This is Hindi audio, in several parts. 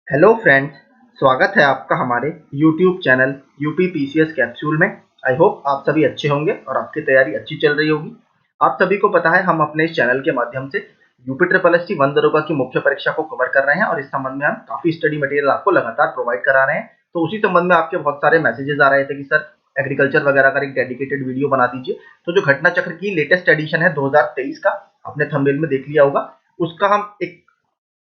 हेलो फ्रेंड्स, स्वागत है आपका हमारे YouTube channel UP PCS capsule में। आई होप आप सभी अच्छे होंगे और आपकी तैयारी अच्छी चल रही होगी। आप सभी को पता है हम अपने इस चैनल के माध्यम से UP triple S T one दरोगा की मुख्य परीक्षा को कवर कर रहे हैं और इस संबंध में हम काफी स्टडी मटेरियल आपको लगातार प्रोवाइड करा रहे हैं। तो उसी संबंध में आपके बहुत सारे मैसेजेस आ रहे थे कि सर एग्रीकल्चर वगैरह का एक डेडिकेटेड वीडियो बना दीजिए। तो जो घटना चक्र की लेटेस्ट एडिशन है 2023 का, आपने थंबनेल में देख लिया होगा, उसका हम एक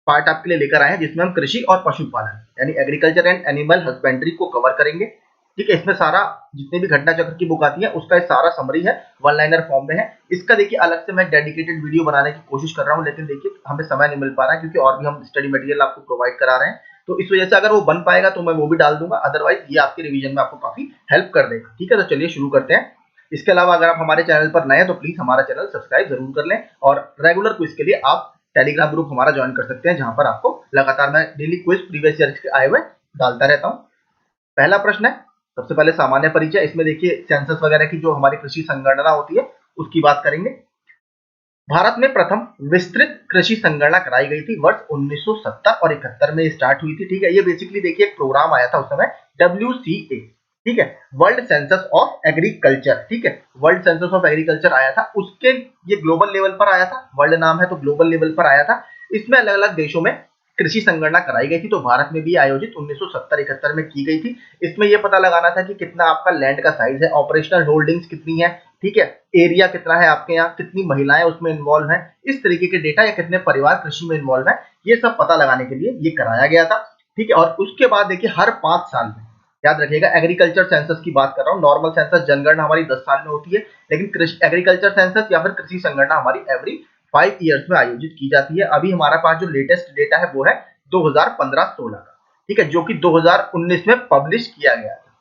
पार्ट आपके लिए लेकर आए हैं जिसमें हम कृषि और पशुपालन यानी एग्रीकल्चर एंड एनिमल हस्बेंड्री को कवर करेंगे। ठीक है, इसमें सारा जितने भी घटना चक्र की बुक आती है उसका एक सारा समरी है, वन लाइनर फॉर्म में है। इसका देखिए अलग से मैं डेडिकेटेड वीडियो बनाने की कोशिश कर रहा हूँ, लेकिन देखिए हमें समय नहीं मिल पा रहा है क्योंकि और भी हम स्टडी मटेरियल आपको प्रोवाइड करा रहे हैं। तो इस वजह से अगर वो बन पाएगा तो मैं वो भी डाल दूंगा, अदरवाइज ये आपके रिवीजन में आपको काफी हेल्प कर देगा। ठीक है, तो चलिए शुरू करते हैं। इसके अलावा अगर आप हमारे चैनल पर नए हैं तो प्लीज हमारा चैनल सब्सक्राइब जरूर कर लें और रेगुलर क्विज के लिए आप टेलीग्राम ग्रुप हमारा ज्वाइन कर सकते हैं, जहां पर आपको लगातार मैं डेली क्विज प्रीवियस ईयर के आए हुए डालता रहता हूं। पहला प्रश्न है, सबसे पहले सामान्य परिचय। इसमें देखिए सेंसस वगैरह की जो हमारी कृषि संगणना होती है उसकी बात करेंगे। भारत में प्रथम विस्तृत कृषि संगणना कराई गई थी वर्ष 1970 और 71 में स्टार्ट हुई थी। ठीक है, ये बेसिकली देखिए एक प्रोग्राम आया था उस समय, WCA। ठीक है, वर्ल्ड सेंसस ऑफ एग्रीकल्चर। ठीक है, वर्ल्ड सेंसस ऑफ एग्रीकल्चर आया था, उसके ये ग्लोबल लेवल पर आया था, वर्ल्ड नाम है तो ग्लोबल लेवल पर आया था। इसमें अलग अलग देशों में कृषि संगणना कराई गई थी, तो भारत में भी आयोजित 1970-71 में की गई थी। इसमें यह पता लगाना था कि कितना आपका लैंड का साइज है, ऑपरेशनल होल्डिंग्स कितनी है, ठीक है, एरिया कितना है आपके यहाँ, कितनी महिलाएं उसमें इन्वॉल्व हैं, इस तरीके के डेटा, या कितने परिवार कृषि में इन्वॉल्व हैं, ये सब पता लगाने के लिए ये कराया गया था। ठीक है, और उसके बाद देखिए हर 5 साल में, याद रखिएगा एग्रीकल्चर सेंसस की बात कर रहा हूँ, नॉर्मल सेंसस जनगणना हमारी 10 साल में होती है, लेकिन कृषि एग्रीकल्चर सेंसस या फिर कृषि संगणना हमारी एवरी 5 ईयर्स में आयोजित की जाती है। अभी हमारे पास जो लेटेस्ट डेटा है वो है 2015-16 का। ठीक है, जो कि 2019 में पब्लिश किया गया था,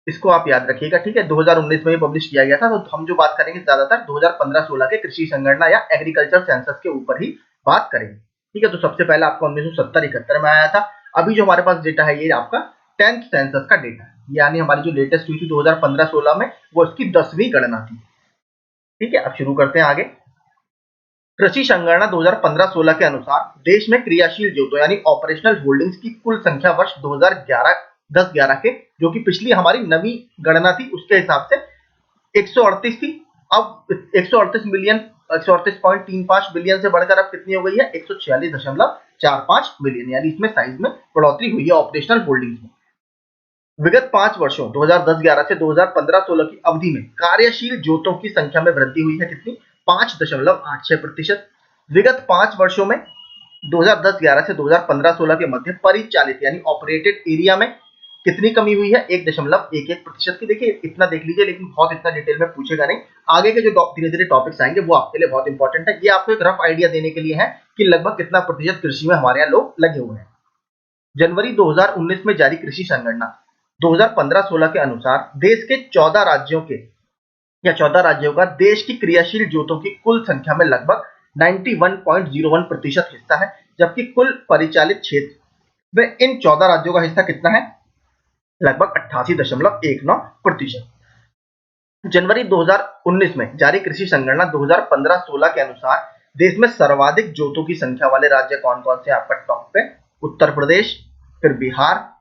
इसको आप याद रखिएगा। ठीक है, 2019 में ये पब्लिश किया गया था, तो हम जो बात करेंगे ज्यादातर 2015-16 के कृषि संगणना या एग्रीकल्चर सेंसस के ऊपर ही बात करेंगे। ठीक है, तो सबसे पहले आपका 1970-71 में आया था। अभी जो हमारे पास डेटा है ये आपका 10th सेंसस का डेटा है, यानी हमारी जो लेटेस्ट हुई थी 2015-16 में, वो इसकी 10वीं गणना थी। ठीक है, अब शुरू करते हैं आगे। कृषि संगणना 2015-16 के अनुसार देश में क्रियाशील जोतों यानी ऑपरेशनल होल्डिंग्स की कुल संख्या वर्ष 2011 10-11 के, जो कि पिछली हमारी नवी गणना थी उसके हिसाब से 138 थी। अब 138 मिलियन 138.35 बिलियन से बढ़कर अब कितनी हो गई है, 146.45 बिलियन, यानी इसमें साइज में बढ़ोतरी हुई है ऑपरेशनल होल्डिंग्स में। विगत 5 वर्षों 2010-11 से 2015-16 की अवधि में कार्यशील जोतों की संख्या में वृद्धि हुई है, कितनी, 5.86%। विगत 5 वर्षों में 2010-11 से 2015-16 के मध्य परिचालित यानी ऑपरेटेड एरिया में कितनी कमी हुई है, 1.11% की। देखिए इतना देख लीजिए, लेकिन बहुत इतना डिटेल में पूछेगा नहीं। आगे के जो धीरे धीरे टॉपिक्स आएंगे वो आपके लिए बहुत इंपॉर्टेंट है। ये आपको एक रफ आइडिया देने के लिए है कि लगभग कितना प्रतिशत कृषि में हमारे यहाँ लोग लगे हुए हैं। जनवरी 2019 में जारी कृषि संगणना 2015-16 के अनुसार देश के 14 राज्यों के या 14 राज्यों का देश की क्रियाशील जोतों की कुल संख्या में लगभग 91.01% हिस्सा है, जबकि कुल परिचालित क्षेत्र में इन 14 राज्यों का हिस्सा कितना है, लगभग 88.19%। जनवरी 2019 में जारी कृषि संगणना 2015-16 के अनुसार देश में सर्वाधिक जोतों की संख्या वाले राज्य कौन कौन से, आपका टॉप पे उत्तर प्रदेश, फिर बिहार,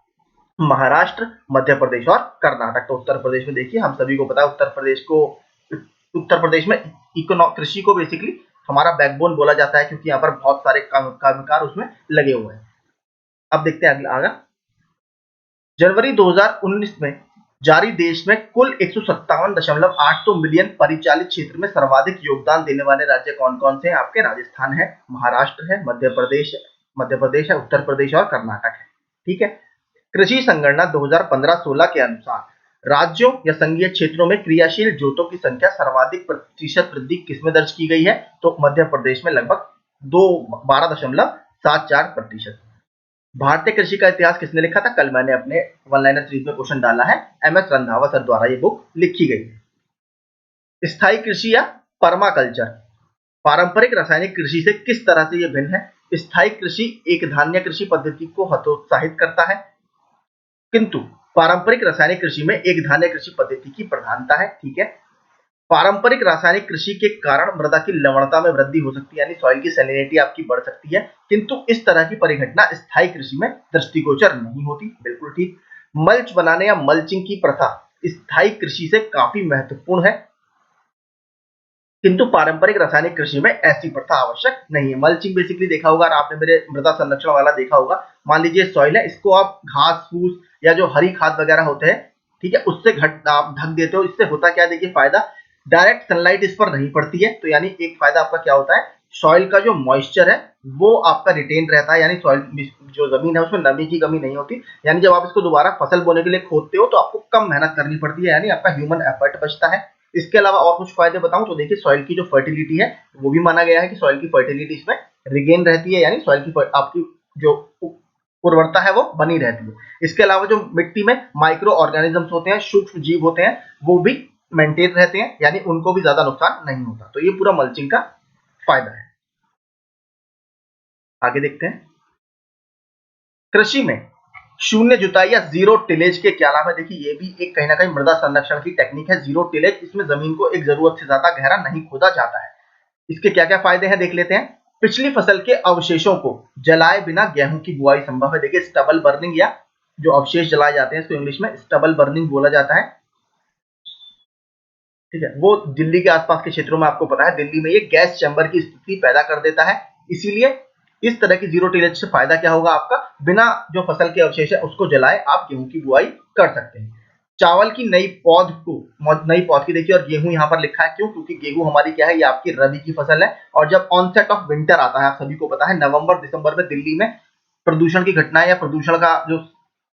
महाराष्ट्र, मध्य प्रदेश और कर्नाटक। तो उत्तर प्रदेश में देखिए हम सभी को पता है उत्तर प्रदेश में कृषि को बेसिकली हमारा बैकबोन बोला जाता है, क्योंकि यहाँ पर बहुत सारे कामगार उसमें लगे हुए हैं। अब देखते हैं अगला आगा। जनवरी 2019 में जारी देश में कुल 157.82 मिलियन परिचालित क्षेत्र में सर्वाधिक योगदान देने वाले राज्य कौन कौन से हैं, आपके राजस्थान है, महाराष्ट्र है, मध्य प्रदेश है, उत्तर प्रदेश और कर्नाटक है। ठीक है, कृषि संगणना 2015-16 के अनुसार राज्यों या संघीय क्षेत्रों में क्रियाशील जोतों की संख्या सर्वाधिक प्रतिशत वृद्धि किसमें दर्ज की गई है, तो मध्य प्रदेश में लगभग 12.74%। भारतीय कृषि का इतिहास किसने लिखा था, कल मैंने अपने वन लाइनर सीरीज में क्वेश्चन डाला है, MS रंधावा सर द्वारा ये बुक लिखी गई है। स्थायी कृषि या पर्माकल्चर पारंपरिक रासायनिक कृषि से किस तरह से ये भिन्न है। स्थायी कृषि एक धान्य कृषि पद्धति को हतोत्साहित करता है, किंतु पारंपरिक रासायनिक कृषि में एक धान्य कृषि पद्धति की प्रधानता है। ठीक है, पारंपरिक रासायनिक कृषि के कारण मृदा की लवणता में वृद्धि हो सकती है, यानी सॉइल की सैलिनिटी आपकी बढ़ सकती है, किंतु इस तरह की परिघटना स्थायी कृषि में दृष्टिगोचर नहीं होती। बिल्कुल ठीक। मल्च बनाने या मल्चिंग की प्रथा स्थायी कृषि से काफी महत्वपूर्ण है, किंतु पारंपरिक रासायनिक कृषि में ऐसी प्रथा आवश्यक नहीं है। मल्चिंग बेसिकली देखा होगा, और आपने मेरे मृदा संरक्षण वाला देखा होगा। मान लीजिए सॉइल है, इसको आप घास फूस या जो हरी खाद वगैरह होते हैं, ठीक है, उससे आप ढक देते हो। इससे होता क्या, देखिए फायदा, डायरेक्ट सनलाइट इस पर नहीं पड़ती है, तो यानी एक फायदा आपका क्या होता है, सॉइल का जो मॉइस्चर है वो आपका रिटेन रहता है, यानी सॉइल जो जमीन है उसमें नमी की कमी नहीं होती। यानी जब आप इसको दोबारा फसल बोने के लिए खोदते हो तो आपको कम मेहनत करनी पड़ती है, यानी आपका ह्यूमन एफर्ट बचता है। इसके अलावा और कुछ फायदे बताऊं तो देखिए, सॉइल की जो फर्टिलिटी है वो भी माना गया है कि सॉइल की फर्टिलिटी इसमें रिगेन रहती है, यानी सॉइल की आपकी जो उर्वरता है वो बनी रहती है। इसके अलावा जो मिट्टी में माइक्रो ऑर्गेनिजम्स होते हैं, सूक्ष्म जीव होते हैं, वो भी मेंटेन रहते हैं, यानी उनको भी ज्यादा नुकसान नहीं होता। तो ये पूरा मल्चिंग का फायदा है। आगे देखते हैं। कृषि में शून्य जुताई या जीरो टिलेज के क्या लाभ है। देखिए ये भी एक कहीं ना कहीं मृदा संरक्षण की टेक्निक है, जीरो टिलेज। इसमें जमीन को एक जरूरत से ज्यादा गहरा नहीं खोदा जाता है। इसके क्या क्या फायदे हैं देख लेते हैं। पिछली फसल के अवशेषों को जलाए बिना गेहूं की बुआई संभव है। देखिए स्टबल बर्निंग, या जो अवशेष जलाए जाते हैं इसको इंग्लिश में स्टबल बर्निंग बोला जाता है, ठीक है। वो दिल्ली के आसपास के क्षेत्रों में आपको पता है, दिल्ली में ये गैस चैम्बर की स्थिति पैदा कर देता है। इसीलिए इस तरह की जीरो टिलेज से फायदा क्या होगा आपका, बिना जो फसल के अवशेष है उसको जलाए आप गेहूं की बुआई कर सकते हैं। चावल की नई पौध को, नई पौध की देखिए, और गेहूं यहाँ पर लिखा है क्यों, क्योंकि गेहूं हमारी क्या है, ये आपकी रबी की फसल है। और जब ऑनसेट ऑफ विंटर आता है, आप सभी को पता है नवंबर दिसंबर में दिल्ली में प्रदूषण की घटनाएं या प्रदूषण का जो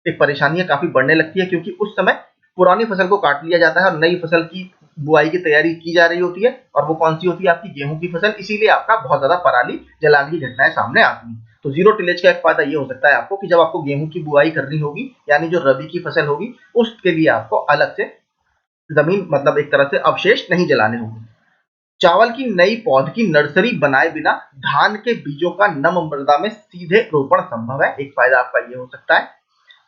एक परेशानी है काफी बढ़ने लगती है, क्योंकि उस समय पुरानी फसल को काट लिया जाता है और नई फसल की बुआई की तैयारी की जा रही होती है, और वो कौन सी होती है, आपकी गेहूं की फसल। इसीलिए आपका बहुत ज्यादा पराली जलाने की घटनाएं सामने आती है। तो जीरो टिलेज का एक फायदा ये हो सकता है आपको, कि जब आपको गेहूं की बुआई करनी होगी, यानी जो रबी की फसल होगी, उसके लिए आपको अलग से जमीन, मतलब एक तरह से अवशेष नहीं जलाने होंगे। चावल की नई पौध की नर्सरी बनाए बिना धान के बीजों का नम मृदा में सीधे रोपण संभव है। एक फायदा आपका ये हो सकता है।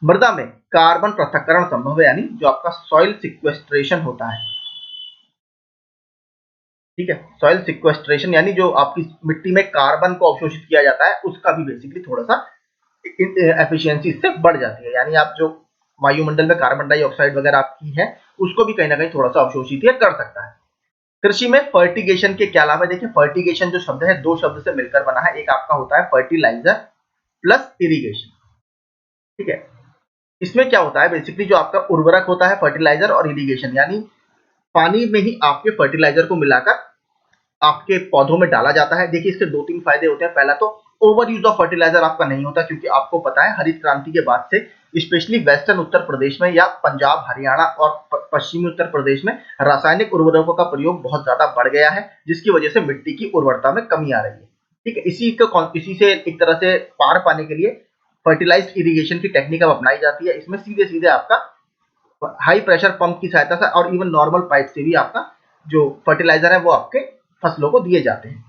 मृदा में कार्बन पृथक्करण संभव है, यानी जो आपका सॉइल सिक्वेस्ट्रेशन होता है, ठीक है, सॉइल सिक्वेस्ट्रेशन यानी जो आपकी मिट्टी में कार्बन को अवशोषित किया जाता है, उसका भी बेसिकली थोड़ा सा एफिशिएंसी इससे बढ़ जाती है। यानी आप जो वायुमंडल में कार्बन डाइऑक्साइड वगैरह आपकी है, उसको भी कहीं ना कहीं थोड़ा सा अवशोषित कर सकता है। कृषि में फर्टिगेशन के क्या लाभ है। देखिए फर्टिगेशन जो शब्द है, दो शब्द से मिलकर बना है। एक आपका होता है फर्टिलाइजर प्लस इरिगेशन, ठीक है। इसमें क्या होता है, बेसिकली जो आपका उर्वरक होता है, फर्टिलाइजर और इरिगेशन, यानी पानी में ही आपके फर्टिलाइजर को मिलाकर आपके पौधों में डाला जाता है। देखिए इसके दो तीन फायदे होते हैं। पहला तो ओवर यूज ऑफ फर्टिलाइजर आपका नहीं होता, क्योंकि आपको पता है हरित क्रांति के बाद से स्पेशली वेस्टर्न उत्तर प्रदेश में या पंजाब हरियाणा और पश्चिमी उत्तर प्रदेश में रासायनिक उर्वरकों का प्रयोग बहुत ज्यादा बढ़ गया है, जिसकी वजह से मिट्टी की उर्वरता में कमी आ रही है, ठीक है। इसी से एक तरह से पार पाने के लिए फर्टिलाइज्ड इरिगेशन की टेक्निक अब अपनाई जाती है। इसमें सीधे सीधे आपका हाई प्रेशर पंप की सहायता से और इवन नॉर्मल पाइप से भी आपका जो फर्टिलाइजर है वो आपके फसलों को दिए जाते हैं।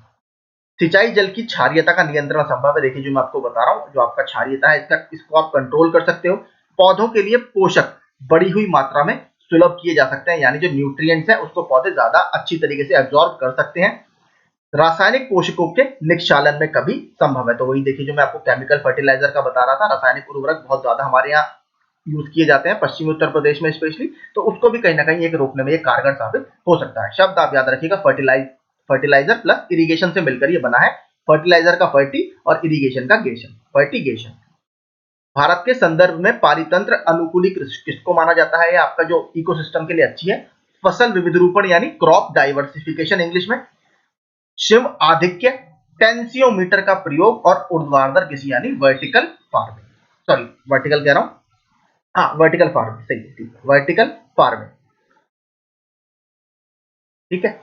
सिंचाई जल की क्षारीयता का नियंत्रण संभव है। देखिए जो मैं आपको बता रहा हूँ, जो आपका क्षारीयता है इसको आप कंट्रोल कर सकते हो। पौधों के लिए पोषक बढ़ी हुई मात्रा में सुलभ किए जा सकते हैं, यानी जो न्यूट्रिएंट्स है उसको पौधे ज्यादा अच्छी तरीके से एब्जॉर्ब कर सकते हैं। रासायनिक पोषकों के निक्षालन में कभी संभव है। तो वही देखिए जो मैं आपको केमिकल फर्टिलाइजर का बता रहा था, रासायनिक उर्वरक बहुत ज्यादा हमारे यहाँ यूज किए जाते हैं पश्चिमी उत्तर प्रदेश में स्पेशली, तो उसको भी कहीं ना कहीं एक रोकने में ये कारगर साबित हो सकता है। शब्द आप याद रखिएगा, फर्टिलाइजर प्लस इरिगेशन से मिलकर ये बना है। फर्टिलाइजर का फर्टी और इरिगेशन का गेशन, फर्टिगेशन। भारत के संदर्भ में पारितंत्र अनुकूली किसको माना जाता है, आपका जो इकोसिस्टम के लिए अच्छी है। फसल विविध रूपण यानी क्रॉप डाइवर्सिफिकेशन इंग्लिश में, शिव आधिक्य, टेंसियोमीटर का प्रयोग और ऊर्ध्वाधर कृषि यानी वर्टिकल फार्मिंग, सॉरी वर्टिकल कह रहा हूं, हाँ वर्टिकल फार्मिंग सही है, ठीक है, वर्टिकल फार्मिंग, ठीक है,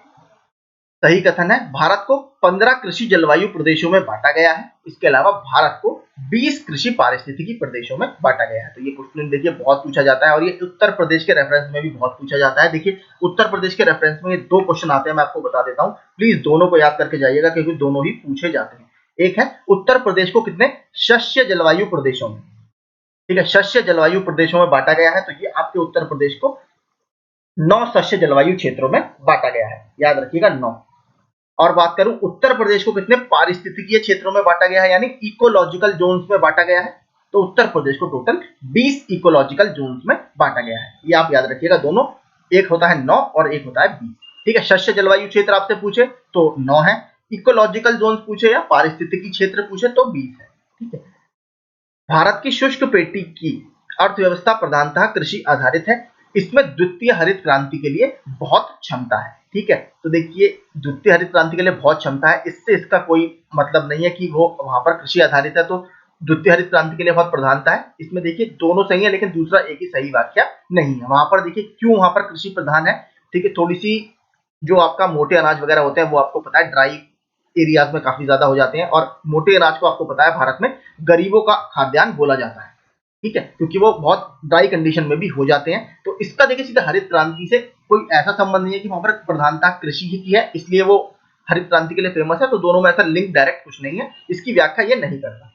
सही कथन है। भारत को 15 कृषि जलवायु प्रदेशों में बांटा गया है। इसके अलावा भारत को 20 कृषि पारिस्थितिकी प्रदेशों में बांटा गया है। तो ये क्वेश्चन देखिए बहुत पूछा जाता है, और ये उत्तर प्रदेश के रेफरेंस में भी बहुत पूछा जाता है। देखिए उत्तर प्रदेश के रेफरेंस में ये दो क्वेश्चन आते हैं, मैं आपको बता देता हूँ, प्लीज दोनों को याद करके जाइएगा, क्योंकि दोनों ही पूछे जाते हैं। एक है उत्तर प्रदेश को कितने शस्य जलवायु प्रदेशों में, ठीक है, शस्य जलवायु प्रदेशों में बांटा गया है। तो ये आपके उत्तर प्रदेश को 9 शस्य जलवायु क्षेत्रों में बांटा गया है, याद रखिएगा 9। और बात करूं उत्तर प्रदेश को कितने पारिस्थितिकीय क्षेत्रों में बांटा गया है, यानी इकोलॉजिकल जोन्स में बांटा गया है, तो उत्तर प्रदेश को टोटल 20 इकोलॉजिकल जोन्स में बांटा गया है। ये आप याद रखिएगा दोनों, एक होता है 9 और एक होता है 20। ठीक है, शस्य जलवायु क्षेत्र आपसे पूछे तो 9 है, इकोलॉजिकल जोन्स पूछे या पारिस्थितिकी क्षेत्र पूछे तो 20 है। ठीक है, भारत की शुष्क पेटी की अर्थव्यवस्था प्रधानतः कृषि आधारित है। इसमें द्वितीय हरित क्रांति के लिए बहुत क्षमता है। ठीक है, तो देखिए द्वितीय हरित क्रांति के लिए बहुत क्षमता है, इससे इसका कोई मतलब नहीं है कि वो वहां पर कृषि आधारित है तो द्वितीय हरित क्रांति के लिए बहुत प्रधानता है। इसमें देखिए दोनों सही है, लेकिन दूसरा एक ही सही व्याख्या नहीं है। वहां पर देखिए क्यों वहां पर कृषि प्रधान है। ठीक है, थोड़ी सी जो आपका मोटे अनाज वगैरह होते हैं वो आपको पता है ड्राई एरियाज में काफी ज्यादा हो जाते हैं, और मोटे अनाज को आपको पता है भारत में गरीबों का खाद्यान्न बोला जाता है। ठीक है, क्योंकि वो बहुत ड्राई कंडीशन में भी हो जाते हैं। तो इसका देखिए सीधा हरित क्रांति से कोई ऐसा संबंध नहीं है कि वहां पर प्रधानता कृषि ही की है इसलिए वो हरित क्रांति के लिए फेमस है, तो दोनों में ऐसा लिंक डायरेक्ट कुछ नहीं है, इसकी व्याख्या ये नहीं करता।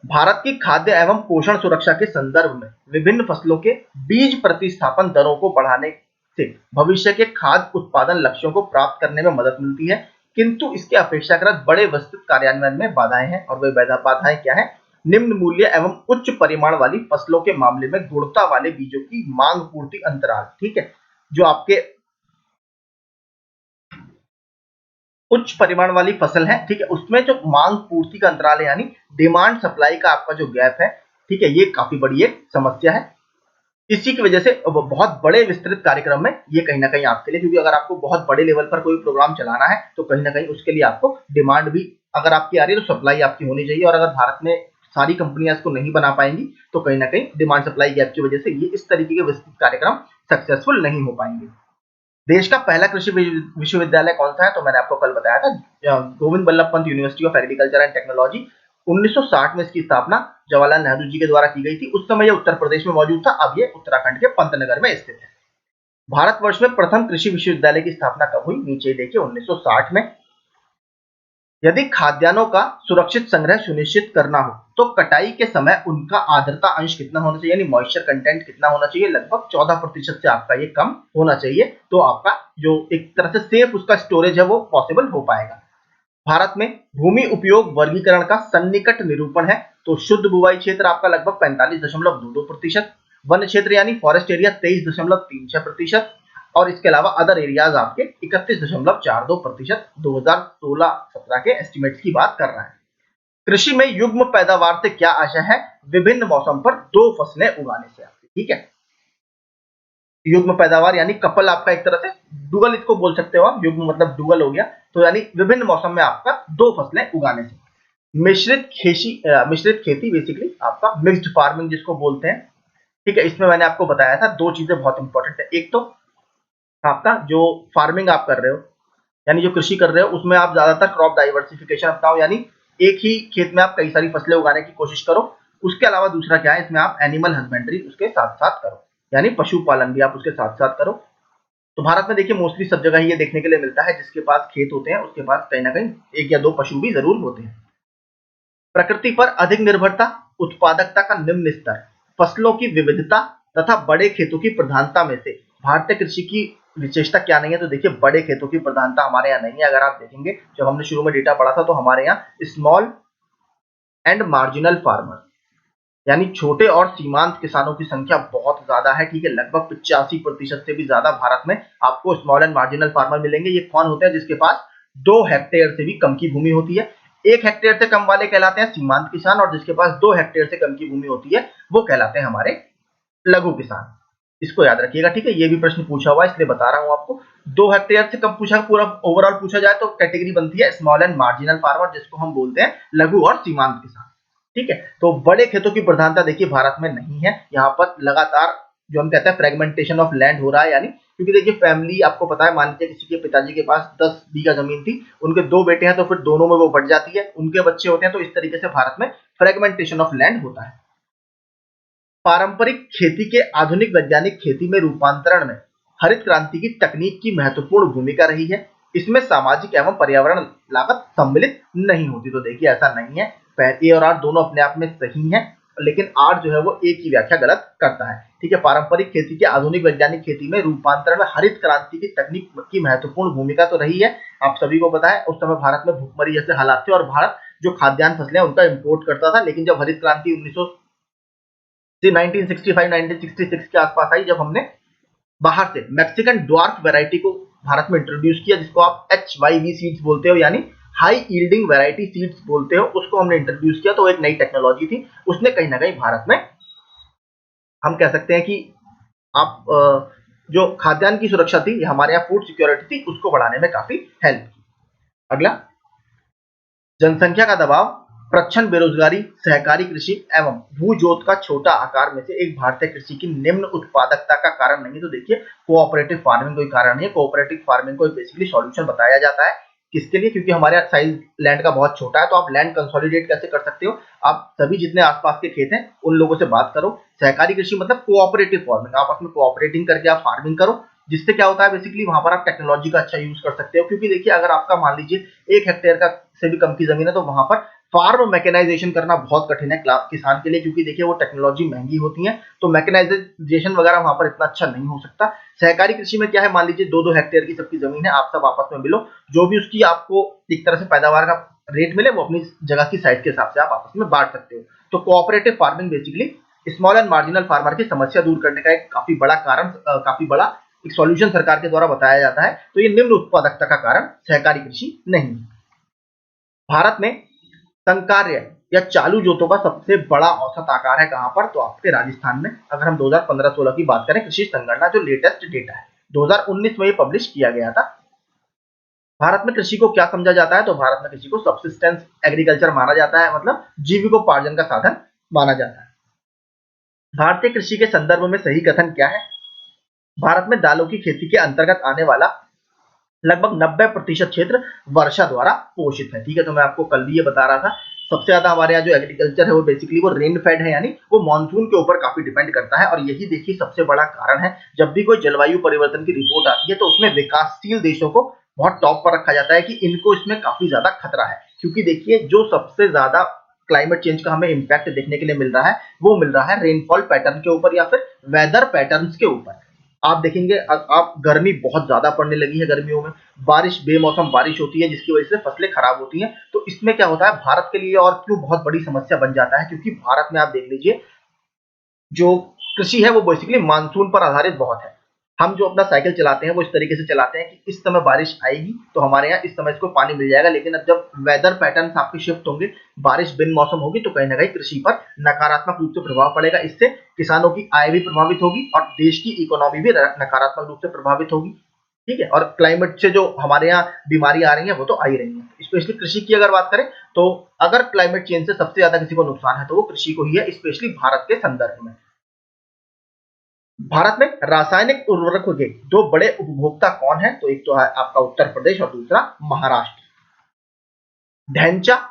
भारत की खाद्य एवं पोषण सुरक्षा के संदर्भ में विभिन्न फसलों के बीज प्रतिस्थापन दरों को बढ़ाने से भविष्य के खाद्य उत्पादन लक्ष्यों को प्राप्त करने में मदद मिलती है, किंतु इसके अपेक्षाकृत बड़े विस्तृत कार्यान्वयन में बाधाएं हैं, और वे बाधाएं क्या है। निम्न मूल्य एवं उच्च परिमाण वाली फसलों के मामले में गुणवत्ता वाले बीजों की मांग पूर्ति अंतराल। ठीक है, जो आपके उच्च परिमाण वाली फसल है, ठीक है, उसमें जो मांग पूर्ति का अंतराल है यानी डिमांड सप्लाई का आपका जो गैप है, ठीक है, ये काफी बड़ी एक समस्या है। इसी की वजह से बहुत बड़े विस्तृत कार्यक्रम में ये कहीं ना कहीं आपके लिए, क्योंकि अगर आपको बहुत बड़े लेवल पर कोई प्रोग्राम चलाना है तो कहीं ना कहीं उसके लिए आपको डिमांड भी अगर आपकी आ रही है तो सप्लाई आपकी होनी चाहिए, और अगर भारत में सारी कंपनियां इसको नहीं बना पाएंगी तो कहीं ना कहीं डिमांड सप्लाई गैप की वजह से ये इस तरीके के विस्तृत कार्यक्रम सक्सेसफुल नहीं हो पाएंगे। देश का पहला कृषि विश्वविद्यालय कौन सा है, तो मैंने आपको कल बताया था Govind Ballabh Pant university of agriculture and technology. 1960 में इसकी स्थापना जवाहरलाल नेहरू जी के द्वारा की गई थी। उस समय यह उत्तर प्रदेश में मौजूद था, अब ये उत्तराखंड के पंतनगर में स्थित है। भारतवर्ष में प्रथम कृषि विश्वविद्यालय की स्थापना कब हुई, नीचे देखिए 1960 में। यदि खाद्यान्नों का सुरक्षित संग्रह सुनिश्चित करना हो तो कटाई के समय उनका आर्द्रता अंश कितना होना चाहिए, यानी मॉइस्चर कंटेंट कितना होना चाहिए, लगभग 14% से आपका ये कम होना चाहिए, तो आपका जो एक तरह से सेफ उसका स्टोरेज है वो पॉसिबल हो पाएगा। भारत में भूमि उपयोग वर्गीकरण का सन्निकट निरूपण है, तो शुद्ध बुवाई क्षेत्र आपका लगभग 45.22%, वन क्षेत्र यानी फॉरेस्ट एरिया 23.36%, और इसके अलावा अदर एरियाज आपके 31.42%। 2016-17 के एस्टिमेट्स की बात कर रहा है। कृषि में युग्म पैदावार से क्या आशा है, विभिन्न मौसम पर 2 फसलें उगाने से आपकी। ठीक है, युग्म पैदावार यानी कपल आपका एक तरह से डुअल इसको बोल सकते हो आप, युग्म मतलब डुअल हो गया, तो यानी विभिन्न मौसम में आपका 2 फसलें उगाने से। मिश्रित खेती बेसिकली आपका मिक्स्ड फार्मिंग जिसको बोलते हैं। ठीक है, इसमें मैंने आपको बताया था 2 चीजें बहुत इंपॉर्टेंट है। एक तो आपका जो फार्मिंग आप कर रहे हो यानी जो कृषि कर रहे हो उसमें आप ज्यादातर क्रॉप डाइवर्सिफिकेशन अपनाओ, यानी एक ही खेत में आप कई सारी फसलें उगाने की कोशिश करो। उसके अलावा दूसरा क्या है, इसमें आप एनिमल हस्बेंड्री उसके साथ साथ करो, यानी पशुपालन भी आप उसके साथ साथ करो। तो भारत में देखिए मोस्टली सब जगह ये देखने के लिए मिलता है, जिसके पास खेत होते हैं उसके पास कहीं ना कहीं 1 या 2 पशु भी जरूर होते हैं। प्रकृति पर अधिक निर्भरता, उत्पादकता का निम्न स्तर, फसलों की विविधता तथा बड़े खेतों की प्रधानता में से भारतीय कृषि की विशेषता क्या नहीं है, तो देखिए बड़े खेतों की प्रधानता हमारे यहाँ नहीं है। अगर आप देखेंगे जब हमने शुरू में डेटा पढ़ा था तो हमारे यहाँ स्मॉल एंड मार्जिनल फार्मर यानी छोटे और सीमांत किसानों की संख्या बहुत ज्यादा है। ठीक है, लगभग 85% से भी ज्यादा भारत में आपको स्मॉल एंड मार्जिनल फार्मर मिलेंगे। ये कौन होते हैं, जिसके पास 2 हेक्टेयर से भी कम की भूमि होती है। 1 हेक्टेयर से कम वाले कहलाते हैं सीमांत किसान, और जिसके पास 2 हेक्टेयर से कम की भूमि होती है वो कहलाते हैं हमारे लघु किसान। इसको याद रखिएगा। ठीक है, ये भी प्रश्न पूछा हुआ है इसलिए बता रहा हूं आपको। 2 हेक्टेयर से कम पूछा, पूरा ओवरऑल पूछा जाए तो कैटेगरी बनती है स्मॉल एंड मार्जिनल फार्मर, जिसको हम बोलते हैं लघु और सीमांत किसान। ठीक है, तो बड़े खेतों की प्रधानता देखिए भारत में नहीं है। यहाँ पर लगातार जो हम कहते हैं फ्रेगमेंटेशन ऑफ लैंड हो रहा है, यानी क्योंकि देखिए फैमिली आपको पता है, मान लीजिए किसी के पिताजी के पास 10 बीघा जमीन थी, उनके 2 बेटे हैं तो फिर दोनों में वो बढ़ जाती है, उनके बच्चे होते हैं, तो इस तरीके से भारत में फ्रेगमेंटेशन ऑफ लैंड होता है। पारंपरिक खेती के आधुनिक वैज्ञानिक खेती में रूपांतरण में हरित क्रांति की तकनीक की महत्वपूर्ण भूमिका रही है। इसमें सामाजिक एवं पर्यावरण लागत सम्मिलित नहीं होती, तो देखिए ऐसा नहीं है। ए और आर दोनों अपने आप में सही हैं, लेकिन आर जो है वो एक की व्याख्या गलत करता है। ठीक है, पारंपरिक खेती के आधुनिक वैज्ञानिक खेती में रूपांतरण में हरित क्रांति की तकनीक की महत्वपूर्ण भूमिका तो रही है। आप सभी को पता है उस समय भारत में भूखमरी जैसे हालात थे और भारत जो खाद्यान्न फसलें उनका इम्पोर्ट करता था, लेकिन जब हरित क्रांति 1965-1966 के आसपास आई, जब हमने बाहर से मैक्सिकन ड्वार्फ वैरायटी को भारत में इंट्रोड्यूस किया, जिसको आप HYV सीड्स बोलते हो यानी हाई यील्डिंग वैरायटी सीड्स बोलते हो, उसको हमने इंट्रोड्यूस किया। तो एक नई टेक्नोलॉजी थी, उसने कहीं ना कहीं भारत में हम कह सकते हैं कि आप जो खाद्यान्न की सुरक्षा थी, हमारे यहाँ फूड सिक्योरिटी थी, उसको बढ़ाने में काफी हेल्प की। अगला, जनसंख्या का दबाव, प्रच्छन्न बेरोजगारी, सहकारी कृषि एवं भूजोत का छोटा आकार में से एक भारतीय कृषि की निम्न उत्पादकता का कारण नहीं। तो देखिए, कोऑपरेटिव फार्मिंग कोई कारण नहीं है। कोऑपरेटिव फार्मिंग को बेसिकली सॉल्यूशन बताया जाता है, किसके लिए? क्योंकि हमारे यहाँ साइज लैंड का बहुत छोटा है, तो आप लैंड कंसोलिडेट कैसे कर सकते हो? आप सभी जितने आसपास के खेत हैं उन लोगों से बात करो। सहकारी कृषि मतलब कोऑपरेटिव फार्मिंग, आपस में कोऑपरेटिंग करके आप फार्मिंग करो, जिससे क्या होता है बेसिकली वहां पर आप टेक्नोलॉजी का अच्छा यूज कर सकते हो। क्योंकि देखिए, अगर आपका मान लीजिए 1 हेक्टेयर का से भी कम की जमीन है, तो वहां पर फार्म मैकेनाइजेशन करना बहुत कठिन है किसान के लिए, क्योंकि देखिए वो टेक्नोलॉजी महंगी होती है, तो मैकेनाइजेशन वगैरह वहां पर इतना अच्छा नहीं हो सकता। सहकारी कृषि में क्या है, मान लीजिए 2-2 हेक्टेयर की सबकी जमीन है, आप सब आपस में मिलो, जो भी उसकी आपको एक तरह से पैदावार का रेट मिले वो अपनी जगह की साइज के हिसाब से आप आपस में बांट सकते हो। तो cooperative farming basically small and marginal farmer की समस्या दूर करने का एक काफी बड़ा कारण, काफी बड़ा एक सॉल्यूशन सरकार के द्वारा बताया जाता है। तो ये निम्न उत्पादकता का कारण सहकारी कृषि नहीं है। भारत में संकार्य या चालू जोतों का सबसे बड़ा औसत आकार है कहां पर? तो आपके राजस्थान में। अगर हम 2015-16 की बात करें, कृषि संगणना जो लेटेस्ट डेटा है 2019 में ये पब्लिश किया गया था। भारत में कृषि को क्या समझा जाता है? तो भारत में कृषि को सबसिस्टेंस एग्रीकल्चर माना जाता है, मतलब जीविकोपार्जन का साधन माना जाता है। भारतीय कृषि के संदर्भ में सही कथन क्या है? भारत में दालों की खेती के अंतर्गत आने वाला लगभग 90% क्षेत्र वर्षा द्वारा पोषित है। ठीक है, तो मैं आपको कल भी ये बता रहा था, सबसे ज्यादा हमारे यहाँ जो एग्रीकल्चर है वो बेसिकली वो रेन फेड है, यानी वो मानसून के ऊपर काफी डिपेंड करता है। और यही देखिए सबसे बड़ा कारण है, जब भी कोई जलवायु परिवर्तन की रिपोर्ट आती है तो उसमें विकासशील देशों को बहुत टॉप पर रखा जाता है कि इनको इसमें काफी ज्यादा खतरा है। क्योंकि देखिए, जो सबसे ज्यादा क्लाइमेट चेंज का हमें इम्पैक्ट देखने के लिए मिल रहा है, वो मिल रहा है रेनफॉल पैटर्न के ऊपर या फिर वेदर पैटर्न्स के ऊपर। आप देखेंगे, आप गर्मी बहुत ज्यादा पड़ने लगी है, गर्मियों में बारिश, बेमौसम बारिश होती है, जिसकी वजह से फसलें खराब होती हैं। तो इसमें क्या होता है, भारत के लिए और क्यों बहुत बड़ी समस्या बन जाता है? क्योंकि भारत में आप देख लीजिए, जो कृषि है वो बेसिकली मानसून पर आधारित बहुत है। हम जो अपना साइकिल चलाते हैं वो इस तरीके से चलाते हैं कि इस समय बारिश आएगी तो हमारे यहाँ इस समय इसको पानी मिल जाएगा, लेकिन अब जब वेदर पैटर्न्स आपके शिफ्ट होंगे, बारिश बिन मौसम होगी, तो कहीं ना कहीं कृषि पर नकारात्मक रूप से प्रभाव पड़ेगा। इससे किसानों की आय भी प्रभावित होगी और देश की इकोनॉमी भी नकारात्मक रूप से प्रभावित होगी। ठीक है, और क्लाइमेट से जो हमारे यहाँ बीमारी आ रही है वो तो आ ही रही है। स्पेशली कृषि की अगर बात करें, तो अगर क्लाइमेट चेंज से सबसे ज्यादा किसी को नुकसान है तो वो कृषि को ही है, स्पेशली भारत के संदर्भ में। भारत में रासायनिक उर्वरकों के 2 बड़े उपभोक्ता कौन है? तो एक तो है आपका उत्तर प्रदेश और दूसरा महाराष्ट्र। ढैंचा,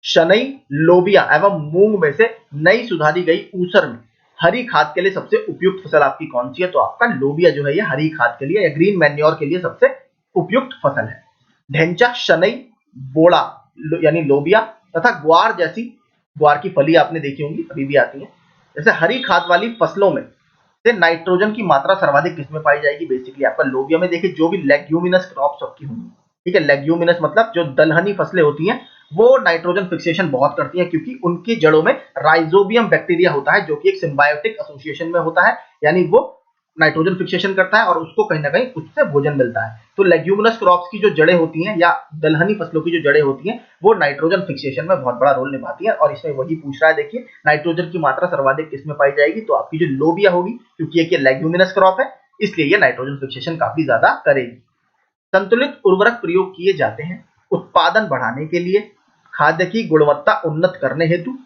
शनई, लोबिया एवं मूंग में से नई सुधारी गई ऊसर में हरी खाद के लिए सबसे उपयुक्त फसल आपकी कौन सी है? तो आपका लोबिया जो है ये हरी खाद के लिए या ग्रीन मैन्योर के लिए सबसे उपयुक्त फसल है। ढैंचा, शनई, बोड़ा यानी लोबिया तथा ग्वार जैसी, ग्वार की फली आपने देखी होंगी, अभी भी आती है, जैसे हरी खाद वाली फसलों में से नाइट्रोजन की मात्रा सर्वाधिक किसमें पाई जाएगी? बेसिकली आपका लोबिया में। देखिए, जो भी लेग्यूमिनस क्रॉप्स आपकी होंगी, ठीक है, लेग्यूमिनस मतलब जो दलहनी फसलें होती हैं, वो नाइट्रोजन फिक्सेशन बहुत करती हैं, क्योंकि उनकी जड़ों में राइजोबियम बैक्टीरिया होता है, जो कि एक सिम्बायोटिक एसोसिएशन में होता है, यानी वो नाइट्रोजन फिक्सेशन करता है और उसको कहीं ना कहीं उससे भोजन मिलता है। तो लेग्यूमिनस क्रॉप्स की जो जड़ें होती हैं या दलहनी फसलों की जो जड़ें होती हैं, वो नाइट्रोजन फिक्सेशन में बहुत बड़ा रोल निभाती है। और इसमें वही पूछ रहा है, देखिए नाइट्रोजन की मात्रा सर्वाधिक किसमें पाई जाएगी? तो आपकी जो लोबिया होगी, क्योंकि एक ये लेग्यूमिनस क्रॉप है, इसलिए ये नाइट्रोजन फिक्सेशन काफी ज्यादा करेगी। संतुलित उर्वरक प्रयोग किए जाते हैं उत्पादन बढ़ाने के लिए, खाद्य की गुणवत्ता उन्नत करने हेतु,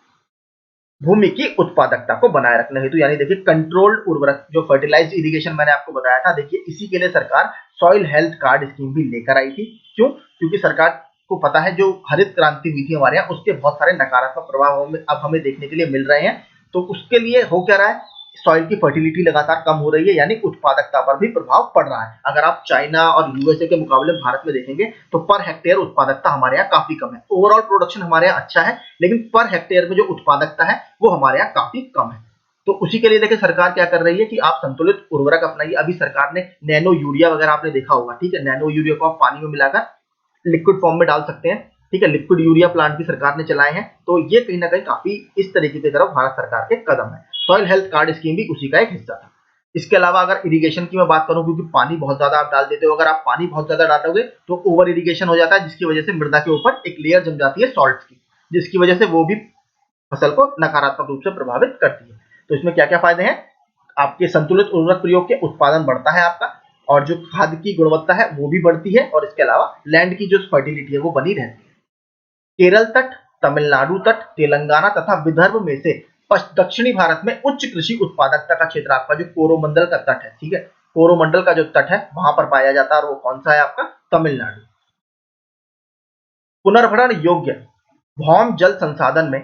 भूमि की उत्पादकता को बनाए रखने हेतु। यानी देखिए, कंट्रोल्ड उर्वरक जो फर्टिलाइज्ड इरिगेशन मैंने आपको बताया था, देखिए इसी के लिए सरकार सॉइल हेल्थ कार्ड स्कीम भी लेकर आई थी। क्यों? क्योंकि सरकार को पता है जो हरित क्रांति हुई थी हमारे यहाँ, उसके बहुत सारे नकारात्मक प्रभाव अब हमें देखने के लिए मिल रहे हैं। तो उसके लिए हो क्या रहा है, सॉइल की फर्टिलिटी लगातार कम हो रही है, यानी उत्पादकता पर भी प्रभाव पड़ रहा है। अगर आप चाइना और यूएसए के मुकाबले भारत में देखेंगे तो पर हेक्टेयर उत्पादकता हमारे यहाँ काफी कम है। ओवरऑल प्रोडक्शन हमारे यहाँ अच्छा है, लेकिन पर हेक्टेयर में जो उत्पादकता है वो हमारे यहाँ काफी कम है। तो उसी के लिए देखिए सरकार क्या कर रही है कि आप संतुलित उर्वरक अपनाइए। अभी सरकार ने नैनो यूरिया वगैरह आपने देखा होगा, ठीक है, नैनो यूरिया को आप पानी में मिलाकर लिक्विड फॉर्म में डाल सकते हैं, ठीक है, लिक्विड यूरिया प्लांट भी सरकार ने चलाए हैं। तो ये कहीं ना कहीं काफी इस तरीके की तरफ भारत सरकार के कदम है। सॉइल हेल्थ कार्ड स्कीम भी उसी का एक हिस्सा था। इसके अलावा अगर इरिगेशन की मैं बात करूं, क्योंकि पानी बहुत ज्यादा आप डाल देते हो, अगर आप पानी बहुत ज्यादा डालोगे तो ओवर इरिगेशन हो जाता है, जिसकी वजह से मृदा के ऊपर एक लेयर जम जाती है सॉल्ट की, जिसकी वजह से वो भी फसल को नकारात्मक रूप से प्रभावित करती है। तो इसमें क्या क्या फायदे हैं, आपके संतुलित उर्वरक प्रयोग के उत्पादन बढ़ता है आपका, और जो खाद की गुणवत्ता है वो भी बढ़ती है, और इसके अलावा लैंड की जो फर्टिलिटी है वो बनी रहती है। केरल तट, तमिलनाडु तट, तेलंगाना तथा विदर्भ में से दक्षिणी भारत में उच्च कृषि उत्पादकता का क्षेत्र आपका जो कोरोमंडल का तट है, ठीक है, कोरोमंडल का जो तट है वहां पर पाया जाता है, और वो कौन सा है आपका, तमिलनाडु। पुनर्भरण योग्य भौम जल संसाधन में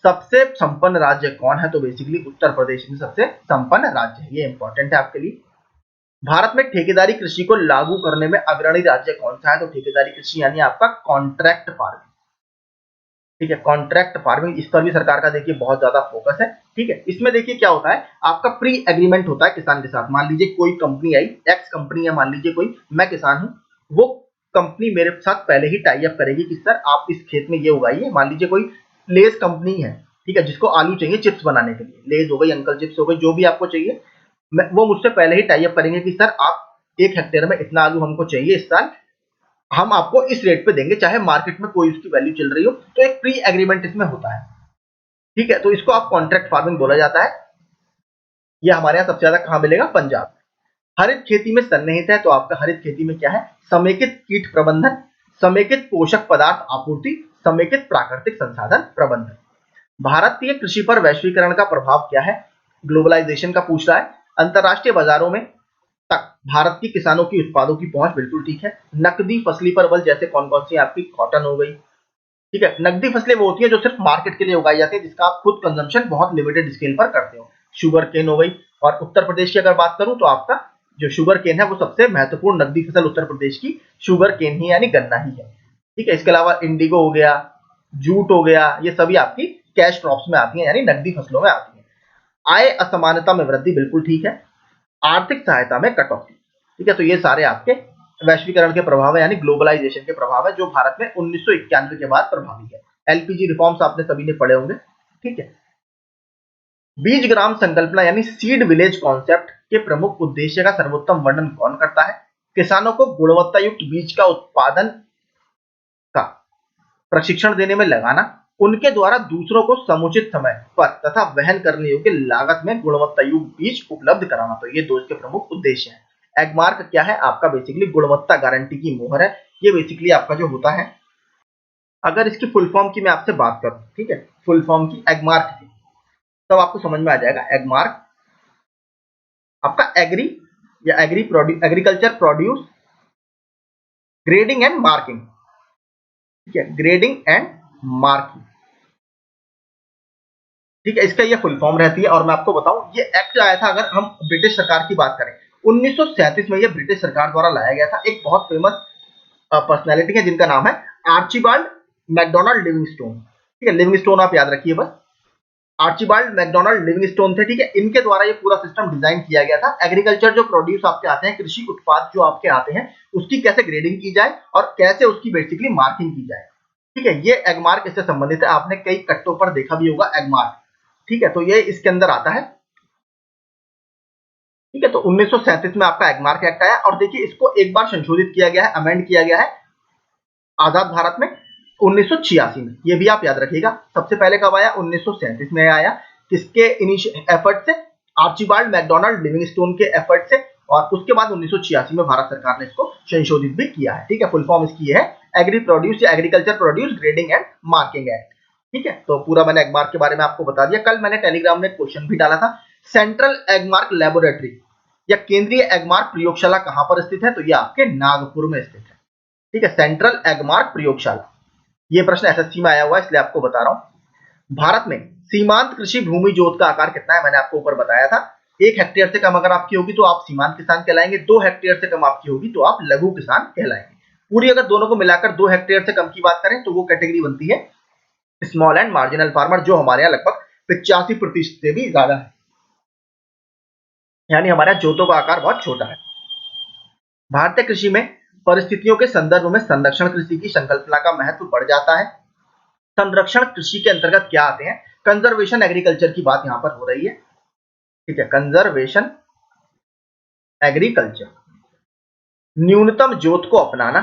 सबसे संपन्न राज्य कौन है, तो बेसिकली उत्तर प्रदेश में सबसे संपन्न राज्य है, ये इंपॉर्टेंट है आपके लिए। भारत में ठेकेदारी कृषि को लागू करने में अग्रणी राज्य कौन सा है, तो ठेकेदारी कृषि यानी आपका कॉन्ट्रैक्ट फार्मिंग, ठीक है, कॉन्ट्रैक्ट फार्मिंग, इस पर भी सरकार का देखिए बहुत ज्यादा फोकस है, ठीक है। इसमें देखिए क्या होता है, आपका प्री एग्रीमेंट होता है किसान के साथ। मान लीजिए कोई कंपनी आई, एक्स कंपनी है, मान लीजिए कोई, मैं किसान हूं, वो कंपनी मेरे साथ पहले ही टाई अप करेगी कि सर आप इस खेत में ये उगाइए। मान लीजिए कोई लेस कंपनी है, ठीक है, जिसको आलू चाहिए चिप्स बनाने के लिए, लेस हो गई, अंकल चिप्स हो गई, जो भी आपको चाहिए, वो मुझसे पहले ही टाई अप करेंगे कि सर आप 1 हेक्टेयर में इतना आलू हमको चाहिए इस साल, हम आपको इस रेट पे देंगे, चाहे मार्केट में कोई उसकी वैल्यू चल रही हो। तो एक प्री एग्रीमेंट इसमें होता है, ठीक है, तो इसको आप कॉन्ट्रैक्ट फार्मिंग बोला जाता है। ये हमारे यहाँ सबसे ज्यादा कहां मिलेगा, पंजाब। हरित खेती में सन्निहित है, तो आपका हरित खेती में क्या है, समेकित कीट प्रबंधन, समेकित पोषक पदार्थ आपूर्ति, समेकित प्राकृतिक संसाधन प्रबंधन। भारतीय कृषि पर वैश्वीकरण का प्रभाव क्या है, ग्लोबलाइजेशन का पूछ रहा है। अंतरराष्ट्रीय बाजारों में तक भारत के किसानों की उत्पादों की पहुंच, बिल्कुल ठीक है। नकदी फसली पर बल, जैसे कौन कौन सी, आपकी कॉटन हो गई, ठीक है, नकदी फसलें वो होती है जो सिर्फ मार्केट के लिए उगाई जाती है, जिसका आप खुद कंजम्पशन बहुत लिमिटेड स्केल पर करते हो। शुगर केन हो गई, और उत्तर प्रदेश की अगर बात करूं तो आपका जो शुगर केन है वो सबसे महत्वपूर्ण नकदी फसल उत्तर प्रदेश की शुगर केन ही यानी गन्ना ही है, ठीक है। इसके अलावा इंडिगो हो गया, जूट हो गया, ये सभी आपकी कैश क्रॉप्स में आती है, यानी नकदी फसलों में आती है। आय असमानता में वृद्धि, बिल्कुल ठीक है। आर्थिक सहायता में कटौती, ठीक है, तो ये सारे आपके वैश्वीकरण के प्रभाव है, यानी ग्लोबलाइजेशन के प्रभाव है, जो भारत में 1991 के बाद प्रभावी है। एलपीजी रिफॉर्म्स आपने सभी ने पढ़े होंगे, ठीक है। बीज ग्राम संकल्पना यानी सीड विलेज कॉन्सेप्ट के प्रमुख उद्देश्य का सर्वोत्तम वर्णन कौन करता है, किसानों को गुणवत्ता युक्त बीज का उत्पादन का प्रशिक्षण देने में लगाना, उनके द्वारा दूसरों को समुचित समय पर तथा वहन करने योग्य लागत में गुणवत्ता युक्त बीज उपलब्ध कराना, तो ये दो इसके प्रमुख उद्देश्य हैं। एगमार्क क्या है, आपका बेसिकली गुणवत्ता गारंटी की मोहर है। ये बेसिकली आपका जो होता है, अगर इसकी फुल फॉर्म की मैं आपसे बात करूं, ठीक है, फुल फॉर्म की एगमार्क की, तब आपको समझ में आ जाएगा। एगमार्क आपका एग्री या agriculture produce grading and marking, ठीक है, ग्रेडिंग एंड मार्किंग, ठीक है, इसका ये फुल फॉर्म रहती है। और मैं आपको बताऊं, ये एक्ट आया था, अगर हम ब्रिटिश सरकार की बात करें, 1937 में ये ब्रिटिश सरकार द्वारा लाया गया था। एक बहुत फेमस पर्सनैलिटी है जिनका नाम है आर्चिबाल्ड मैकडोनाल्ड लिविंगस्टोन, ठीक है, लिविंगस्टोन आप याद रखिए बस, आर्चिबाल्ड मैकडोनाल्ड लिविंगस्टोन थे, ठीक है। इनके द्वारा ये पूरा सिस्टम डिजाइन किया गया था। एग्रीकल्चर जो प्रोड्यूस आपके आते हैं, कृषि उत्पाद जो आपके आते हैं, उसकी कैसे ग्रेडिंग की जाए और कैसे उसकी बेसिकली मार्किंग की जाए, ठीक है, ये एगमार्क इससे संबंधित है। आपने कई कट्टों पर देखा भी होगा एगमार्क, ठीक है, तो ये इसके अंदर आता है, ठीक है। तो 1937 में आपका एगमार्क एक्ट आया, और देखिए इसको एक बार संशोधित किया गया है, अमेंड किया गया है आजाद भारत में 1986 में, ये भी आप याद रखिएगा। सबसे पहले कब आया, 1937 में आया, किसके एफर्ट से, आर्चिबाल्ड मैकडोनाल्ड लिविंगस्टोन के एफर्ट से, और उसके बाद 1986 में भारत सरकार ने इसको संशोधित भी किया है, ठीक है। फुल फॉर्म इसकी है एग्री प्रोड्यूस या agriculture produce grading and marking act, ठीक है। तो पूरा मैंने एगमार्क के बारे में आपको बता दिया। कल मैंने टेलीग्राम में क्वेश्चन भी डाला था, सेंट्रल एगमार्क लेबोरेटरी या केंद्रीय एगमार्क प्रयोगशाला कहां पर स्थित है, तो ये आपके नागपुर में स्थित है, ठीक है, सेंट्रल एगमार्क प्रयोगशाला। ये प्रश्न एसएससी में आया हुआ है, इसलिए आपको बता रहा हूं। भारत में सीमांत कृषि भूमि जोत का आकार कितना है, मैंने आपको ऊपर बताया था। 1 हेक्टेयर से कम अगर आपकी होगी तो आप सीमांत किसान कहलाएंगे, 2 हेक्टेयर से कम आपकी होगी तो आप लघु किसान कहलाएंगे। पूरी अगर दोनों को मिलाकर 2 हेक्टेयर से कम की बात करें तो वो कैटेगरी बनती है स्मॉल एंड मार्जिनल फार्मर, जो हमारे यहाँ लगभग 85% से भी ज्यादा है, यानी हमारे यहाँ जोतों का आकार बहुत छोटा है। भारतीय कृषि में परिस्थितियों के संदर्भ में संरक्षण कृषि की संकल्पना का महत्व बढ़ जाता है। संरक्षण कृषि के अंतर्गत क्या आते हैं? कंजर्वेशन एग्रीकल्चर की बात यहाँ पर हो रही है, ठीक है, कंजर्वेशन एग्रीकल्चर। न्यूनतम जोत को अपनाना,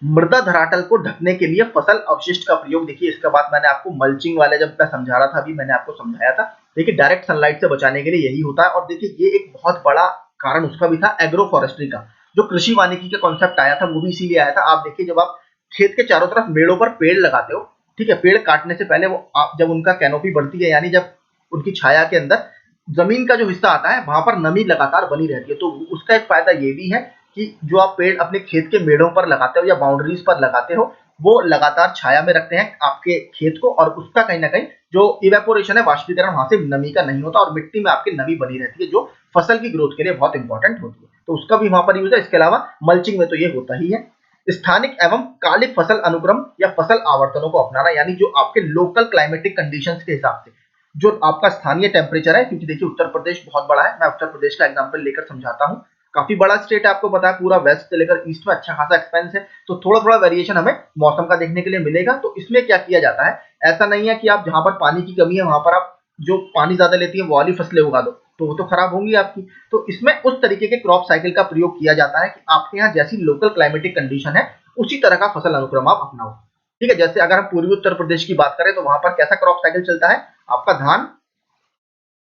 मृदा धरातल को ढकने के लिए फसल अवशिष्ट का प्रयोग। देखिए इसका बात मैंने आपको मल्चिंग वाले जब मैं समझा रहा था, अभी मैंने आपको समझाया था। देखिए डायरेक्ट सनलाइट से बचाने के लिए यही होता है। और देखिए ये एक बहुत बड़ा कारण उसका भी था, एग्रो फॉरेस्ट्री का। जो कृषि वानिकी का कॉन्सेप्ट आया था वो भी इसीलिए आया था। आप देखिए जब आप खेत के चारों तरफ मेड़ों पर पेड़ लगाते हो, ठीक है, पेड़ काटने से पहले वो आप जब उनका कैनोपी बढ़ती है, यानी जब उनकी छाया के अंदर जमीन का जो हिस्सा आता है वहां पर नमी लगातार बनी रहती है। तो उसका एक फायदा ये भी है कि जो आप पेड़ अपने खेत के मेड़ों पर लगाते हो या बाउंड्रीज पर लगाते हो, वो लगातार छाया में रखते हैं आपके खेत को, और उसका कहीं ना कहीं जो इवेपोरेशन है, वाष्पीकरण, वहां से नमी का नहीं होता और मिट्टी में आपकी नमी बनी रहती है, जो फसल की ग्रोथ के लिए बहुत इंपॉर्टेंट होती है। तो उसका भी वहां पर यूज है। इसके अलावा मल्चिंग में तो ये होता ही है। स्थानिक एवं कालिक फसल अनुक्रम या फसल आवर्तनों को अपनाना, यानी जो आपके लोकल क्लाइमेटिक कंडीशंस के हिसाब से जो आपका स्थानीय टेम्परेचर है, क्योंकि देखिए उत्तर प्रदेश बहुत बड़ा है, मैं उत्तर प्रदेश का एग्जांपल लेकर समझाता हूँ। काफी बड़ा स्टेट है, आपको पता है, पूरा वेस्ट से लेकर ईस्ट में अच्छा खासा एक्सपेंस है। तो थोड़ा थोड़ा वेरिएशन हमें मौसम का देखने के लिए मिलेगा। तो इसमें क्या किया जाता है, ऐसा नहीं है कि आप जहां पर पानी की कमी है वहां पर आप जो पानी ज्यादा लेती है वो वाली फसलें उगा दो, तो वो तो खराब होंगी आपकी। तो इसमें उस तरीके के क्रॉप साइकिल का प्रयोग किया जाता है कि आपके यहाँ जैसी लोकल क्लाइमेटिक कंडीशन है उसी तरह का फसल अनुक्रम आप अपनाओ। ठीक है, जैसे अगर हम पूर्वी उत्तर प्रदेश की बात करें तो वहां पर कैसा क्रॉप साइकिल चलता है, आपका धान,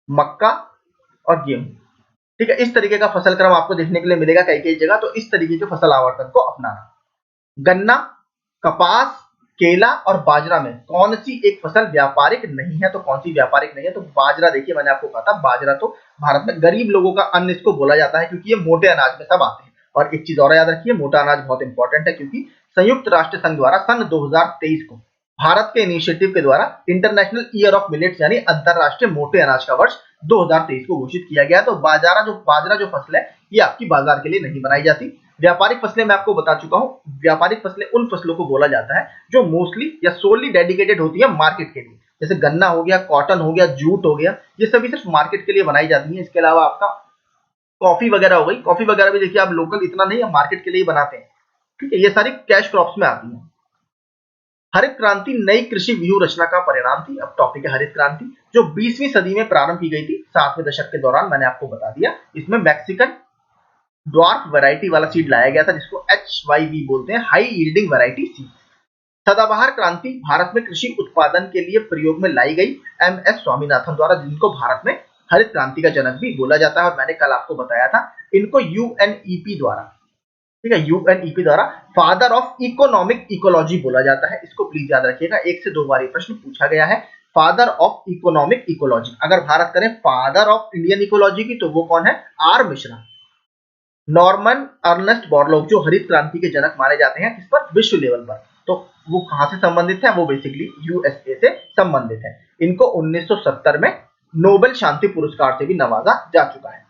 मक्का और गेहूं। ठीक है, इस तरीके का फसल क्रम आपको देखने के लिए मिलेगा कई कई जगह। तो इस तरीके के फसल आवर्तन को अपनाना। गन्ना, कपास, केला और बाजरा में कौन सी एक फसल व्यापारिक नहीं है? तो कौन सी व्यापारिक नहीं है? तो बाजरा। देखिए मैंने आपको कहा था बाजरा तो भारत में गरीब लोगों का अन्न इसको बोला जाता है, क्योंकि ये मोटे अनाज में सब आते हैं। और एक चीज और याद रखिए, मोटा अनाज बहुत इंपॉर्टेंट है, क्योंकि संयुक्त राष्ट्र संघ द्वारा सन 2023 को भारत के इनिशिएटिव के द्वारा इंटरनेशनल ईयर ऑफ मिलेट्स यानी अंतरराष्ट्रीय मोटे अनाज का वर्ष 2023 को घोषित किया गया। तो बाजरा जो फसल है ये आपकी बाजार के लिए नहीं बनाई जाती। व्यापारिक फसलें मैं आपको बता चुका हूं। व्यापारिक फसलें उन फसलों को बोला जाता है जो मोस्टली या सोली डेडिकेटेड होती है मार्केट के लिए। जैसे गन्ना हो गया, कॉटन हो गया, जूट हो गया, ये सभी सिर्फ मार्केट के लिए बनाई जाती है। इसके अलावा आपका कॉफी वगैरह हो गई, कॉफी वगैरह भी देखिए आप लोकल इतना नहीं, हम मार्केट के लिए ही बनाते हैं। ठीक है, ये सारी कैश क्रॉप्स में आती है। हरित क्रांति नई कृषि व्यूह रचना का परिणाम थी। अब टॉपिक है हरित क्रांति, जो 20वीं सदी में प्रारंभ की गई थी 7वें दशक के दौरान। मैंने आपको बता दिया, इसमें मैक्सिकन ड्वार्फ वैरायटी वाला सीड लाया गया था, जिसको HYV बोलते हैं, हाई यील्डिंग वैरायटी सीड। सदाबहार क्रांति भारत में कृषि उत्पादन के लिए प्रयोग में लाई गई MS स्वामीनाथन द्वारा, जिनको भारत में हरित क्रांति का जनक भी बोला जाता है। और मैंने कल आपको बताया था इनको UNEP द्वारा, ठीक है, UNEP द्वारा फादर ऑफ इकोनॉमिक इकोलॉजी बोला जाता है। इसको प्लीज याद रखिएगा, 1 से 2 बार ये प्रश्न पूछा गया है। Father of economic ecology. अगर भारत करें फादर ऑफ इंडियन इकोलॉजी की तो वो कौन है? R Mishra. Norman Ernest Borlaug जो हरित क्रांति के जनक माने जाते हैं, किस पर? विश्व लेवल पर। तो वो कहां से संबंधित है? वो बेसिकली USA से संबंधित है। इनको 1970 में नोबेल शांति पुरस्कार से भी नवाजा जा चुका है।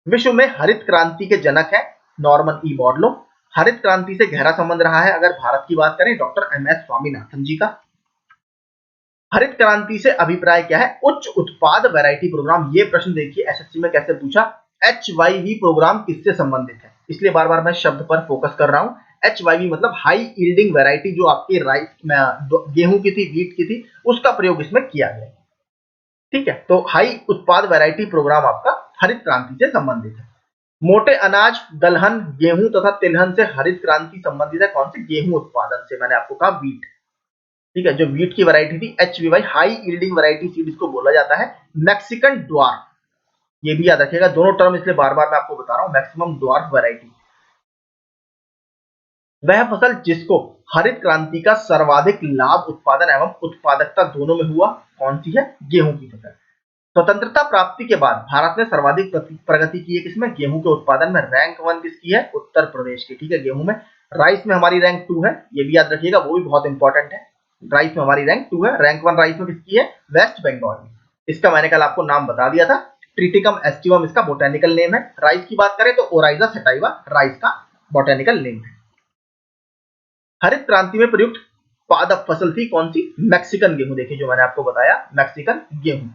विश्व में हरित क्रांति के जनक है नॉर्मन बोरलॉग। हरित क्रांति से गहरा संबंध रहा है अगर भारत की बात करें डॉक्टर MS स्वामीनाथन जी का। हरित क्रांति से अभिप्राय क्या है? उच्च उत्पाद वैरायटी प्रोग्राम। ये प्रश्न देखिए SSC में कैसे पूछा, HYV प्रोग्राम किससे संबंधित है? इसलिए बार बार मैं शब्द पर फोकस कर रहा हूं। HYV मतलब हाई यील्डिंग वैरायटी, जो आपकी राइस गेहूं की थी, वीट की थी, उसका प्रयोग इसमें किया गया। ठीक है, तो हाई उत्पाद वैरायटी प्रोग्राम आपका हरित क्रांति से संबंधित है। मोटे अनाज, दलहन, गेहूं तथा तिलहन से हरित क्रांति संबंधित है। कौन से? गेहूं उत्पादन से। मैंने आपको कहा वीट। ठीक है, जो वीट की वैरायटी थी HVY high yielding variety seed, इसको बोला जाता है। मैक्सिकन ड्वार्फ, ये भी याद रखिएगा, दोनों टर्म इसलिए बार बार मैं आपको बता रहा हूं। मैक्सिमम ड्वार्फ वैरायटी वह फसल जिसको हरित क्रांति का सर्वाधिक लाभ उत्पादन एवं उत्पादकता दोनों में हुआ, कौन सी है? गेहूं की फसल। स्वतंत्रता प्राप्ति के बाद भारत ने सर्वाधिक प्रगति की है किसमें? गेहूं के उत्पादन में। रैंक 1 किसकी है? उत्तर प्रदेश की। ठीक है, गेहूं में। राइस में हमारी रैंक 2 है, ये भी याद रखिएगा, वो भी बहुत इंपॉर्टेंट है। राइस में हमारी रैंक 2 है। रैंक 1 राइस में किसकी है? वेस्ट बंगाल में। इसका मैंने कल आपको नाम बता दिया था, ट्रिटिकम एस्टिवम इसका बोटेनिकल नेम है। राइस की बात करें तो ओराइजा सटाइवा राइस का बोटेनिकल नेम है। हरित क्रांति में प्रयुक्त पादप फसल थी कौन सी? मैक्सिकन गेहूं। देखिए जो मैंने आपको बताया, मैक्सिकन गेहूं।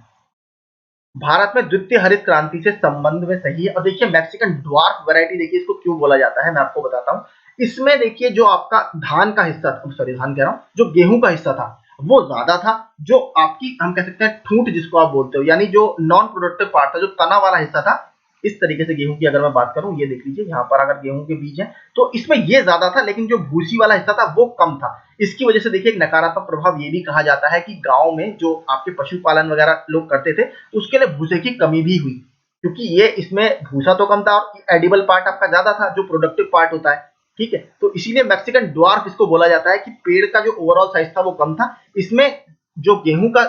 भारत में द्वितीय हरित क्रांति से संबंध में सही है। और देखिए मैक्सिकन ड्वार्फ वैरायटी, देखिए इसको क्यों बोला जाता है मैं आपको बताता हूँ। इसमें देखिए जो आपका धान का हिस्सा था, सॉरी धान कह रहा हूँ, जो गेहूं का हिस्सा था वो ज्यादा था। जो आपकी हम कह सकते हैं ठूंठ जिसको आप बोलते हो, यानी जो नॉन प्रोडक्टिव पार्ट था, जो तना वाला हिस्सा था, इस तरीके से गेहूं की अगर मैं बात करूं, ये देख लीजिए यहाँ पर अगर गेहूं के बीज है तो इसमें ये ज्यादा था, लेकिन जो भूसी वाला हिस्सा था वो कम था। इसकी वजह से देखिए एक नकारात्मक प्रभाव ये भी कहा जाता है कि गांव में जो आपके पशुपालन वगैरह लोग करते थे उसके लिए भूसे की कमी भी हुई, क्योंकि ये इसमें भूसा तो कम था और एडिबल पार्ट आपका ज्यादा था, जो प्रोडक्टिव पार्ट होता है। ठीक है, तो इसीलिए मैक्सिकन ड्वार्फ इसको बोला जाता है कि पेड़ का जो ओवरऑल साइज था वो कम था, इसमें जो गेहूं का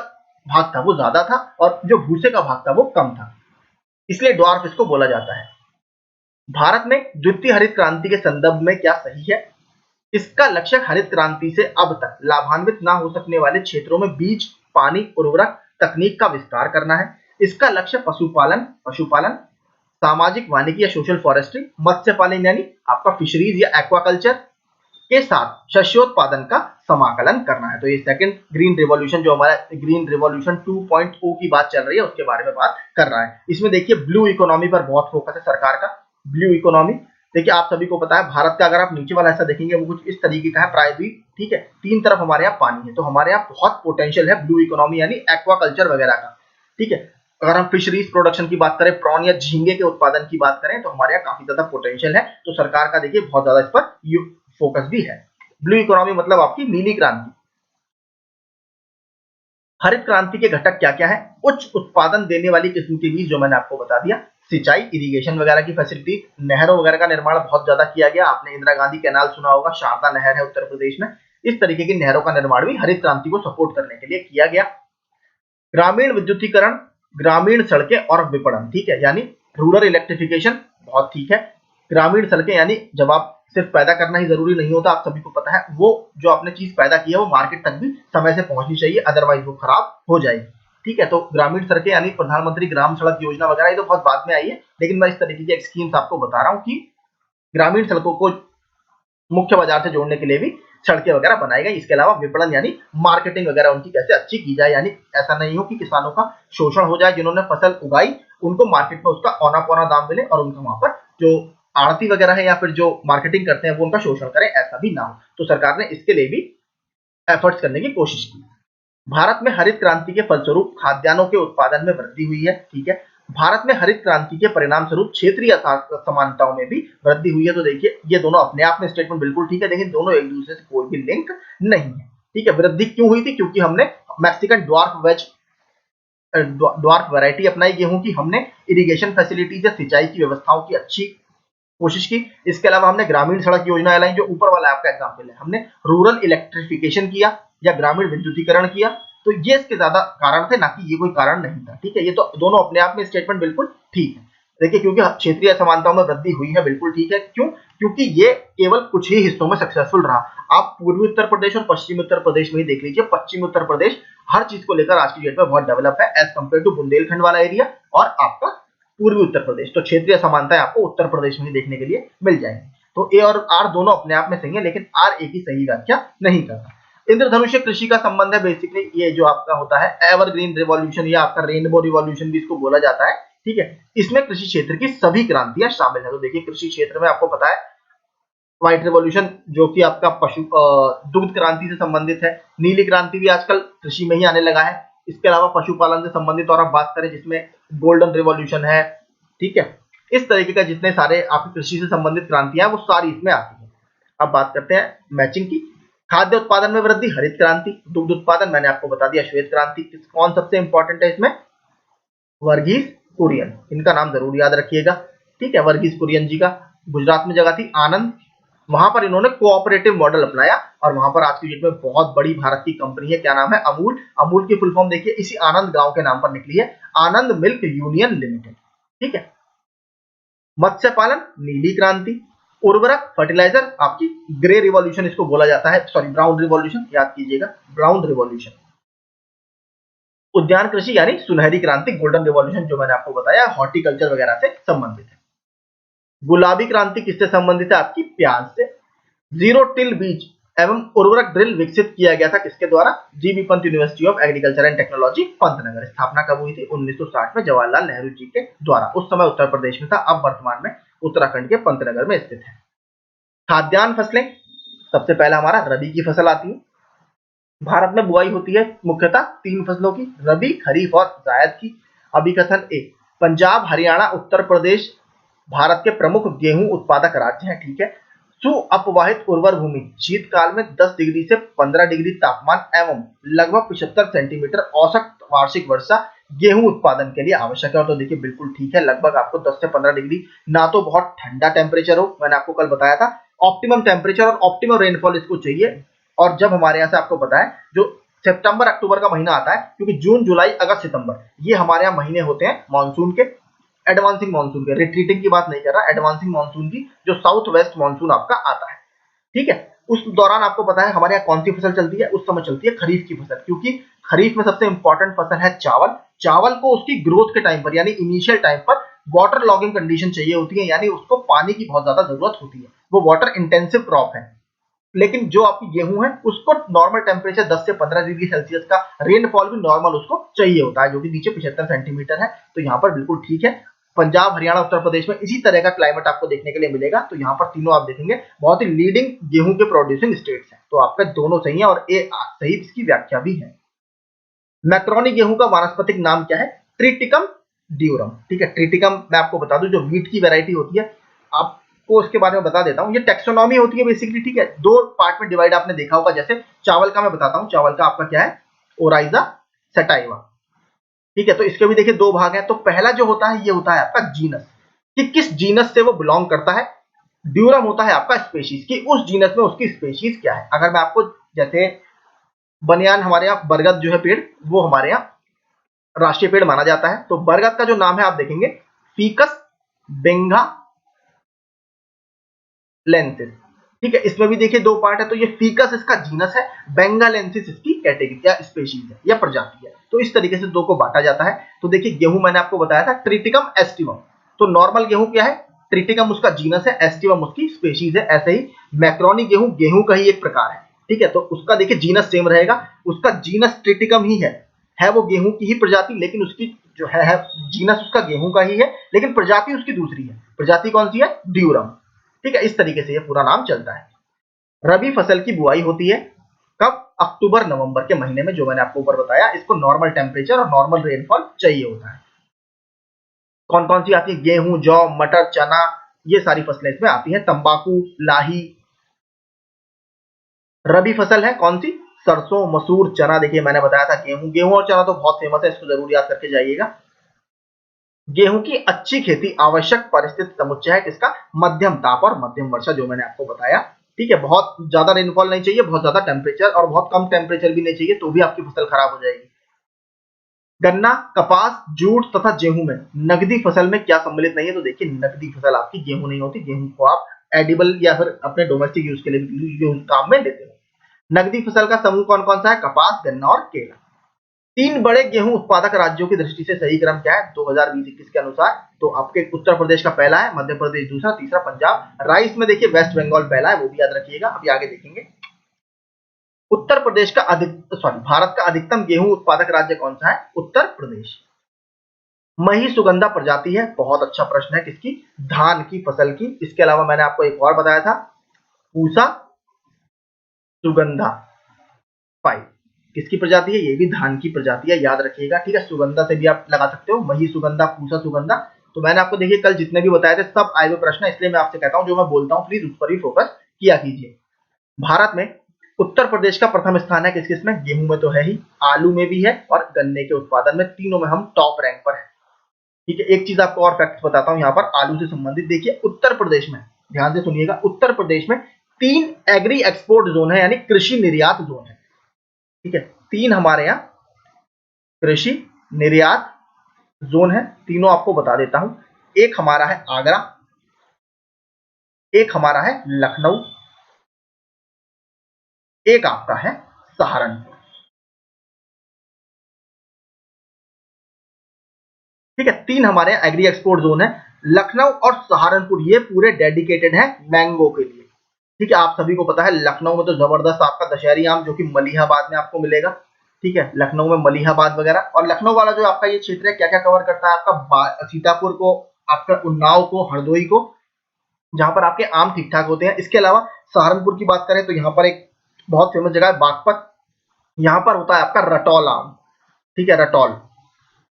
भाग था वो ज्यादा था और जो भूसे का भाग था वो कम था, इसलिए ड्वार्फ इसको बोला जाता है। भारत में द्वितीय हरित क्रांति के संदर्भ में क्या सही है? इसका लक्ष्य हरित क्रांति से अब तक लाभान्वित न हो सकने वाले क्षेत्रों में बीज, पानी, उर्वरक तकनीक का विस्तार करना है। इसका लक्ष्य पशुपालन, सामाजिक वानिकी या सोशल फॉरेस्ट्री, मत्स्य पालन यानी आपका फिशरीज या एक्वाकल्चर के साथ शस्योत्पादन का समाकलन करना है। तो ये सेकंड ग्रीन रिवॉल्यूशन, जो हमारा ग्रीन रिवॉल्यूशन 2.0 की बात चल रही है, उसके बारे में बात कर रहा है। इसमें देखिए ब्लू इकोनॉमी पर बहुत फोकस है सरकार का। ब्लू इकोनॉमी देखिए आप सभी को पता है, भारत का अगर आप नीचे वाला हिस्सा देखेंगे वो कुछ इस तरीके का है, प्रायद्वीप। ठीक है, तीन तरफ हमारे यहाँ पानी है, तो हमारे यहाँ बहुत पोटेंशियल है ब्लू इकोनॉमी यानी एक्वाकल्चर वगैरह का। ठीक है, अगर हम फिशरीज प्रोडक्शन की बात करें, प्रॉन या झींगे के उत्पादन की बात करें, तो हमारे यहाँ काफी ज्यादा पोटेंशियल है। तो सरकार का देखिए बहुत ज्यादा इस पर फोकस भी है। ब्लू इकोनॉमी मतलब आपकी नीली क्रांति। हरित क्रांति के घटक क्या क्या है? उच्च उत्पादन देने वाली किस्म के बीज, जो मैंने आपको बता दिया, सिंचाई, इरिगेशन वगैरह की फैसिलिटी, नहरों वगैरह का निर्माण बहुत ज्यादा किया गया। आपने इंदिरा गांधी कैनाल सुना होगा, शारदा नहर है उत्तर प्रदेश में। इस तरीके की नहरों का निर्माण भी हरित क्रांति को सपोर्ट करने के लिए किया गया। ग्रामीण विद्युतीकरण, ग्रामीण सड़कें और विपणन, ठीक है, यानी रूरल इलेक्ट्रिफिकेशन, बहुत ठीक है। ग्रामीण सड़कें यानी जब आप सिर्फ पैदा करना ही जरूरी नहीं होता, आप सभी को पता है, वो जो आपने चीज पैदा की है वो मार्केट तक भी समय से पहुंचनी चाहिए, अदरवाइज वो खराब हो जाएगी। ठीक है, तो ग्रामीण सड़कें यानी प्रधानमंत्री ग्राम सड़क योजना वगैरह, ये तो बहुत बाद में आई है, लेकिन मैं इस तरीके की स्कीम्स आपको बता रहा हूँ कि ग्रामीण सड़कों को मुख्य बाजार से जोड़ने के लिए भी सड़कें वगैरह बनाई गई। इसके अलावा विपणन यानी मार्केटिंग वगैरह उनकी कैसे अच्छी की जाए, यानी ऐसा नहीं हो कि किसानों का शोषण हो जाए, जिन्होंने फसल उगाई उनको मार्केट में उसका औना पौना दाम मिले और उनका वहां पर जो आड़ती वगैरह है या फिर जो मार्केटिंग करते हैं वो उनका शोषण करें, ऐसा भी ना हो। तो सरकार ने इसके लिए भी एफर्ट्स करने की कोशिश की। भारत में हरित क्रांति के फलस्वरूप खाद्यान्नों के उत्पादन में वृद्धि हुई है। ठीक है, भारत में हरित क्रांति के परिणाम स्वरूप क्षेत्रीय समानताओं में भी वृद्धि हुई है। तो देखिए ये दोनों अपने आप में स्टेटमेंट बिल्कुल ठीक है, लेकिन दोनों एक दूसरे से कोई भी लिंक नहीं है। ठीक है, वृद्धि क्यों हुई थी? क्योंकि हमने मैक्सिकन ड्वार्फ वैरायटी अपनाई गेहूं की, हमने इरिगेशन फैसिलिटीज या सिंचाई की व्यवस्थाओं की अच्छी कोशिश की। इसके अलावा हमने ग्रामीण सड़क योजना लाई, जो ऊपर वाला आपका एग्जाम्पल है, हमने रूरल इलेक्ट्रिफिकेशन किया या ग्रामीण विद्युतीकरण किया। तो ये इसके ज्यादा कारण थे, ना कि ये कोई कारण नहीं था। ठीक है, ये तो दोनों अपने आप में स्टेटमेंट बिल्कुल ठीक है। देखिए क्योंकि क्षेत्रीय समानताओं में वृद्धि हुई है, बिल्कुल ठीक है। क्यों? क्योंकि ये केवल कुछ ही हिस्सों में सक्सेसफुल रहा। आप पूर्वी उत्तर प्रदेश और पश्चिमी उत्तर प्रदेश में ही देख लीजिए, पश्चिमी उत्तर प्रदेश हर चीज को लेकर आज की डेट में बहुत डेवलप है एज कम्पेयर टू बुंदेलखंड वाला एरिया और आपका पूर्वी उत्तर प्रदेश। तो क्षेत्रीय समानताएं आपको उत्तर प्रदेश में ही देखने के लिए मिल जाएंगी। तो ए और आर दोनों अपने आप में सही है, लेकिन आर ए की सही व्याख्या नहीं करता। इंद्रधनुष कृषि का संबंध है बेसिकली, ये जो आपका होता है एवरग्रीन रिवॉल्यूशन या आपका रेनबो रिवॉल्यूशन भी इसको बोला जाता है। ठीक है, इसमें कृषि क्षेत्र की सभी क्रांतियां शामिल है। तो देखिए कृषि क्षेत्र में आपको पता है व्हाइट रिवॉल्यूशन जो कि आपका दुग्ध क्रांति से संबंधित है, नीली क्रांति भी आजकल कृषि में ही आने लगा है। इसके अलावा पशुपालन से संबंधित और आप बात करें जिसमें गोल्डन रिवॉल्यूशन है। ठीक है, इस तरीके का जितने सारे आपकी कृषि से संबंधित क्रांतियां हैं वो सारी इसमें आती है। अब बात करते हैं मैचिंग की। खाद्य उत्पादन में वृद्धि हरित क्रांति, दुग्ध उत्पादन मैंने आपको बता दिया श्वेत क्रांति। कौन सबसे इंपॉर्टेंट है इसमें? वर्गीस कुरियन, इनका नाम जरूर याद रखिएगा। ठीक है, वर्गीस कुरियन जी का गुजरात में जगह थी आनंद, वहां पर इन्होंने कोऑपरेटिव मॉडल अपनाया और वहां पर आज की डेट में बहुत बड़ी भारत की कंपनी है, क्या नाम है? अमूल। अमूल की फुल फॉर्म देखिए इसी आनंद गांव के नाम पर निकली है, आनंद मिल्क यूनियन लिमिटेड। ठीक है, मत्स्य पालन नीली क्रांति, उर्वरक फर्टिलाइजर आपकी ग्रे रिवॉल्यूशन इसको बोला जाता है, सॉरी ब्राउन रिवॉल्यूशन, याद कीजिएगा ब्राउन रिवॉल्यूशन। उद्यान कृषि यानी सुनहरी क्रांति, गोल्डन रिवॉल्यूशन जो मैंने आपको बताया हॉर्टिकल्चर वगैरह से संबंधित है। गुलाबी क्रांति किससे संबंधित है? आपकी प्याज से। जीरो टिल बीज एवं उर्वरक ड्रिल विकसित किया गया था किसके द्वारा? GB Pant university of agriculture and technology Pantnagar. स्थापना कब हुई थी? 1960 में जवाहरलाल नेहरू जी के द्वारा। उस समय उत्तर प्रदेश में था, अब वर्तमान में उत्तराखंड के पंतनगर में स्थित है। खाद्यान्न फसलें, सबसे पहला हमारा रबी की फसल आती है। भारत में बुआई होती है मुख्यतः 3 फसलों की, रबी, खरीफ और जायद की। अभिकथन ए, पंजाब, हरियाणा, उत्तर प्रदेश भारत के प्रमुख गेहूं उत्पादक राज्य हैं। ठीक है। सुअपवाहित उर्वर भूमि, शीतकाल में 10 डिग्री से 15 डिग्री तापमान एवं लगभग 75 सेंटीमीटर औसत वार्षिक वर्षा गेहूं उत्पादन के लिए आवश्यक है। और तो देखिए बिल्कुल ठीक है, लगभग आपको 10 से 15 डिग्री, ना तो बहुत ठंडा टेम्परेचर हो, मैंने आपको कल बताया था, ऑप्टिमम टेम्परेचर और ऑप्टिमम रेनफॉल इसको चाहिए। और जब हमारे यहाँ से आपको पता है जो सितंबर अक्टूबर का महीना आता है, क्योंकि जून, जुलाई, अगस्त, सितंबर ये हमारे यहाँ महीने होते हैं मानसून के, एडवांसिंग मानसून के, रिट्रीटिंग की बात नहीं कर रहा, एडवांसिंग मानसून की, जो साउथ वेस्ट मानसून आपका आता है। ठीक है। उस दौरान आपको पता है हमारे यहाँ कौन सी फसल चलती है? उस समय चलती है खरीफ की फसल, क्योंकि खरीफ में सबसे इंपॉर्टेंट फसल है चावल। चावल को उसकी ग्रोथ के टाइम पर यानी इनिशियल टाइम पर वाटर लॉगिंग कंडीशन चाहिए होती है, यानी उसको पानी की बहुत ज्यादा जरूरत होती है, वो वाटर इंटेंसिव क्रॉप है। लेकिन जो आपकी गेहूं है उसको नॉर्मल टेम्परेचर 10 से 15 डिग्री सेल्सियस का रेनफॉल भी नॉर्मल उसको चाहिए होता है, जो कि नीचे 75 सेंटीमीटर है। तो यहाँ पर बिल्कुल ठीक है। पंजाब, हरियाणा, उत्तर प्रदेश में इसी तरह का क्लाइमेट आपको देखने के लिए मिलेगा। तो यहाँ पर तीनों आप देखेंगे बहुत ही लीडिंग गेहूं के प्रोड्यूसिंग स्टेट्स हैं। तो आपका दोनों सही है और ए सही इसकी व्याख्या भी है। मैक्रोनी गेहूं का वानस्पतिक नाम क्या है? Triticum durum. ठीक है। ट्रिटिकम मैं आपको बता दूं जो व्हीट की वैरायटी होती है, आपको उसके बारे में बता देता हूं। ये टेक्सोनॉमी होती है बेसिकली। ठीक है। 2 पार्ट में डिवाइड आपने देखा होगा, जैसे चावल का मैं बताता हूं। चावल का आपका क्या है? Oryza sativa. ठीक है। तो इसके भी देखिए 2 भाग हैं। तो पहला जो होता है ये होता है आपका जीनस, कि किस जीनस से वो बिलोंग करता है। ड्यूरम होता है आपका स्पेशीज, कि उस जीनस में उसकी स्पेशीज क्या है। अगर मैं आपको, जैसे बनियान, हमारे यहाँ बरगद जो है पेड़, वो हमारे यहाँ राष्ट्रीय पेड़ माना जाता है। तो बरगद का जो नाम है आप देखेंगे फीकस बेंगा लेंसिस। ठीक है। इसमें भी देखिए 2 पार्ट है। तो ये फीकस इसका जीनस है, बेंगालेंसिस इसकी कैटेगरी या स्पेशीज है या प्रजाति है। तो इस तरीके से 2 को बांटा जाता है। तो देखिए गेहूं मैंने आपको बताया था ट्रिटिकम एस्टिवम। तो नॉर्मल गेहूं क्या है? ट्रिटिकम उसका जीनस है, एस्टिवम उसकी स्पेशीज है। ऐसे ही मैक्रोनी गेहूं, गेहूं का ही एक प्रकार है। ठीक है। तो उसका देखिए जीनस सेम रहेगा, उसका जीनस ट्रिटिकम ही है वो गेहूं की ही प्रजाति, लेकिन उसकी जो है जीनस उसका गेहूं का ही है, लेकिन प्रजाति उसकी दूसरी है। प्रजाति कौन सी है? ड्यूरम। ठीक है। इस तरीके से ये पूरा नाम चलता है। रबी फसल की बुआई होती है कब? अक्टूबर नवंबर के महीने में, जो मैंने आपको ऊपर बताया। इसको नॉर्मल टेम्परेचर और नॉर्मल रेनफॉल चाहिए होता है। कौन कौन सी आती है? गेहूं, जौ, मटर, चना, ये सारी फसलें इसमें आती हैं। तंबाकू, लाही। रबी फसल है कौन सी? सरसों, मसूर, चना। देखिए मैंने बताया था गेहूं, गेहूं और चना तो बहुत फेमस है, इसको जरूर याद करके जाइएगा। गेहूं की अच्छी खेती आवश्यक परिस्थिति समुच्चय है किसका? मध्यम ताप और मध्यम वर्षा, जो मैंने आपको बताया। ठीक है। बहुत ज्यादा रेनफॉल नहीं चाहिए, बहुत ज्यादा टेम्परेचर और बहुत कम टेम्परेचर भी नहीं चाहिए, तो भी आपकी फसल खराब हो जाएगी। गन्ना, कपास, जूट तथा गेहूं में नकदी फसल में क्या सम्मिलित नहीं है? तो देखिए नकदी फसल आपकी गेहूं नहीं होती। गेहूं को आप एडिबल या फिर अपने डोमेस्टिक यूज के लिए भी काम में लेते हो। नकदी फसल का समूह कौन कौन सा है? कपास, गन्ना और केला। 3 बड़े गेहूं उत्पादक राज्यों की दृष्टि से सही क्रम क्या है 2020-21 के अनुसार? तो आपके उत्तर प्रदेश का पहला है, मध्य प्रदेश दूसरा, तीसरा पंजाब। राइस में देखिए वेस्ट बंगाल पहला है, वो भी याद रखिएगा, अभी आगे देखेंगे। उत्तर प्रदेश का भारत का अधिकतम गेहूं उत्पादक राज्य कौन सा है? उत्तर प्रदेश। मही सुगंधा प्रजाति है, बहुत अच्छा प्रश्न है, किसकी? धान की फसल की। इसके अलावा मैंने आपको एक और बताया था, पूसा सुगंधा 5 किसकी प्रजाति है? ये भी धान की प्रजाति है, याद रखिएगा। ठीक है। सुगंधा से भी आप लगा सकते हो, मही सुगंधा, पूसा सुगंधा। तो मैंने आपको देखिए कल जितने भी बताए थे सब आए हुए प्रश्न है, इसलिए मैं आपसे कहता हूं जो मैं बोलता हूं प्लीज उस पर भी फोकस किया कीजिए। भारत में उत्तर प्रदेश का प्रथम स्थान है किस किस में? गेहूं में तो है ही, आलू में भी है और गन्ने के उत्पादन में, तीनों में हम टॉप रैंक पर है। ठीक है। एक चीज आपको और फैक्ट बताता हूं यहाँ पर आलू से संबंधित। देखिए उत्तर प्रदेश में, ध्यान से सुनिएगा, उत्तर प्रदेश में 3 एग्री एक्सपोर्ट जोन है, यानी कृषि निर्यात जोन है। ठीक है। 3 हमारे यहाँ कृषि निर्यात जोन है, तीनों आपको बता देता हूं। एक हमारा है आगरा, एक हमारा है लखनऊ, एक आपका है सहारनपुर। ठीक है। 3 हमारे यहाँ एग्री एक्सपोर्ट जोन है। लखनऊ और सहारनपुर ये पूरे डेडिकेटेड है मैंगो के लिए। ठीक है, आप सभी को पता है लखनऊ में तो जबरदस्त आपका दशहरी आम जो कि मलिहाबाद में आपको मिलेगा। ठीक है, लखनऊ में मलिहाबाद वगैरह, और लखनऊ वाला जो आपका ये क्षेत्र है क्या क्या कवर करता है आपका सीतापुर को, आपका उन्नाव को, हरदोई को, जहां पर आपके आम ठीक ठाक होते हैं। इसके अलावा सहारनपुर की बात करें तो यहाँ पर एक बहुत फेमस जगह है बागपत, यहाँ पर होता है आपका रटौल आम। ठीक है, रटौल,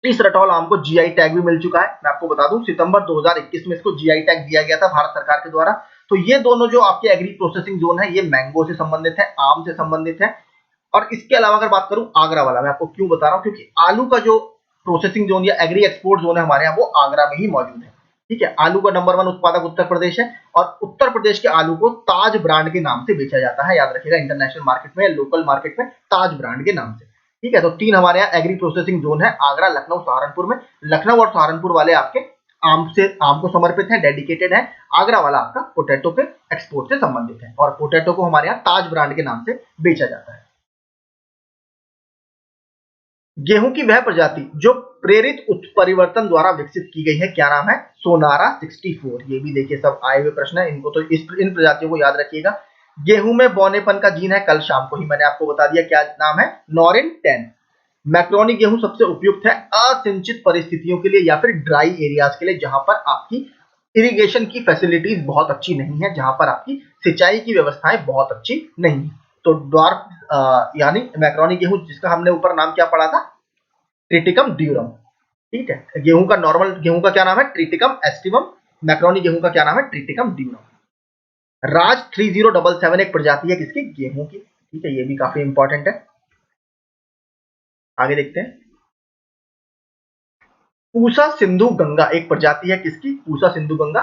इस रटौल आम को जीआई टैग भी मिल चुका है। मैं आपको बता दूं सितंबर 2021 में इसको जीआई टैग दिया गया था भारत सरकार के द्वारा। तो ये दोनों जो आपके एग्री प्रोसेसिंग जोन है ये मैंगो से संबंधित है, आम से संबंधित है। और इसके अलावा अगर बात करूं आगरा वाला, मैं आपको क्यों बता रहा हूं, क्योंकि आलू का जो प्रोसेसिंग जोन या एग्री एक्सपोर्ट जोन है हमारे यहाँ वो आगरा में ही मौजूद है। ठीक है, आलू का नंबर 1 उत्पादक उत्तर प्रदेश है, और उत्तर प्रदेश के आलू को ताज ब्रांड के नाम से बेचा जाता है, याद रखिएगा, इंटरनेशनल मार्केट में, लोकल मार्केट में ताज ब्रांड के नाम से। ठीक है, तो 3 हमारे यहाँ एग्री प्रोसेसिंग जोन है, आगरा, लखनऊ, सहारनपुर में। लखनऊ और सहारनपुर वाले आपके आम को समर्पित है, डेडिकेटेड है। आगरा वाला आपका पोटैटो के एक्सपोर्ट से संबंधित है, और पोटैटो को हमारे यहाँ ताज ब्रांड के नाम से बेचा जाता है। गेहूं की वह प्रजाति जो प्रेरित उत्परिवर्तन द्वारा विकसित की गई है, क्या नाम है? सोनारा 64। ये भी देखिए सब आए हुए प्रश्न है, इनको तो इन प्रजातियों को याद रखिएगा। गेहूं में बौनेपन का जीन है, कल शाम को ही मैंने आपको बता दिया, क्या नाम है? नॉरिन 10। मैक्रोनी गेहूं सबसे उपयुक्त है असिंचित परिस्थितियों के लिए या फिर ड्राई एरियाज के लिए, जहां पर आपकी इरिगेशन की फैसिलिटीज बहुत अच्छी नहीं है, जहां पर आपकी सिंचाई की व्यवस्थाएं बहुत अच्छी नहीं है। तो ड्वार्फ यानी मैक्रोनी गेहूं, जिसका हमने ऊपर नाम क्या पढ़ा था? Triticum durum. ठीक है, गेहूं का नॉर्मल गेहूं का क्या नाम है? Triticum aestivum. मैक्रोनी गेहूं का क्या नाम है? Triticum durum. राज 3077 एक प्रजाति है किसकी? गेहूं की। ठीक है, ये भी काफी इंपॉर्टेंट है। आगे देखते हैं, पूसा सिंधु गंगा एक प्रजाति है किसकी? पूसा सिंधु गंगा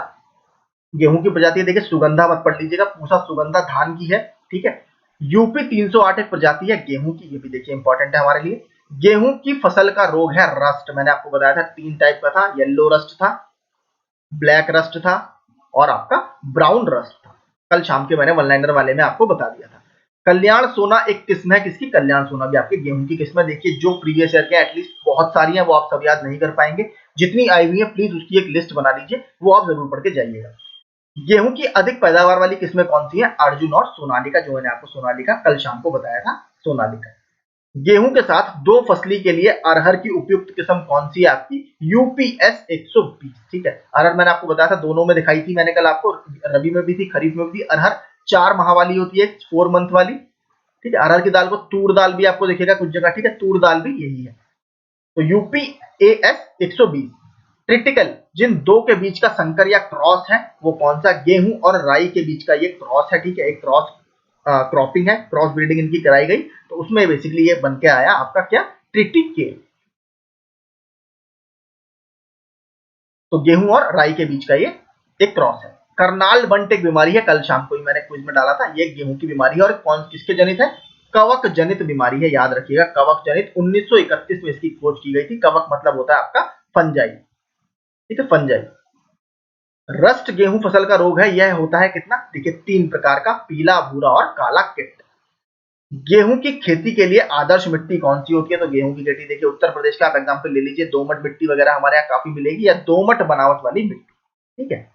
गेहूं की प्रजाति है। देखिए सुगंधा मत पढ़ लीजिएगा, पूसा सुगंधा धान की है। ठीक है, यूपी 308 एक प्रजाति है गेहूं की, ये भी देखिए इंपॉर्टेंट है हमारे लिए। गेहूं की फसल का रोग है रस्ट। मैंने आपको बताया था 3 टाइप का था, येलो रस्ट था, ब्लैक रस्ट था, और आपका ब्राउन रस्ट था। कल शाम के मैंने वन लाइनर वाले में आपको बता दिया था। कल्याण सोना एक किस्म है किसकी? कल्याण सोना भी आपके गेहूं की किस्म है। देखिए जो प्रीवियस ईयर के एटलीस्ट बहुत सारी हैं, वो आप सब याद नहीं कर पाएंगे, जितनी आई हुई है प्लीज उसकी एक लिस्ट बना लीजिए, वो आप जरूर पढ़ के जाइएगा। गेहूं की अधिक पैदावार वाली किस्में कौन सी है? अर्जुन और सोनालिका, जो मैंने आपको सोनालिका कल शाम को बताया था, सोनालिका। गेहूं के साथ 2 फसली के लिए अरहर की उपयुक्त किस्म कौन सी है आपकी? यूपीएस 120। ठीक है, अरहर मैंने आपको बताया था दोनों में दिखाई थी मैंने कल आपको, रबी में भी थी, खरीफ में भी थी। अरहर 4 माह वाली होती है, 4 मंथ वाली। ठीक है, अरहर की दाल को तूर दाल भी आपको दिखेगा कुछ जगह। ठीक है, तूर दाल भी यही है। तो यूपीएस 120। क्रिटिकल, जिन 2 के बीच का संकर या क्रॉस है वो कौन सा? गेहूं और राई के बीच का ये क्रॉस है। ठीक है, एक क्रॉस क्रॉपिंग है, क्रॉस ब्रीडिंग इनकी कराई गई, तो उसमें बेसिकली ये बन के आया आपका क्या? ट्रिटिकेल। तो गेहूं और राई के बीच का ये एक क्रॉस है। करनाल बंट एक बीमारी है, कल शाम को ही मैंने क्विज में डाला था, ये गेहूं की बीमारी है, और कौन किसके जनित है? कवक जनित बीमारी है, याद रखिएगा, कवक जनित। 1931 में इसकी खोज की गई थी। कवक मतलब होता है आपका फंजाई। ठीक है, फंजाई। रस्ट गेहूं फसल का रोग है, यह होता है कितना? देखिए 3 प्रकार का, पीला, भूरा और काला किट। गेहूं की खेती के लिए आदर्श मिट्टी कौन सी होती है? तो गेहूं की खेती देखिए उत्तर प्रदेश का आप एग्जांपल ले लीजिए, दोमट मिट्टी वगैरह हमारे यहाँ काफी मिलेगी, या दोमट बनावट वाली मिट्टी। ठीक है,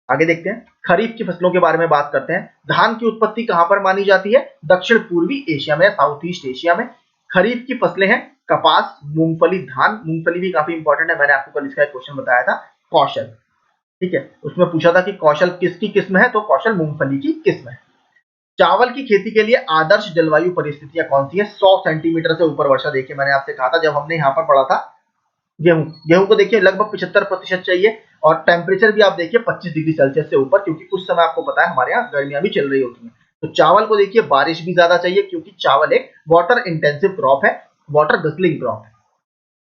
आगे देखते हैं, खरीफ की फसलों के बारे में बात करते हैं। धान की उत्पत्ति कहां पर मानी जाती है? दक्षिण पूर्वी एशिया में, साउथ ईस्ट एशिया में। खरीफ की फसलें हैं कपास, मूंगफली, धान। मूंगफली भी काफी इंपॉर्टेंट है, मैंने आपको कल इसका एक क्वेश्चन बताया था, कौशल। ठीक है, उसमें पूछा था कि कौशल किसकी किस्म है? तो कौशल मूंगफली की किस्म है। चावल की खेती के लिए आदर्श जलवायु परिस्थितियां कौन सी है? 100 सेंटीमीटर से ऊपर वर्षा। देखिए मैंने आपसे कहा था जब हमने यहाँ पर पढ़ा था, गेहूं को देखिए लगभग 75% चाहिए, और टेम्परेचर भी आप देखिए 25 डिग्री सेल्सियस से ऊपर, क्योंकि उस समय आपको पता है हमारे यहाँ गर्मियां भी चल रही होती हैं। तो चावल को देखिए बारिश भी ज्यादा चाहिए, क्योंकि चावल एक वाटर इंटेंसिव क्रॉप है, वाटर गजलिंग क्रॉप है।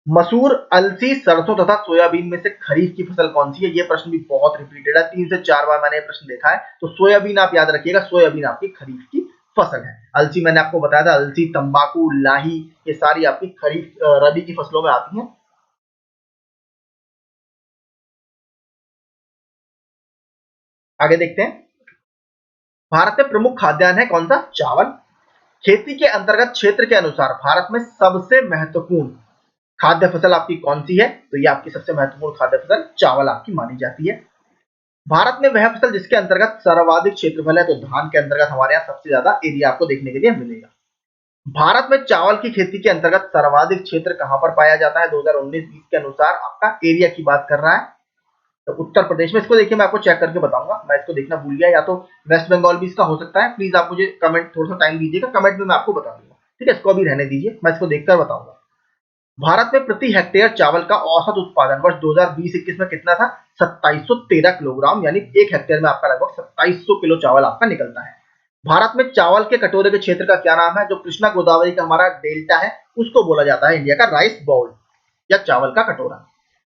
मसूर, अलसी, सरसों तथा सोयाबीन में से खरीफ की फसल कौन सी है? ये प्रश्न भी बहुत रिपीटेड है, 3 से 4 बार मैंने ये प्रश्न देखा है। तो सोयाबीन आप याद रखिएगा, सोयाबीन आपकी खरीफ की फसल है। अलसी मैंने आपको बताया था, अलसी, तंबाकू, लाही, ये सारी आपकी खरीफ रबी की फसलों में आती हैं। आगे देखते हैं, भारत में प्रमुख खाद्यान्न है कौन सा? चावल। खेती के अंतर्गत क्षेत्र के अनुसार भारत में सबसे महत्वपूर्ण खाद्य फसल आपकी कौन सी है? तो ये आपकी सबसे महत्वपूर्ण खाद्य फसल चावल आपकी मानी जाती है। भारत में वह फसल जिसके अंतर्गत सर्वाधिक क्षेत्रफल है, तो धान के अंतर्गत हमारे यहाँ सबसे ज्यादा एरिया आपको देखने के लिए मिलेगा। भारत में चावल की खेती के अंतर्गत सर्वाधिक क्षेत्र कहां पर पाया जाता है? 2019-20 के अनुसार आपका एरिया की बात कर रहा है, तो उत्तर प्रदेश में। इसको देखिए मैं आपको चेक करके बताऊंगा, मैं इसको देखना भूल गया, या तो वेस्ट बंगाल भी इसका हो सकता है। प्लीज आप मुझे कमेंट, थोड़ा सा टाइम दीजिएगा, कमेंट में मैं आपको बता दूंगा, ठीक है। इसको अभी रहने दीजिए, मैं इसको देखकर बताऊंगा। भारत में प्रति हेक्टेयर चावल का औसत उत्पादन वर्ष 2020-21 में कितना था? 2713 किलोग्राम, यानी एक हेक्टेयर में आपका लगभग 2700 किलो चावल आपका निकलता है। भारत में चावल के कटोरे के क्षेत्र का क्या नाम है? जो कृष्णा गोदावरी का हमारा डेल्टा है, उसको बोला जाता है इंडिया का राइस बाउल या चावल का कटोरा।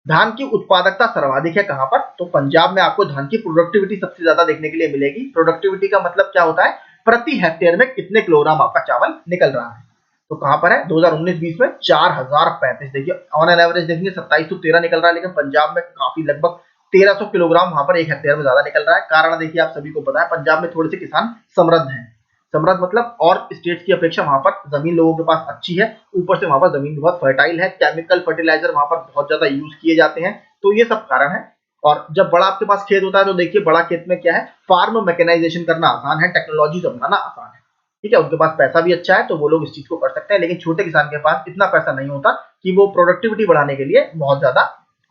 धान की उत्पादकता सर्वाधिक है कहां पर? तो पंजाब में आपको धान की प्रोडक्टिविटी सबसे ज्यादा देखने के लिए मिलेगी। प्रोडक्टिविटी का मतलब क्या होता है? प्रति हेक्टेयर में कितने किलोग्राम आपका चावल निकल रहा है। तो कहां पर है? 2019-20 में 4035। देखिए ऑन एन एवरेज देखेंगे 2713 निकल रहा है, लेकिन पंजाब में काफी लगभग 1300 किलोग्राम वहां पर एक हेक्टेयर में ज्यादा निकल रहा है। कारण देखिए आप सभी को पता है, पंजाब में थोड़े से किसान समृद्ध हैं। समृद्ध मतलब और स्टेट्स की अपेक्षा वहां पर जमीन लोगों के पास अच्छी है, ऊपर से वहां पर जमीन बहुत फर्टाइल है, केमिकल फर्टिलाइजर वहां पर बहुत ज्यादा यूज किए जाते हैं, तो ये सब कारण है। और जब बड़ा आपके पास खेत होता है तो देखिए बड़ा खेत में क्या है, फार्म मैकेनाइजेशन करना आसान है, टेक्नोलॉजी अपनाना आसान है, ठीक है। उनके पास पैसा भी अच्छा है तो वो लोग इस चीज को कर सकते हैं, लेकिन छोटे किसान के पास इतना पैसा नहीं होता कि वो प्रोडक्टिविटी बढ़ाने के लिए बहुत ज्यादा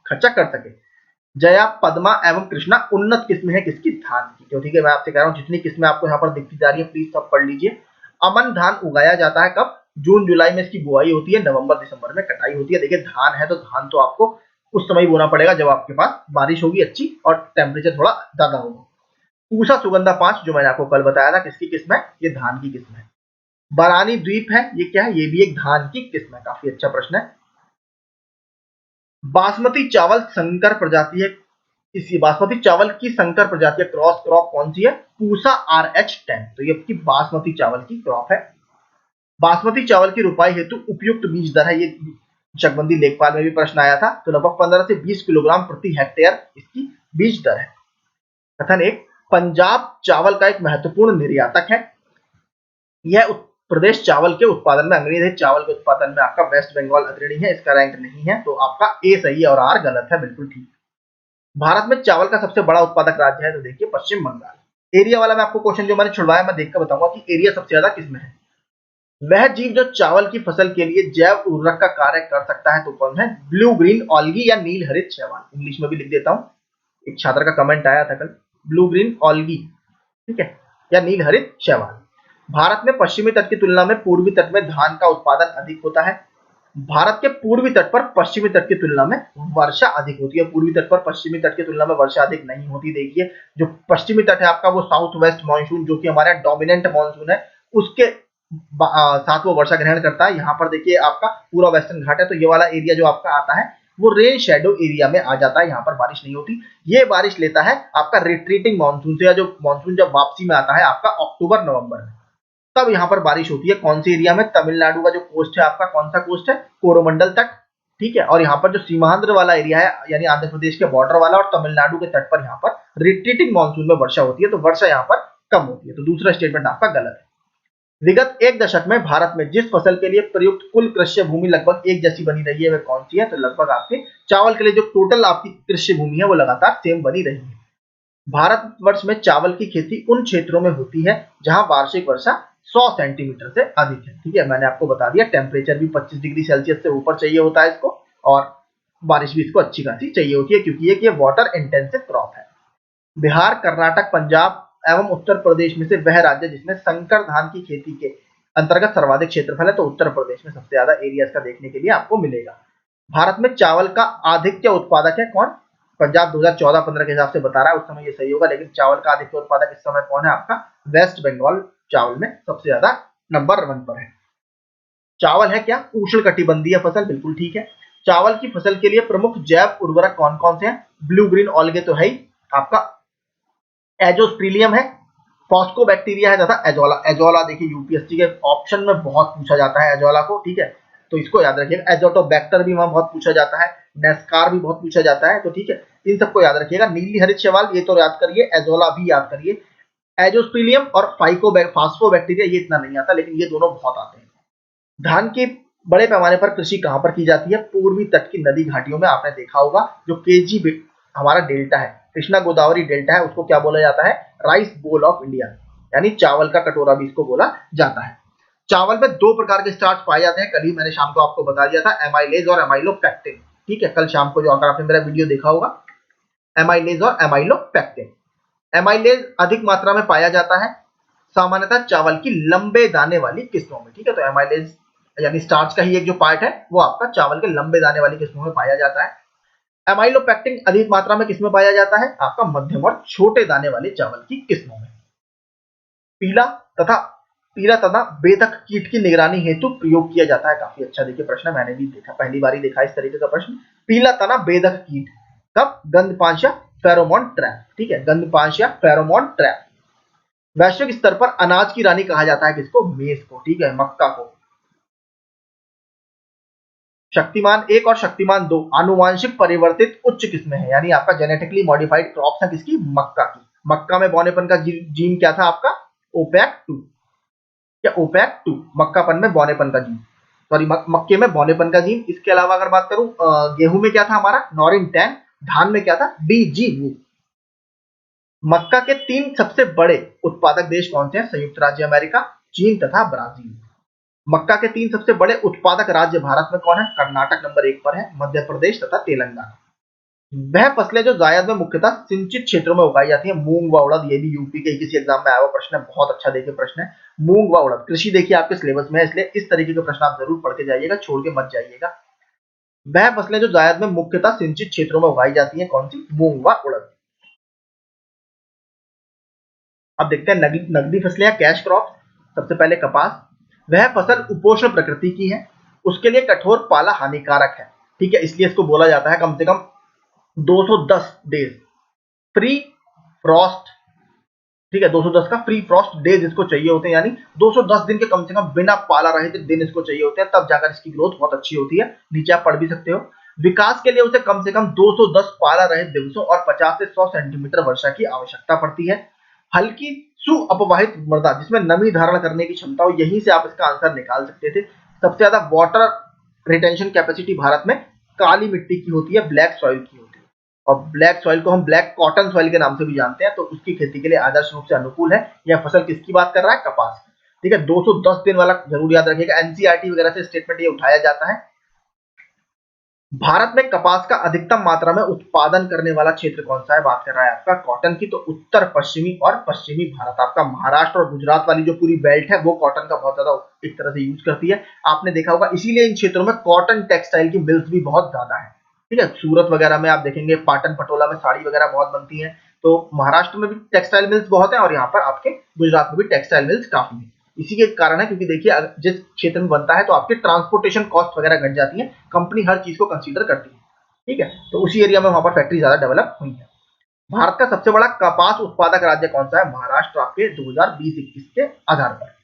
खर्चा कर सके। जया, पद्मा एवं कृष्णा उन्नत किस्म है किसकी? धान की। तो ठीक है, मैं आपसे कह रहा हूँ जितनी किस्में आपको यहाँ पर दिखती जा रही है प्लीज सब पढ़ लीजिए। अमन धान उगाया जाता है कब? जून जुलाई में इसकी बुआई होती है, नवंबर दिसंबर में कटाई होती है। देखिए धान है तो धान तो आपको उस समय बोना पड़ेगा जब आपके पास बारिश होगी अच्छी और टेम्परेचर थोड़ा ज्यादा होगा। पूसा सुगंधा 5 जो मैंने आपको कल बताया था, किसकी किस्म है? ये धान की किस्म है। बरानी द्वीप है, ये क्या है? ये भी एक धान की किस्म है। काफी अच्छा प्रश्न है। बासमती चावल संकर प्रजाति है, इसी बासमती चावल की संकर प्रजाति क्रॉस क्रॉप कौन सी है? पूसा RH10। तो ये आपकी बासमती चावल की क्रॉप है। बासमती चावल की रुपाई हेतु उपयुक्त बीज दर है, ये चकबंदी लेखपाल में भी प्रश्न आया था, तो लगभग 15 से 20 किलोग्राम प्रति हेक्टेयर इसकी बीज दर है। कथन 1, पंजाब चावल का एक महत्वपूर्ण निर्यातक है। यह प्रदेश चावल के उत्पादन में अंग्रेज है, चावल के उत्पादन में आपका वेस्ट बंगाल अग्रणी है, इसका रैंक नहीं है, तो आपका ए सही है और आर गलत है, बिल्कुल ठीक। भारत में चावल का सबसे बड़ा उत्पादक राज्य है, तो देखिए पश्चिम बंगाल। एरिया वाला मैं आपको क्वेश्चन जो मैंने छुड़वाया मैं देखकर बताऊंगा कि एरिया सबसे ज्यादा किसमें है। वह जीव जो चावल की फसल के लिए जैव उर्वरक का कार्य कर सकता है तो कौन है? ब्लू ग्रीन ऑलगी या नील हरित शैवाल। इंग्लिश में भी लिख देता हूं, एक छात्र का कमेंट आया था कल, ब्लू ग्रीन ऑलगी, ठीक है, या नील हरित शैवाल। भारत में पश्चिमी तट की तुलना में पूर्वी तट में धान का उत्पादन अधिक होता है। भारत के पूर्वी तट पर पश्चिमी तट की तुलना में वर्षा अधिक होती है, पूर्वी तट पर पश्चिमी तट की तुलना में वर्षा अधिक नहीं होती। देखिए जो पश्चिमी तट है आपका वो साउथ वेस्ट मानसून जो कि हमारा डोमिनेंट मानसून है उसके साथ वो वर्षा ग्रहण करता है। यहाँ पर देखिए आपका पूरा वेस्टर्न घाट है, तो ये वाला एरिया जो आपका आता है वो रेन शेडो एरिया में आ जाता है, यहाँ पर बारिश नहीं होती। ये बारिश लेता है आपका रिट्रीटिंग मानसून से, या जो मानसून जब वापसी में आता है आपका अक्टूबर नवंबर में, तब यहाँ पर बारिश होती है। कौन सी एरिया में? तमिलनाडु का जो कोस्ट है आपका, कौन सा कोस्ट है? कोरोमंडल तट, ठीक है। और यहाँ पर जो सीमांध्र वाला एरिया है यानी आंध्र प्रदेश के बॉर्डर वाला और तमिलनाडु के तट पर यहाँ पर रिट्रीटिंग मानसून में वर्षा होती है, तो वर्षा यहाँ पर कम होती है, तो दूसरा स्टेटमेंट आपका गलत है। विगत एक दशक में भारत में जिस फसल के लिए प्रयुक्त कुल कृषि भूमि लगभग एक जैसी बनी रही है वह कौन सी है? तो लगभग आपके चावल के लिए जो टोटल आपकी कृषि भूमि है वो लगातार सेम बनी रही है। भारतवर्ष में चावल की खेती उन क्षेत्रों में होती है जहां वार्षिक वर्षा 100 सेंटीमीटर से अधिक है, ठीक है। मैंने आपको बता दिया टेम्परेचर भी 25 डिग्री सेल्सियस से ऊपर चाहिए होता है इसको, और बारिश भी इसको अच्छी खासी चाहिए होती है क्योंकि ये वाटर इंटेंसिव क्रॉप है। बिहार, कर्नाटक, पंजाब एवं उत्तर प्रदेश में से वह राज्य जिसमें संकर धान की खेती के अंतर्गत सर्वाधिक क्षेत्रफल है, तो उत्तर प्रदेश में सबसे ज्यादा एरिया इसका देखने के लिए आपको मिलेगा। भारत में चावल का आधिक्य उत्पादक है कौन? पंजाब 2014-15 के हिसाब से बता रहा है, उस समय ये सही होगा, लेकिन चावल का आधिक्य उत्पादक इस समय कौन है? आपका वेस्ट बंगाल चावल में सबसे ज्यादा नंबर 1 पर है। चावल है क्या? उष्ण कटिबंधीय फसल, बिल्कुल ठीक है। चावल की फसल के लिए प्रमुख जैव उर्वरक कौन कौन से हैं? ब्लू ग्रीन ऑलगे तो है ही, आपका एजोस्ट्रिलियम है, फॉस्कोबैक्टीरिया है तथा एजोला। एजोला देखिए यूपीएससी के ऑप्शन में बहुत पूछा जाता है एजोला को, ठीक है, तो इसको याद रखिएगा। एजोटोबैक्टर भी वहां बहुत पूछा जाता है, नेस्कार भी बहुत पूछा जाता है, तो ठीक है इन सबको याद रखिएगा। नीली हरित शैवाल ये तो याद करिए, एजोला भी याद करिए। एजोस्ट्रिलियम और फास्कोबैक्टीरिया ये इतना नहीं आता, लेकिन ये दोनों बहुत आते हैं। धान की बड़े पैमाने पर कृषि कहां पर की जाती है? पूर्वी तट की नदी घाटियों में। आपने देखा होगा जो केजी हमारा डेल्टा है, कृष्णा गोदावरी डेल्टा है, उसको क्या बोला जाता है? राइस बोल ऑफ इंडिया, यानी चावल का कटोरा भी इसको बोला जाता है। चावल में दो प्रकार के स्टार्च पाए जाते हैं, कल ही मैंने शाम को आपको बता दिया था, एमाइलेज और एमाइलोपेक्टिन। ठीक है, कल शाम को जो अगर आपने मेरा वीडियो देखा होगा, एमाइलेज और एमाइलोपेक्टिन। एमाइलेज अधिक मात्रा में पाया जाता है सामान्यतः चावल की लंबे दाने वाली किस्मों में। ठीक है, तो एमाइलेज यानी स्टार्च का ही एक जो पार्ट है वो आपका चावल के लंबे दाने वाली किस्मों में पाया जाता है। एमाइलोपेक्टिन अधिक मात्रा में किसमें पाया जाता है? आपका मध्यम और छोटे दाने वाले चावल की किस्मों में। पीला तथा पीला तथा बेधक कीट की निगरानी हेतु प्रयोग किया जाता है। काफी अच्छा देखिए प्रश्न, मैंने भी देखा, पहली बार ही देखा इस तरीके का प्रश्न। पीला तना बेधक कीट कब? गंधपाश या फेरोमोन ट्रैप। ठीक है, गंधपाश या फेरोमोन ट्रैप। वैश्विक स्तर पर अनाज की रानी कहा जाता है किसको? मेज को। ठीक है, मक्का को। शक्तिमान 1 और शक्तिमान 2 आनुवांशिक परिवर्तित उच्च किस्में हैं, यानी आपका जेनेटिकली मॉडिफाइड क्रॉप्स है किसकी? मक्का की। मक्का में बौनेपन का जीन क्या था आपका? ओपैक 2 या ओपैक 2, मक्कापन में बौनेपन का जीन, सॉरी मक्के में बौनेपन का जीन। इसके अलावा अगर बात करूं गेहूं में क्या था हमारा? नॉरिन 10। धान में क्या था? डीजी वू। मक्का के 3 सबसे बड़े उत्पादक देश कौन से हैं? संयुक्त राज्य अमेरिका, चीन तथा ब्राजील। मक्का के 3 सबसे बड़े उत्पादक राज्य भारत में कौन है? कर्नाटक नंबर 1 पर है, मध्य प्रदेश तथा तेलंगाना। वह फसलें जो जायद में मुख्यतः सिंचित क्षेत्रों में उगाई जाती है, मूंग व उड़द। ये भी यूपी के किसी एग्जाम में आया हुआ प्रश्न है, बहुत अच्छा देखिए प्रश्न है। मूंग व उड़द कृषि देखिए आपके सिलेबस में है, इसलिए इस तरीके के प्रश्न आप जरूर पढ़ के जाइएगा, छोड़ के मत जाइएगा। वह फसलें जो जायद में मुख्यतः सिंचित क्षेत्रों में उगाई जाती है, कौन सी? मूंग व उड़द। अब देखते हैं नगदी फसलें या कैश क्रॉप। सबसे पहले कपास। वह फसल उपोष्ण प्रकृति की है, उसके लिए कठोर पाला हानिकारक है। ठीक है, इसलिए इसको बोला जाता है कम से कम 210 डेज फ्री फ्रॉस्ट। ठीक है, 210 का फ्री फ्रॉस्ट डेज इसको चाहिए होते हैं, यानी 210 दिन के कम से कम बिना पाला रहित दिन इसको चाहिए होते हैं, तब जाकर इसकी ग्रोथ बहुत अच्छी होती है। नीचे आप पढ़ भी सकते हो। विकास के लिए उसे कम से कम 210 पाला रहित दिवसों और 50 से 100 सेंटीमीटर वर्षा की आवश्यकता पड़ती है। हल्की सुअपवाहित मृदा जिसमें नमी धारण करने की क्षमता हो, यहीं से आप इसका आंसर निकाल सकते थे। सबसे ज्यादा वाटर रिटेंशन कैपेसिटी भारत में काली मिट्टी की होती है, ब्लैक सॉइल की होती है। और ब्लैक सॉइल को हम ब्लैक कॉटन सॉइल के नाम से भी जानते हैं, तो उसकी खेती के लिए आदर्श रूप से अनुकूल है। यह फसल किसकी बात कर रहा है? कपास। ठीक है, 210 दिन वाला जरूर याद रखिएगा, एनसीईआरटी वगैरह से स्टेटमेंट ये उठाया जाता है। भारत में कपास का अधिकतम मात्रा में उत्पादन करने वाला क्षेत्र कौन सा है? बात कर रहा है आपका कॉटन की, तो उत्तर पश्चिमी और पश्चिमी भारत, आपका महाराष्ट्र और गुजरात वाली जो पूरी बेल्ट है वो कॉटन का बहुत ज्यादा एक तरह से यूज करती है, आपने देखा होगा। इसीलिए इन क्षेत्रों में कॉटन टेक्सटाइल की मिल्स भी बहुत ज्यादा है। ठीक है, सूरत वगैरह में आप देखेंगे, पाटन पटोला में साड़ी वगैरह बहुत बनती है, तो महाराष्ट्र में भी टेक्सटाइल मिल्स बहुत है और यहाँ पर आपके गुजरात में भी टेक्सटाइल मिल्स काफी है। इसी के कारण है, क्योंकि देखिए जिस क्षेत्र में बनता है तो आपके ट्रांसपोर्टेशन कॉस्ट वगैरह घट जाती है, कंपनी हर चीज को कंसीडर करती है। ठीक है, तो उसी एरिया में वहां पर फैक्ट्री ज्यादा डेवलप हुई है। भारत का सबसे बड़ा कपास उत्पादक राज्य कौन सा है? महाराष्ट्र, आपके 2020-21 के आधार पर।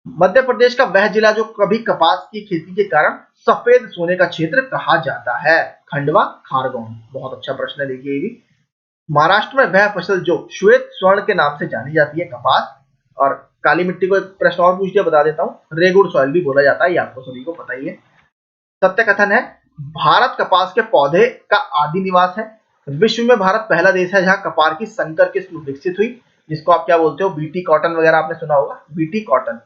मध्य प्रदेश का वह जिला जो कभी कपास की खेती के कारण सफेद सोने का क्षेत्र कहा जाता है? खंडवा, खारगोन। बहुत अच्छा प्रश्न है, देखिए ये भी। महाराष्ट्र में वह फसल जो श्वेत स्वर्ण के नाम से जानी जाती है, कपास। और काली मिट्टी को एक प्रश्न और पूछ दिया, बता देता हूं, रेगुड़ सॉइल भी बोला जाता है, ये आपको सभी को पता ही है। सत्य कथन है, भारत कपास के पौधे का आदि निवास है। विश्व में भारत पहला देश है जहां कपास की संकर किस्म विकसित हुई, जिसको आप क्या बोलते हो? बीटी कॉटन वगैरह आपने सुना होगा, बीटी कॉटन।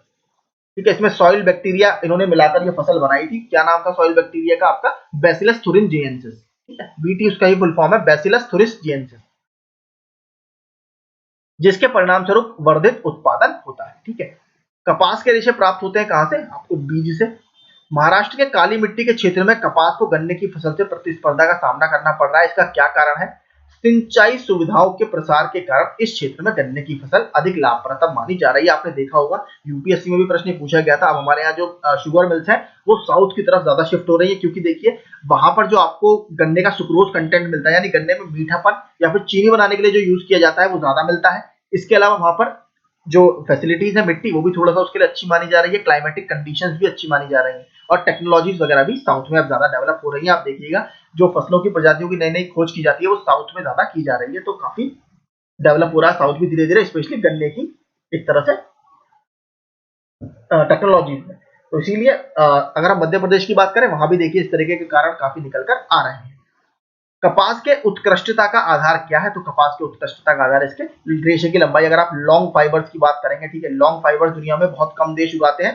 ठीक है, इसमें सॉइल बैक्टीरिया इन्होंने मिलाकर ये फसल बनाई थी। क्या नाम था सॉइल बैक्टीरिया का? आपका बैसिलस थुरिनजिएंसिस। ठीक है, बीटी उसका ही फुल फॉर्म है, बैसिलस थुरिनजिएंसिस, जिसके परिणाम स्वरूप वर्धित उत्पादन होता है। ठीक है, कपास के रेशे प्राप्त होते हैं कहां से? आपको बीज से। महाराष्ट्र के काली मिट्टी के क्षेत्र में कपास को गन्ने की फसल से प्रतिस्पर्धा का सामना करना पड़ रहा है, इसका क्या कारण है? सिंचाई सुविधाओं के प्रसार के कारण इस क्षेत्र में गन्ने की फसल अधिक लाभप्रद मानी जा रही है। आपने देखा होगा यूपीएससी में भी प्रश्न पूछा गया था। अब हमारे यहाँ जो शुगर मिल्स हैं वो साउथ की तरफ ज्यादा शिफ्ट हो रही है, क्योंकि देखिए वहां पर जो आपको गन्ने का सुक्रोज कंटेंट मिलता है, यानी गन्ने में मीठापन या फिर चीनी बनाने के लिए जो यूज किया जाता है वो ज्यादा मिलता है। इसके अलावा वहां पर जो फैसिलिटीज है मिट्टी वो भी थोड़ा सा उसके लिए अच्छी मानी जा रही है, क्लाइमेटिक कंडीशंस भी अच्छी मानी जा रही है, और टेक्नोलॉजीज वगैरह भी साउथ में अब ज्यादा डेवलप हो रही है। आप देखिएगा जो फसलों की प्रजातियों की नई नई खोज की जाती है वो साउथ में ज्यादा की जा रही है, तो काफी डेवलप हो रहा है साउथ भी धीरे धीरे, स्पेशली गन्ने की एक तरह से टेक्नोलॉजीज में। तो इसीलिए अगर हम मध्य प्रदेश की बात करें, वहां भी देखिए इस तरीके के कारण काफी निकल कर आ रहे हैं। कपास के उत्कृष्टता का आधार क्या है? तो कपास के उत्कृष्टता का आधार इसके रेशे की लंबाई। अगर आप लॉन्ग फाइबर्स की बात करेंगे, ठीक है, लॉन्ग फाइबर्स दुनिया में बहुत कम देश उगाते हैं,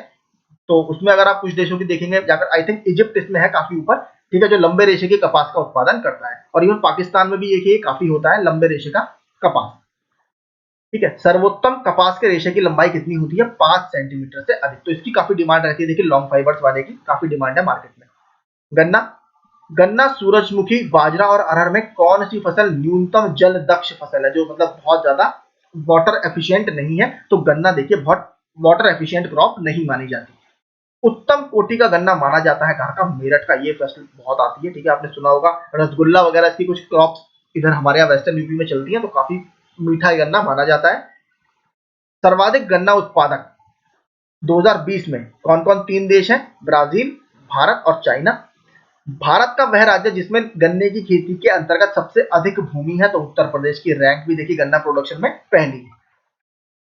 तो उसमें अगर आप कुछ देशों की देखेंगे जाकर, आई थिंक इजिप्ट इसमें है काफी ऊपर, ठीक है, जो लंबे रेशे के कपास का उत्पादन करता है। और इवन पाकिस्तान में भी देखिए काफी होता है लंबे रेशे का कपास, ठीक है। सर्वोत्तम कपास के रेशे की लंबाई कितनी होती है? 5 सेंटीमीटर से अधिक। तो इसकी काफी डिमांड रहती है, देखिए लॉन्ग फाइबर्स वाले की काफी डिमांड है मार्केट में। गन्ना, गन्ना, सूरजमुखी, बाजरा और अरहर में कौन सी फसल न्यूनतम जल दक्ष फसल है, जो मतलब बहुत ज्यादा वाटर एफिशिएंट नहीं है? तो गन्ना देखिए बहुत वाटर एफिशिएंट क्रॉप नहीं मानी जाती। उत्तम कोटि का गन्ना माना जाता है कहाँ का? मेरठ का। ये फसल बहुत आती है, ठीक है, आपने सुना होगा, रसगुल्ला वगैरह इसकी कुछ क्रॉप्स इधर हमारे यहाँ वेस्टर्न यूपी में चलती है, तो काफी मीठा गन्ना माना जाता है। सर्वाधिक गन्ना उत्पादक 2020 में कौन कौन 3 देश हैं? ब्राजील, भारत और चाइना। भारत का वह राज्य जिसमें गन्ने की खेती के अंतर्गत सबसे अधिक भूमि है, तो उत्तर प्रदेश की रैंक भी देखिए गन्ना प्रोडक्शन में पहली है।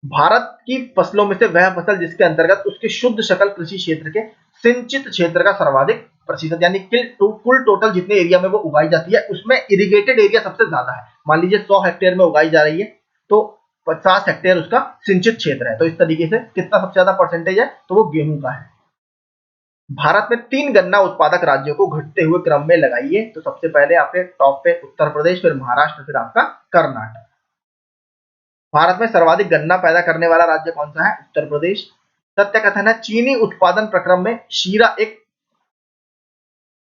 भारत की फसलों में से वह फसल जिसके अंतर्गत उसके शुद्ध शकल कृषि क्षेत्र के सिंचित क्षेत्र का सर्वाधिक प्रतिशत, यानी कुल टोटल जितने एरिया में वो उगाई जाती है उसमें इरिगेटेड एरिया सबसे ज्यादा है। मान लीजिए 100 हेक्टेयर में उगाई जा रही है, तो 50 हेक्टेयर उसका सिंचित क्षेत्र है। तो इस तरीके से कितना सबसे ज्यादा परसेंटेज है? तो वो गेहूं का है। भारत में 3 गन्ना उत्पादक राज्यों को घटते हुए क्रम में लगाइए। तो सबसे पहले आपके टॉप पे उत्तर प्रदेश, फिर महाराष्ट्र, फिर आपका कर्नाटक। भारत में सर्वाधिक गन्ना पैदा करने वाला राज्य कौन सा है? उत्तर प्रदेश। सत्य कथन है, चीनी उत्पादन प्रक्रम में शीरा एक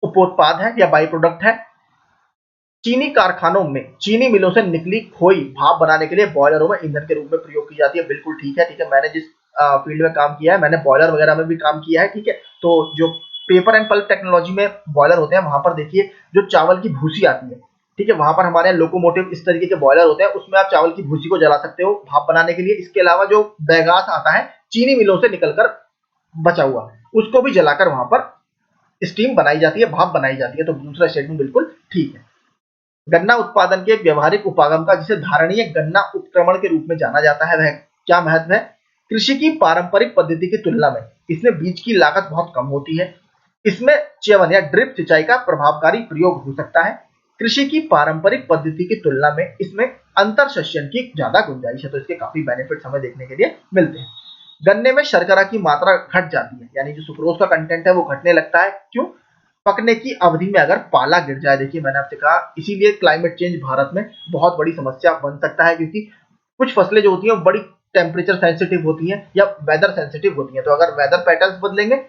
उपोत्पाद है या बाई प्रोडक्ट है। चीनी कारखानों में चीनी मिलों से निकली खोई भाप बनाने के लिए बॉयलरों में ईंधन के रूप में प्रयोग की जाती है। बिल्कुल ठीक है, ठीक है, मैंने जिस फील्ड में काम किया है, मैंने बॉयलर वगैरह में भी काम किया है, ठीक है। तो जो पेपर एंड पल्प टेक्नोलॉजी में बॉयलर होते हैं, वहां पर देखिए जो चावल की भूसी आती है, ठीक है, वहां पर हमारे यहाँ लोकोमोटिव इस तरीके के बॉयलर होते हैं, उसमें आप चावल की भूसी को जला सकते हो भाप बनाने के लिए। इसके अलावा जो बैगास आता है चीनी मिलों से निकलकर बचा हुआ, उसको भी जलाकर वहां पर स्टीम बनाई जाती है, भाप बनाई जाती है। तो दूसरा स्टेटमेंट बिल्कुल ठीक है। गन्ना उत्पादन के एक व्यवहारिक उपागम का जिसे धारणीय गन्ना उपक्रमण के रूप में जाना जाता है, वह क्या महत्व है? कृषि की पारंपरिक पद्धति की तुलना में इसमें बीज की लागत बहुत कम होती है। इसमें च्यवन या ड्रिप सिंचाई का प्रभावकारी प्रयोग हो सकता है। कृषि की पारंपरिक पद्धति की तुलना में इसमें अंतर शस्यन की ज्यादा गुंजाइश है। तो इसके काफी बेनिफिट्स हमें देखने के लिए मिलते हैं। गन्ने में शर्करा की मात्रा घट जाती है, यानी जो सुक्रोज का कंटेंट है वो घटने लगता है। क्यों? पकने की अवधि में अगर पाला गिर जाए। देखिए मैंने आपसे कहा, इसीलिए क्लाइमेट चेंज भारत में बहुत बड़ी समस्या बन सकता है, क्योंकि कुछ फसलें जो होती हैं बड़ी टेम्परेचर सेंसिटिव होती हैं या वेदर सेंसिटिव होती हैं। तो अगर वेदर पैटर्न्स बदलेंगे,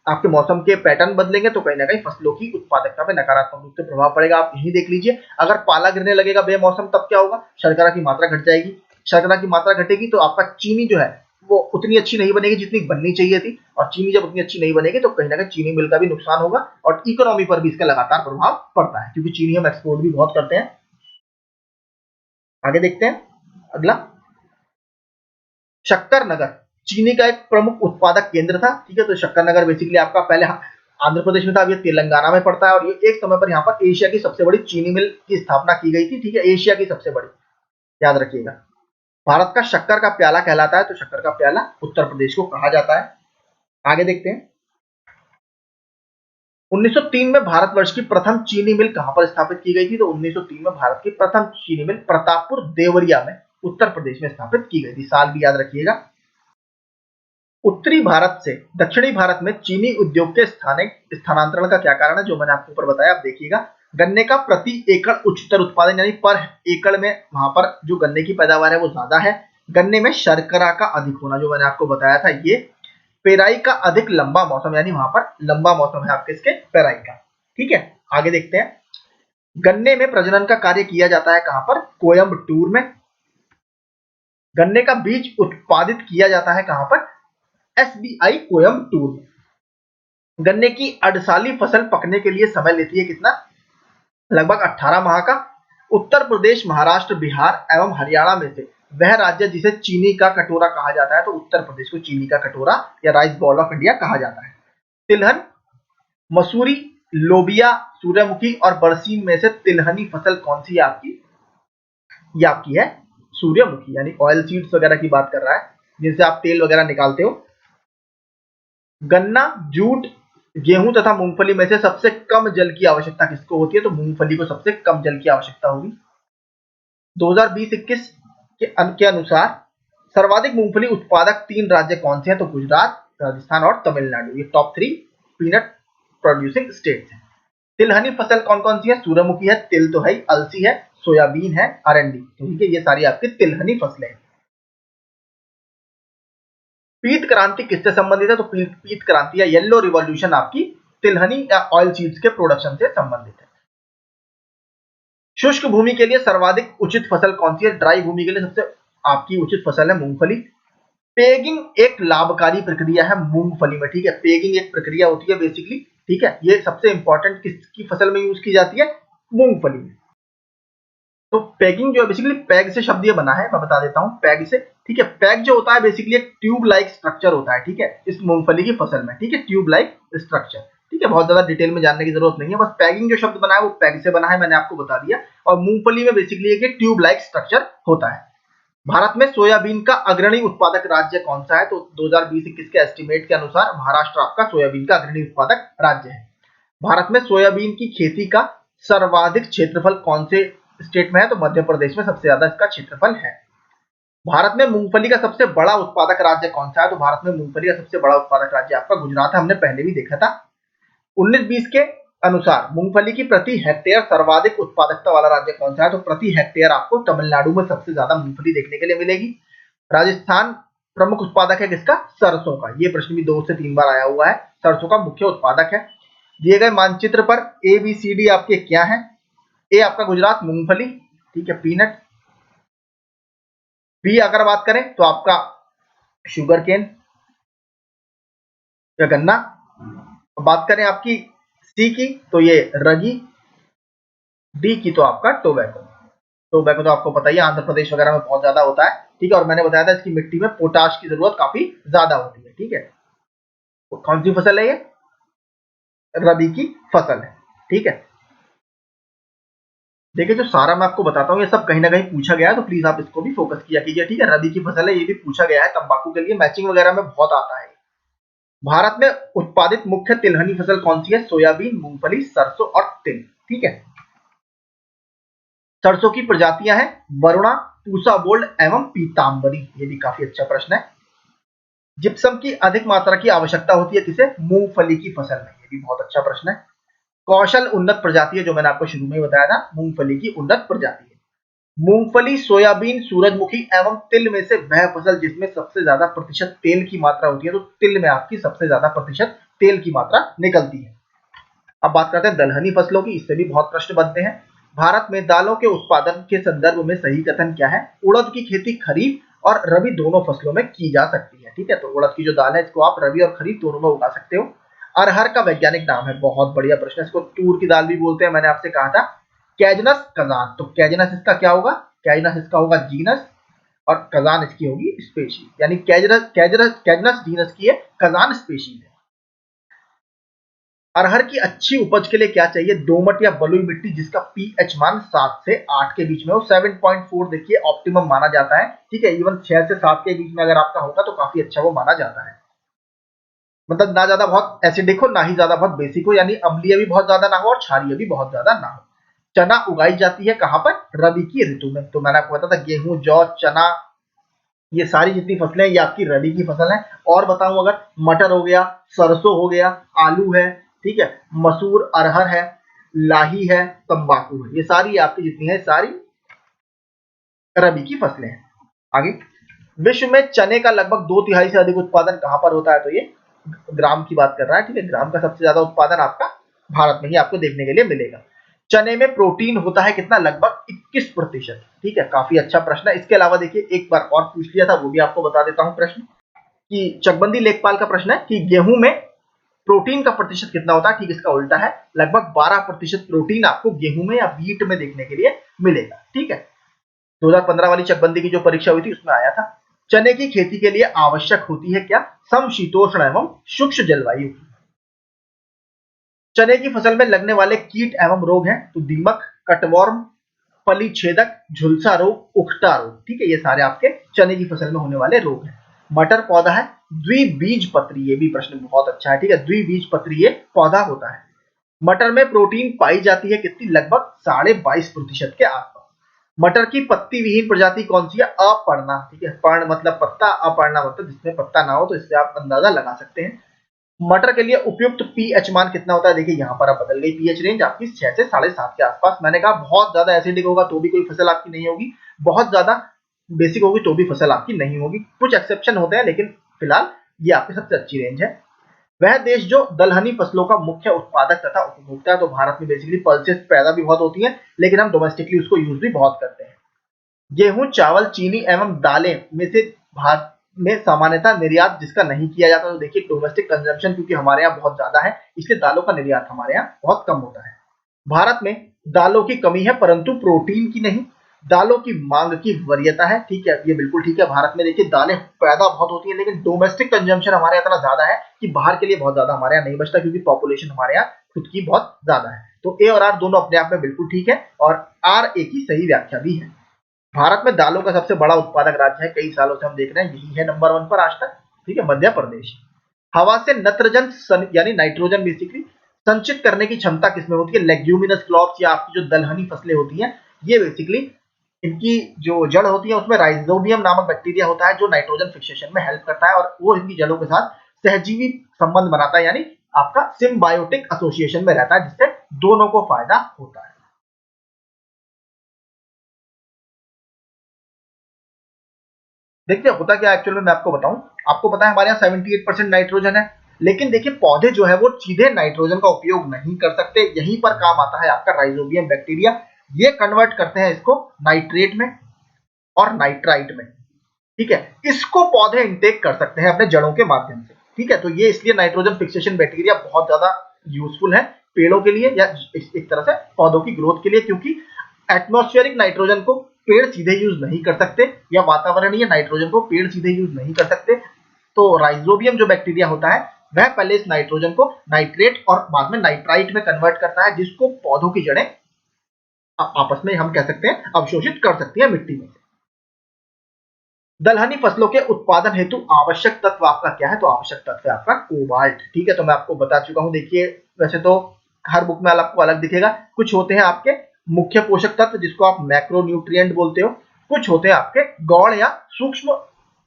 आपके मौसम के पैटर्न बदलेंगे, तो कहीं ना कहीं फसलों की उत्पादकता में नकारात्मक रूप से प्रभाव पड़ेगा। आप यही देख लीजिए, अगर पाला गिरने लगेगा बेमौसम, तब क्या होगा? शर्करा की मात्रा घट जाएगी। शर्करा की मात्रा घटेगी तो आपका चीनी जो है वो उतनी अच्छी नहीं बनेगी जितनी बननी चाहिए थी, और चीनी जब उतनी अच्छी नहीं बनेगी तो कहीं ना कहीं चीनी मिल का भी नुकसान होगा और इकोनॉमी पर भी इसका लगातार प्रभाव पड़ता है, क्योंकि चीनी हम एक्सपोर्ट भी बहुत करते हैं। आगे देखते हैं अगला, शक्कर नगर चीनी का एक प्रमुख उत्पादक केंद्र था, ठीक है। तो शक्कर नगर बेसिकली आपका पहले आंध्र प्रदेश में था, अब ये तेलंगाना में पड़ता है, और ये एक समय पर यहाँ पर एशिया की सबसे बड़ी चीनी मिल की स्थापना की गई थी, ठीक है, एशिया की सबसे बड़ी, याद रखिएगा। भारत का शक्कर का प्याला कहलाता है, तो शक्कर का प्याला उत्तर प्रदेश को कहा जाता है। आगे देखते हैं, 1903 में भारतवर्ष की प्रथम चीनी मिल कहां पर स्थापित की गई थी? तो 1903 में भारत की प्रथम चीनी मिल प्रतापपुर देवरिया में उत्तर प्रदेश में स्थापित की गई थी। साल भी याद रखिएगा। उत्तरी भारत से दक्षिणी भारत में चीनी उद्योग के स्थानांतरण का क्या कारण है? जो मैंने आपको ऊपर बताया, आप देखिएगा। गन्ने का प्रति एकड़ उच्चतर उत्पादन, यानी पर एकड़ में वहां पर जो गन्ने की पैदावार है वो ज्यादा है। गन्ने में शर्करा का अधिक होना, जो मैंने आपको बताया था। ये पेराई का अधिक लंबा मौसम, यानी वहां पर लंबा मौसम है आपके इसके पेराई का, ठीक है। आगे देखते हैं, गन्ने में प्रजनन का कार्य किया जाता है कहां पर? कोयम्बटूर में। गन्ने का बीज उत्पादित किया जाता है कहां पर? एसबीआई कोयम्बटूर में। गन्ने की अड़साली फसल पकने के लिए समय लेती है कितना? लगभग 18 माह का। उत्तर प्रदेश, महाराष्ट्र, बिहार एवं हरियाणा में से वह राज्य जिसे चीनी का कटोरा कहा जाता है, तो उत्तर प्रदेश को चीनी का कटोरा या राइस बॉल ऑफ इंडिया कहा जाता है। तिलहन, मसूरी, लोबिया, सूर्यमुखी और बरसीन में से तिलहनी फसल कौन सी है आपकी? ये आपकी है सूर्यमुखी, यानी ऑयल सीड्स वगैरह की बात कर रहा है, जिनसे आप तेल वगैरह निकालते हो। गन्ना, जूट, गेहूं तथा मूंगफली में से सबसे कम जल की आवश्यकता किसको होती है? तो मूंगफली को सबसे कम जल की आवश्यकता होगी। 2020-21 के अनुसार सर्वाधिक मूंगफली उत्पादक 3 राज्य कौन से हैं? तो गुजरात, राजस्थान और तमिलनाडु। ये टॉप 3 पीनट प्रोड्यूसिंग स्टेट्स हैं। तिलहनी फसल कौन कौन सी है? सूरजमुखी है, तिल तो है, अलसी है, सोयाबीन है, अरंडी। ठीक है, ये सारी आपकी तिलहनी फसलें हैं। पीत क्रांति किससे संबंधित है? तो पीत क्रांति या येलो रिवॉल्यूशन आपकी तिलहनी या ऑयल सीड्स के प्रोडक्शन से संबंधित है। शुष्क भूमि के लिए सर्वाधिक उचित फसल कौन सी है? ड्राई भूमि के लिए सबसे आपकी उचित फसल है मूंगफली। पेगिंग एक लाभकारी प्रक्रिया है मूंगफली में। ठीक है, पेगिंग एक प्रक्रिया होती है बेसिकली। ठीक है, ये सबसे इंपॉर्टेंट किसकी फसल में यूज की जाती है? मूंगफली में। तो पैगिंग जो है बेसिकली पैग से शब्द ये बना है, मैं बता देता हूँ पैग से। ठीक है, पैग जो होता है बेसिकली एक ट्यूब लाइक स्ट्रक्चर होता है। ठीक है, इस मूंगफली की फसल में। ठीक है, ट्यूब लाइक स्ट्रक्चर। ठीक है, बहुत ज्यादा डिटेल में जानने की जरूरत नहीं है, बस पैगिंग जो शब्द बना है वो पैग से बना है, मैंने आपको बता दिया। और मूंगफली में बेसिकली एक ट्यूब लाइक स्ट्रक्चर होता है। भारत में सोयाबीन का अग्रणी उत्पादक राज्य कौन सा है? तो 2020-21 के एस्टिमेट के अनुसार महाराष्ट्र आपका सोयाबीन का अग्रणी उत्पादक राज्य है। भारत में सोयाबीन की खेती का सर्वाधिक क्षेत्रफल कौन से स्टेट में है? तो मध्य प्रदेश में सबसे ज्यादा इसका क्षेत्रफल है। भारत में मूंगफली का सबसे बड़ा उत्पादक राज्य कौन सा है? तो भारत में मूंगफली का सबसे बड़ा उत्पादक राज्य आपका गुजरात है, हमने पहले भी देखा था। 19-20 के अनुसार मूंगफली की प्रति हेक्टेयर सर्वाधिक उत्पादकता वाला राज्य कौन सा है? तो प्रति हेक्टेयर आपको तमिलनाडु में सबसे ज्यादा मूंगफली देखने के लिए मिलेगी। राजस्थान प्रमुख उत्पादक है किसका? सरसों का। ये प्रश्न भी 2 से 3 बार आया हुआ है। सरसों का मुख्य उत्पादक है। दिए गए मानचित्र पर ए बी सी डी आपके क्या है? ए आपका गुजरात मूंगफली, ठीक है, पीनट। बी अगर बात करें तो आपका शुगर केन या गन्ना। बात करें आपकी सी की तो ये रगी। डी की तो आपका टोबैको। टोबैको तो आपको पता ही है आंध्र प्रदेश वगैरह में बहुत ज्यादा होता है। ठीक है, और मैंने बताया था इसकी मिट्टी में पोटाश की जरूरत काफी ज्यादा होती है। ठीक है, तो कौन सी फसल है ये? रबी की फसल है। ठीक है, देखिए जो सारा मैं आपको बताता हूँ ये सब कहीं ना कहीं पूछा गया है, तो प्लीज आप इसको भी फोकस किया कीजिए। ठीक है, रबी की फसल है, ये भी पूछा गया है, तंबाकू के लिए मैचिंग वगैरह में बहुत आता है। भारत में उत्पादित मुख्य तिलहनी फसल कौन सी है? सोयाबीन, मूंगफली, सरसों और तिल। ठीक है, सरसों की प्रजातियां हैं वरुणा, पूसा गोल्ड एवं पीतांबरी। ये भी काफी अच्छा प्रश्न है। जिप्सम की अधिक मात्रा की आवश्यकता होती है किसे? मूंगफली की फसल में। ये भी बहुत अच्छा प्रश्न है। कौशल उन्नत प्रजाति है, जो मैंने आपको शुरू में बताया था, मूंगफली की उन्नत प्रजाति है। मूंगफली, सोयाबीन, सूरजमुखी एवं तिल में से वह फसल जिसमें सबसे ज्यादा प्रतिशत तेल की मात्रा होती है, तो तिल में आपकी सबसे ज्यादा प्रतिशत तेल की मात्रा निकलती है। अब बात करते हैं दलहनी फसलों की, इससे भी बहुत प्रश्न बनते हैं। भारत में दालों के उत्पादन के संदर्भ में सही कथन क्या है? उड़द की खेती खरीफ और रबी दोनों फसलों में की जा सकती है। ठीक है, तो उड़द की जो दाल है इसको आप रबी और खरीफ दोनों में उगा सकते हो। अरहर का वैज्ञानिक नाम है, बहुत बढ़िया प्रश्न है, इसको तूर की दाल भी बोलते हैं, मैंने आपसे कहा था। कैजनस कजान, तो कैजनस इसका क्या होगा? कैजनस इसका होगा जीनस और कजान इसकी होगी स्पेशीज, यानी कैजनस जीनस की है, कजान स्पेशीज है। अरहर की अच्छी उपज के लिए क्या चाहिए? दोमट या बलुई मिट्टी जिसका पीएच मान 7 से 8 के बीच में हो। 7.4 देखिए ऑप्टिमम माना जाता है। ठीक है, इवन 6 से 7 के बीच में अगर आपका होगा तो काफी अच्छा वो माना जाता है। मतलब ना ज्यादा बहुत एसिडिक हो, ना ही ज्यादा बहुत बेसिक हो, यानी अम्लीय भी बहुत ज्यादा ना हो और क्षारीय भी बहुत ज्यादा ना हो। चना उगाई जाती है कहां पर? रबी की ऋतु में। तो मैंने आपको बताया था गेहूं, जौ, चना, ये सारी जितनी फसलें ये आपकी रबी की फसल है। और बताऊं अगर मटर हो गया, सरसों हो गया, आलू है, ठीक है, मसूर, अरहर है, लाही है, तंबाकू है, ये सारी आपकी जितनी है सारी रबी की फसलें हैं। आगे, विश्व में चने का लगभग 2/3 से अधिक उत्पादन कहां पर होता है? तो ये ग्राम की बात कर रहा है। ठीक है, ग्राम का सबसे ज्यादा उत्पादन आपका भारत में ही आपको देखने के लिए मिलेगा। चने में प्रोटीन होता है कितना? लगभग 21%। ठीक है, काफी अच्छा प्रश्न है। इसके अलावा देखिए एक बार और पूछ लिया था, वो भी आपको बता देता हूं प्रश्न, कि चकबंदी लेखपाल का प्रश्न है कि गेहूं में प्रोटीन का प्रतिशत कितना होता है? ठीक, इसका उल्टा है, लगभग 12% प्रोटीन आपको गेहूं में या व्हीट में देखने के लिए मिलेगा। ठीक है, 2015 वाली चकबंदी की जो परीक्षा हुई थी उसमें आया था। चने की खेती के लिए आवश्यक होती है क्या? समशीतोष्ण एवं शुष्क जलवायु। चने की फसल में लगने वाले कीट एवं रोग हैं तो दीमक, कटवर्म, फली छेदक, झुलसा रोग, उखटा रोग। ठीक है, ये सारे आपके चने की फसल में होने वाले रोग हैं। मटर पौधा है द्विबीजपत्री, ये भी प्रश्न बहुत अच्छा है, ठीक है, द्विबीजपत्री पौधा होता है। मटर में प्रोटीन पाई जाती है कितनी, लगभग 22.5% के आसपास। मटर की पत्ती विहीन प्रजाति कौन सी है, अपर्णा, ठीक है, पर्ण मतलब पत्ता, अपर्णा मतलब जिसमें पत्ता ना हो, तो इससे आप अंदाजा लगा सकते हैं। मटर के लिए उपयुक्त पीएच मान कितना होता है, देखिए यहाँ पर आप बदल गई पीएच रेंज आपकी 6 से 7.5 के आसपास। मैंने कहा बहुत ज्यादा एसिडिक होगा तो भी कोई फसल आपकी नहीं होगी, बहुत ज्यादा बेसिक होगी तो भी फसल आपकी नहीं होगी, कुछ एक्सेप्शन होते हैं, लेकिन फिलहाल ये आपकी सबसे अच्छी रेंज है। वह देश जो दलहनी फसलों का मुख्य उत्पादक तथा उपभोक्ता है, तो भारत में बेसिकली पल्सेस पैदा भी बहुत होती है, लेकिन हम डोमेस्टिकली उसको यूज भी बहुत करते हैं। गेहूं, चावल, चीनी एवं दालें में से भारत में सामान्यतः निर्यात जिसका नहीं किया जाता, तो देखिए डोमेस्टिक कंजम्पशन क्योंकि हमारे यहाँ बहुत ज्यादा है, इसलिए दालों का निर्यात हमारे यहाँ बहुत कम होता है। भारत में दालों की कमी है परंतु प्रोटीन की नहीं, दालों की मांग की वरीयता है, ठीक है, ये बिल्कुल ठीक है। भारत में देखिए दालें पैदा बहुत होती है, लेकिन डोमेस्टिक कंजम्पशन हमारे यहाँ इतना ज्यादा है कि बाहर के लिए बहुत ज्यादा हमारे यहाँ नहीं बचता, क्योंकि पॉपुलेशन हमारे यहाँ खुद की बहुत ज्यादा है। तो ए और आर दोनों अपने आप में बिल्कुल ठीक है, और आर ए की सही व्याख्या भी है। भारत में दालों का सबसे बड़ा उत्पादक राज्य है, कई सालों से हम देख रहे हैं यही है नंबर 1 पर आज तक, ठीक है, मध्य प्रदेश। हवा से नत्रजन यानी नाइट्रोजन बेसिकली संचित करने की क्षमता किसमें होती है, लेग्यूमिनस क्रॉप्स या आपकी जो दलहनी फसलें होती हैं, ये बेसिकली इनकी जो जड़ होती है उसमें राइजोबियम नामक बैक्टीरिया होता है जो नाइट्रोजन फिक्सेशन में हेल्प करता है, और वो इनकी जड़ों के साथ सहजीवी संबंध बनाता है, यानी आपका सिम्बायोटिक एसोसिएशन में रहता है, जिससे दोनों को फायदा होता है। देखिए होता क्या एक्चुअल में मैं आपको बताऊं, आपको पता है हमारे यहाँ 78% नाइट्रोजन है, लेकिन देखिए पौधे जो है वो सीधे नाइट्रोजन का उपयोग नहीं कर सकते, यहीं पर काम आता है आपका राइजोबियम बैक्टीरिया। ये कन्वर्ट करते हैं इसको नाइट्रेट में और नाइट्राइट में, ठीक है, इसको पौधे इंटेक कर सकते हैं अपने जड़ों के माध्यम से, ठीक है। तो ये इसलिए नाइट्रोजन फिक्सेशन बैक्टीरिया बहुत ज्यादा यूजफुल है पेड़ों के लिए, या एक तरह से पौधों की ग्रोथ के लिए, क्योंकि एटमॉस्फेरिक नाइट्रोजन को पेड़ सीधे यूज नहीं कर सकते, या वातावरणीय नाइट्रोजन को पेड़ सीधे यूज नहीं कर सकते। तो राइजोबियम जो बैक्टीरिया होता है वह पहले इस नाइट्रोजन को नाइट्रेट और बाद में नाइट्राइट में कन्वर्ट करता है, जिसको पौधों की जड़ें आपस में हम कह सकते हैं अवशोषित कर सकती है मिट्टी में। दलहनी फसलों के उत्पादन हेतु आवश्यक तत्व आपका क्या है, तो आवश्यक तत्व है आपका कोबाल्ट, ठीक है, तो मैं आपको बता चुका हूं। देखिए वैसे तो हर बुक में आपको अलग दिखेगा, कुछ होते हैं आपके मुख्य पोषक तत्व जिसको आप मैक्रो न्यूट्रिएंट बोलते हो, कुछ होते हैं आपके गौण या सूक्ष्म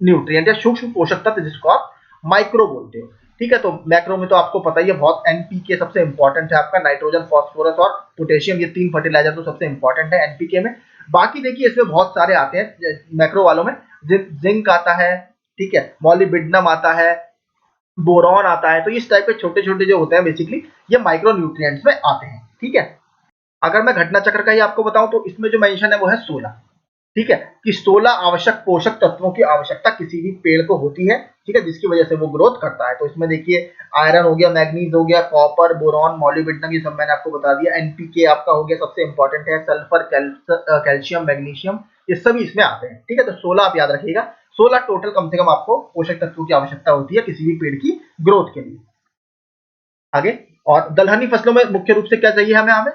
न्यूट्रिएंट या सूक्ष्म पोषक तत्व जिसको आप माइक्रो बोलते हो, ठीक है। तो मैक्रो में तो आपको पता ही है बहुत, एनपीके सबसे इंपॉर्टेंट है आपका, नाइट्रोजन, फास्फोरस और पोटेशियम, ये 3 फर्टिलाइजर तो सबसे इंपॉर्टेंट है एनपीके में। बाकी देखिए इसमें बहुत सारे आते हैं मैक्रो वालों में, जिंक आता है, ठीक है, मॉलिब्डेनम आता है, बोरॉन आता है, तो इस टाइप के छोटे छोटे जो होते हैं बेसिकली ये माइक्रो न्यूट्रिएंट्स में आते हैं, ठीक है। अगर मैं घटना चक्र का ही आपको बताऊं तो इसमें जो मेंशन है वो है 16, ठीक है, कि 16 आवश्यक पोषक तत्वों की आवश्यकता किसी भी पेड़ को होती है, ठीक है, जिसकी वजह से वो ग्रोथ करता है। तो इसमें देखिए आयरन हो गया, मैग्नीज हो गया, कॉपर, बोरॉन, मॉलिब्डेनम, ये सब मैंने आपको बता दिया। एनपीके आपका हो गया सबसे इंपॉर्टेंट है, सल्फर, कैल्शियम, मैग्नीशियम, ये सभी इसमें आते हैं, ठीक है। तो 16 आप याद रखिएगा, 16 टोटल कम से कम आपको पोषक तत्वों की आवश्यकता होती है किसी भी पेड़ की ग्रोथ के लिए। आगे, और दलहनी फसलों में मुख्य रूप से क्या चाहिए हमें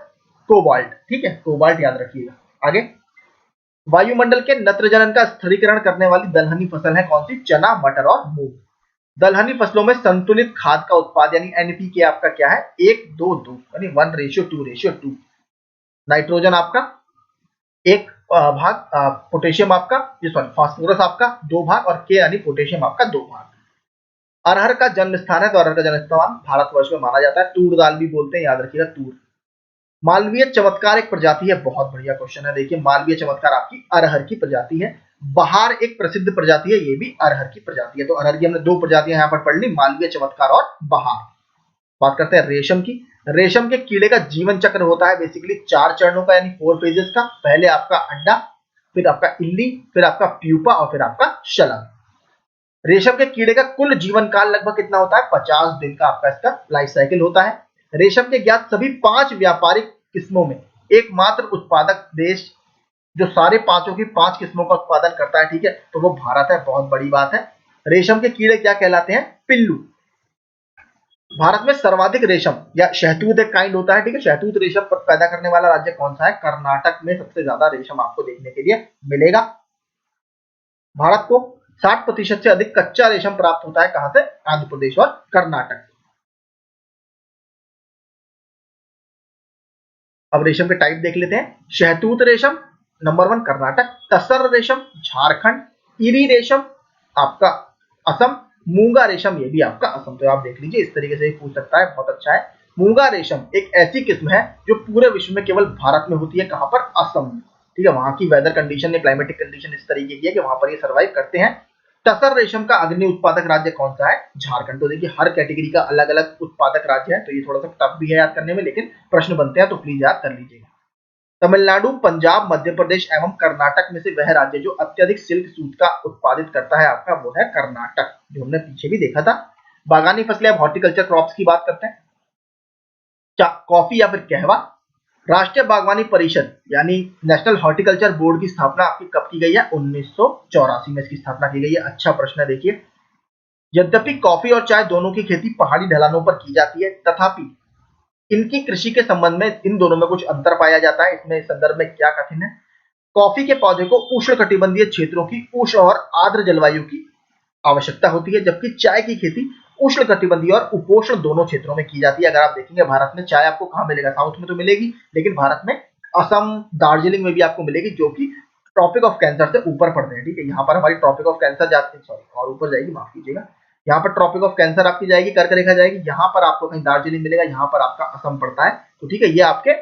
कोबाल्ट, ठीक है, कोबाल्ट याद रखिएगा। आगे, वायुमंडल के नत्रजनन का स्थिरीकरण करने वाली दलहनी फसल है कौन सी, चना, मटर और मूंग। दलहनी फसलों में संतुलित खाद का उत्पाद यानी एनपीके आपका क्या है, 1-2-2 यानी 1:2:2। नाइट्रोजन आपका 1 भाग, पोटेशियम आपका, ये सॉरी फास्फोरस आपका 2 भाग, और के यानी पोटेशियम आपका 2 भाग। अरहर का जन्म स्थान है, तो अरहर का जन्म स्थान भारतवर्ष में माना जाता है, तूर दाल भी बोलते हैं, याद रखिएगा तूर। मालवीय चमत्कार एक प्रजाति है, बहुत बढ़िया क्वेश्चन है। देखिए मालवीय चमत्कार आपकी अरहर की प्रजाति है। बहार एक प्रसिद्ध प्रजाति है, ये भी अरहर की प्रजाति है। तो अरहर की हमने 2 प्रजातियां यहाँ पर पढ़ ली, मालवीय चमत्कार और बहार। बात करते हैं रेशम की। रेशम के कीड़े का जीवन चक्र होता है बेसिकली 4 चरणों का यानी 4 फेजेस का। पहले आपका अंडा, फिर आपका इल्ली, फिर आपका प्यूपा और फिर आपका शलभ। रेशम के कीड़े का कुल जीवन काल लगभग कितना होता है, 50 दिन का आपका इसका लाइफ साइकिल होता है। रेशम के ज्ञात सभी 5 व्यापारिक किस्मों में एकमात्र उत्पादक देश जो सारे पांचों की 5 किस्मों का उत्पादन करता है, ठीक है, तो वो भारत है, बहुत बड़ी बात है। रेशम के कीड़े क्या कहलाते हैं, पिल्लू। भारत में सर्वाधिक रेशम या शहतूत एक काइंड होता है, ठीक है, शहतूत रेशम पैदा करने वाला राज्य कौन सा है, कर्नाटक में सबसे ज्यादा रेशम आपको देखने के लिए मिलेगा। भारत को 60% से अधिक कच्चा रेशम प्राप्त होता है कहां से? आंध्र प्रदेश और कर्नाटक। अब रेशम के टाइप देख लेते हैं। शहतूत रेशम नंबर 1 कर्नाटक, तसर रेशम झारखंड, इरी रेशम आपका असम, मूंगा रेशम ये भी आपका असम। तो आप देख लीजिए, इस तरीके से पूछ सकता है, बहुत अच्छा है। मूंगा रेशम एक ऐसी किस्म है जो पूरे विश्व में केवल भारत में होती है, कहां पर? असम में। ठीक है, वहां की वेदर कंडीशन या क्लाइमेटिक कंडीशन इस तरीके की है कि वहां पर ये सर्वाइव करते हैं। तसर रेशम का अग्नि उत्पादक राज्य कौन सा है? झारखंड। तो देखिए, हर कैटेगरी का अलग अलग उत्पादक राज्य है, तो ये थोड़ा सा टफ भी है याद करने में, लेकिन प्रश्न बनते हैं तो प्लीज याद कर लीजिएगा। तमिलनाडु, पंजाब, मध्य प्रदेश एवं कर्नाटक में से वह राज्य जो अत्यधिक सिल्क सूत का उत्पादित करता है आपका, वो है कर्नाटक, जो हमने पीछे भी देखा था। बागानी फसलें, अब हॉर्टिकल्चर क्रॉप्स की बात करते हैं। कॉफी या फिर कहवा। राष्ट्रीय बागवानी परिषद यानी नेशनल हॉर्टिकल्चर बोर्ड की स्थापना आपकी कब की गई है? 1984 में इसकी स्थापना की गई है। अच्छा प्रश्न है, देखिए। यद्यपि कॉफी और चाय दोनों की खेती पहाड़ी ढलानों पर की जाती है, तथापि इनकी कृषि के संबंध में इन दोनों में कुछ अंतर पाया जाता है। इसमें इस संदर्भ में क्या कठिन है? कॉफी के पौधे को उष्णकटिबंधीय क्षेत्रों की उष्ण और आर्द्र जलवायु की आवश्यकता होती है, जबकि चाय की खेती उष्णकटिबंधीय और उपोष्ण दोनों क्षेत्रों में की जाती है। अगर आप देखेंगे भारत में चाय आपको कहां मिलेगा? साउथ में तो मिलेगी, लेकिन भारत में असम, दार्जिलिंग में भी आपको मिलेगी, जो कि ट्रॉपिक ऑफ कैंसर से ऊपर पड़ते हैं। ठीक है, यहाँ पर हमारी ट्रॉपिक ऑफ कैंसर जाती है, सॉरी, और ऊपर जाएगी, माफ कीजिएगा। यहाँ पर ट्रॉपिक ऑफ कैंसर आपकी जाएगी, कर्क रेखा जाएगी, यहाँ पर आपको कहीं दार्जिलिंग मिलेगा, यहाँ पर आपका असम पड़ता है। तो ठीक है, ये आपके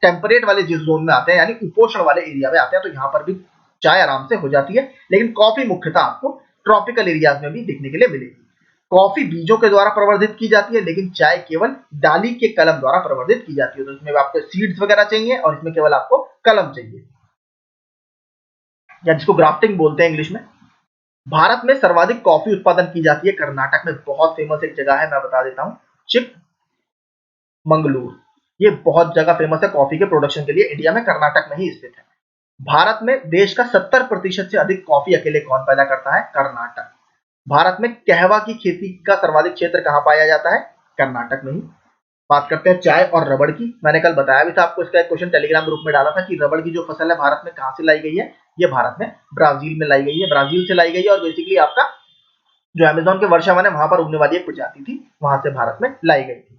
टेम्परेट वाले जिस जोन में आते हैं, यानी उपोषण वाले एरिया में आते हैं, तो यहाँ पर भी चाय आराम से हो जाती है। लेकिन कॉफी मुख्यतः आपको ट्रॉपिकल एरियाज में भी देखने के लिए मिलेगी। कॉफी बीजों के द्वारा प्रवर्धित की जाती है, लेकिन चाय केवल डाली के कलम द्वारा प्रवर्धित की जाती है। तो इसमें आपको सीड्स वगैरह चाहिए और इसमें केवल आपको कलम चाहिए, या जिसको ग्राफ्टिंग बोलते हैं इंग्लिश में। भारत में सर्वाधिक कॉफी उत्पादन की जाती है कर्नाटक में। बहुत फेमस एक जगह है, मैं बता देता हूं, चिकमंगलुरु। ये बहुत जगह फेमस है कॉफी के प्रोडक्शन के लिए, इंडिया में कर्नाटक में ही स्थित है। भारत में देश का 70% से अधिक कॉफी अकेले कौन पैदा करता है? कर्नाटक। भारत में कहवा की खेती का सर्वाधिक क्षेत्र कहां पाया जाता है? कर्नाटक में ही। बात करते हैं चाय और रबड़ की। मैंने कल बताया भी था आपको, इसका एक क्वेश्चन टेलीग्राम ग्रुप में डाला था कि रबड़ की जो फसल है भारत में कहां से लाई गई है? ये भारत में ब्राजील में लाई गई है, ब्राजील से लाई गई है। और बेसिकली आपका जो अमेजोन के वर्षावन है, वहां पर उगने वाली एक प्रजाति थी, वहां से भारत में लाई गई थी।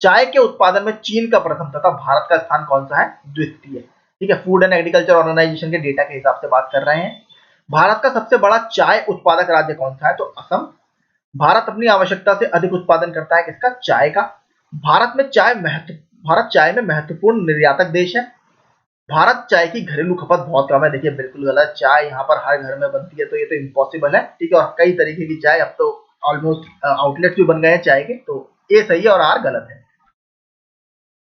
चाय के उत्पादन में चीन का प्रथम तथा भारत का स्थान कौन सा है? द्वितीय। ठीक है, फूड एंड एग्रीकल्चर ऑर्गेनाइजेशन के डेटा के हिसाब से बात कर रहे हैं। भारत का सबसे बड़ा चाय उत्पादक राज्य कौन सा है? तो असम। भारत अपनी आवश्यकता से अधिक उत्पादन करता है किसका? चाय का। भारत चाय में महत्वपूर्ण निर्यातक देश है। भारत चाय की घरेलू खपत बहुत कम है। देखिए, बिल्कुल गलत। चाय यहाँ पर हर घर में बनती है, तो ये तो इम्पॉसिबल है। ठीक है, और कई तरीके की चाय, अब तो ऑलमोस्ट आउटलेट्स भी बन गए हैं चाय के, तो ये सही है और आर गलत है।